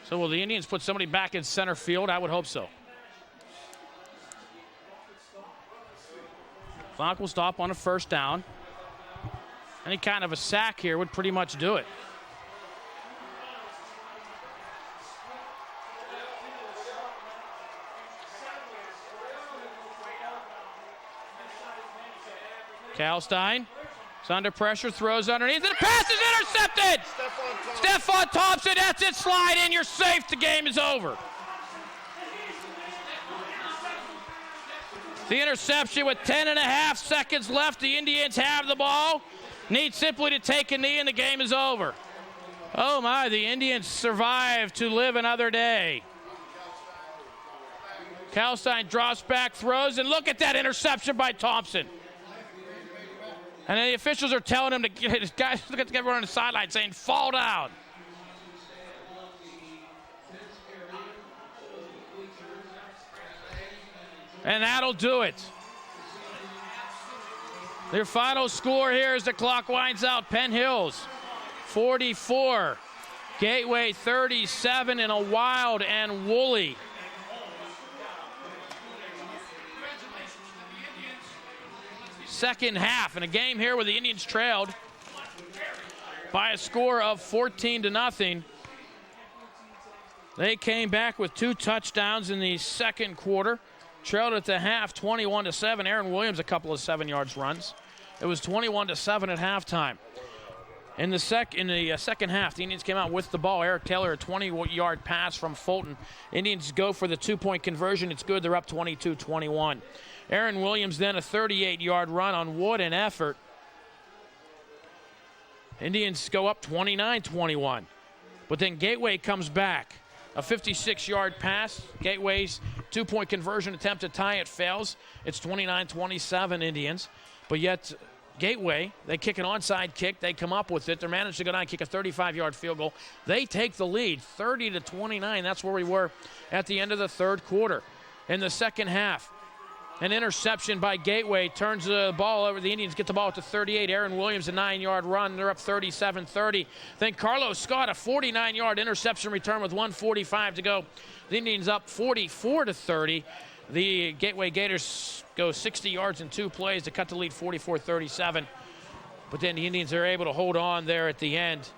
So will the Indians put somebody back in center field? I would hope so. Clock will stop on a first down. Any kind of a sack here would pretty much do it. Kalstein is under pressure, throws underneath, and the pass is intercepted! Stephon Thompson, that's it, slide in, you're safe, the game is over. The interception with 10.5 seconds left, the Indians have the ball. Need simply to take a knee and the game is over. Oh my, the Indians survive to live another day. Kalstein drops back, throws, and look at that interception by Thompson. And then the officials are telling him to get his guys, look at everyone on the sideline saying, fall down. And that'll do it. Their final score here as the clock winds out. Penn Hills 44, Gateway 37 in a wild and woolly. Second half in a game here where the Indians trailed by a score of 14-0. They came back with 2 touchdowns in the second quarter. trailed at the half 21-7. Aaron Williams a couple of 7-yard runs. It was 21-7 at halftime. In the second half, the Indians came out with the ball. Eric Taylor, a 20-yard pass from Fulton. Indians go for the 2-point conversion. It's good. They're up 22-21. Aaron Williams then a 38-yard run on Wood and effort. Indians go up 29-21. But then Gateway comes back. A 56-yard pass. Gateway's 2-point conversion attempt to tie it fails. It's 29-27 Indians. But yet Gateway, they kick an onside kick. They come up with it. They manage to go down and kick a 35-yard field goal. They take the lead, 30-29. That's where we were at the end of the third quarter. In the second half, an interception by Gateway turns the ball over. The Indians get the ball at the 38. Aaron Williams, a 9-yard run. They're up 37-30. Then Carlos Scott, a 49-yard interception return with 1:45 to go. The Indians up 44-30. The Gateway Gators go 60 yards in 2 plays to cut the lead 44-37. But then the Indians are able to hold on there at the end.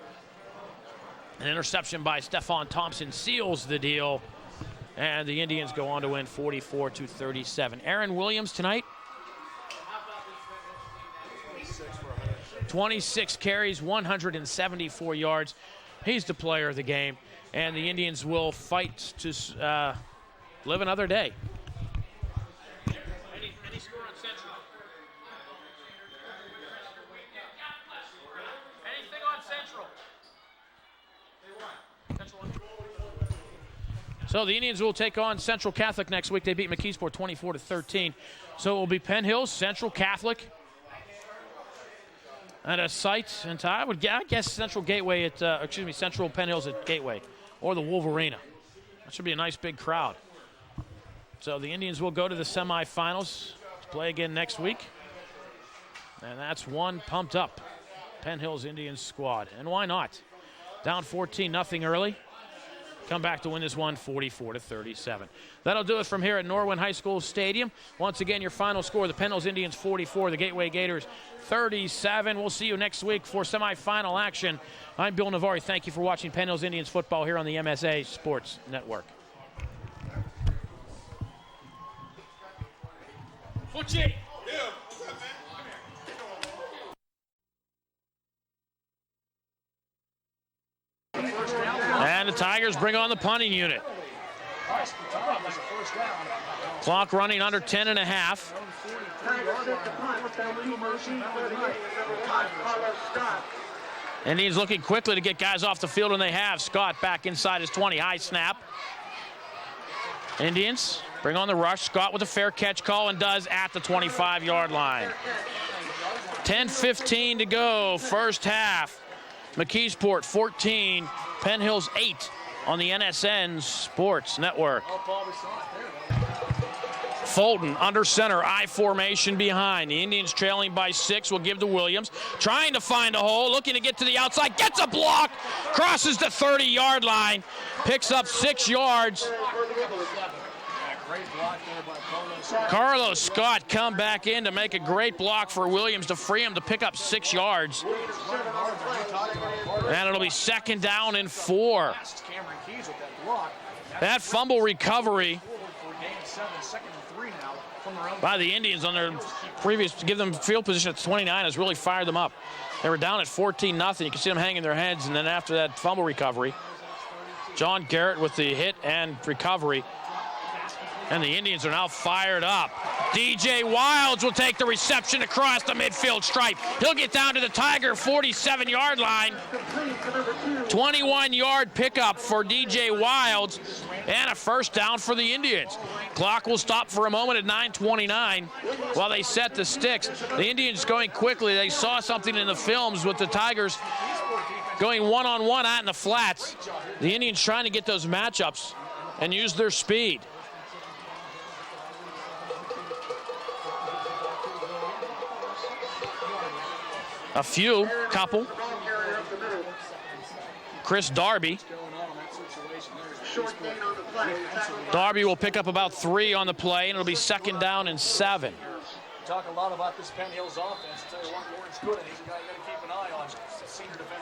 An interception by Stephon Thompson seals the deal. And the Indians go on to win 44-37. Aaron Williams tonight, 26 carries, 174 yards. He's the player of the game. And the Indians will fight to live another day. Any score on Central? Anything on Central? Central won. So the Indians will take on Central Catholic next week. They beat McKeesport 24-13. So it will be Penn Hills, Central Catholic at a site. And I guess Central Gateway at, Central Penn Hills at Gateway or the Wolverina. That should be a nice big crowd. So the Indians will go to the semifinals to play again next week. And that's one pumped up Penn Hills Indians squad. And why not? Down 14-0 early. Come back to win this one 44-37. That'll do it from here at Norwin High School Stadium. Once again, your final score, the Penn Hills Indians 44, the Gateway Gators 37. We'll see you next week for semifinal action. I'm Bill Navari. Thank you for watching Penn Hills Indians football here on the MSA Sports Network. Fucci. And the Tigers bring on the punting unit. Clock running under 10 and a half. Indians looking quickly to get guys off the field, and they have. Scott back inside his 20. High snap. Indians bring on the rush. Scott with a fair catch call and does at the 25-yard line. 10:15 to go, first half. McKeesport 14, Penn Hills 8 on the NSN Sports Network. Fulton under center, I formation behind. The Indians trailing by 6 will give to Williams. Trying to find a hole, looking to get to the outside, gets a block, crosses the 30-yard line, picks up 6 yards. Carlos Scott come back in to make a great block for Williams to free him to pick up 6 yards. And it'll be 2nd down and 4. That fumble recovery by the Indians on their previous, to give them field position at 29 has really fired them up. They were down at 14-0. You can see them hanging their heads, and then after that fumble recovery, John Garrett with the hit and recovery. And the Indians are now fired up. DJ Wilds will take the reception across the midfield stripe. He'll get down to the Tiger 47-yard line. 21-yard pickup for DJ Wilds and a first down for the Indians. Clock will stop for a moment at 9:29 while they set the sticks. The Indians going quickly. They saw something in the films with the Tigers going one-on-one out in the flats. The Indians trying to get those matchups and use their speed. Couple. Chris Darby. Darby will pick up about 3 on the play, and it'll be 2nd down and 7. Talk a lot about this Penn Hills offense. I'll tell you what, Lawrence Gooden, he's a guy you got to keep an eye on. Senior defensive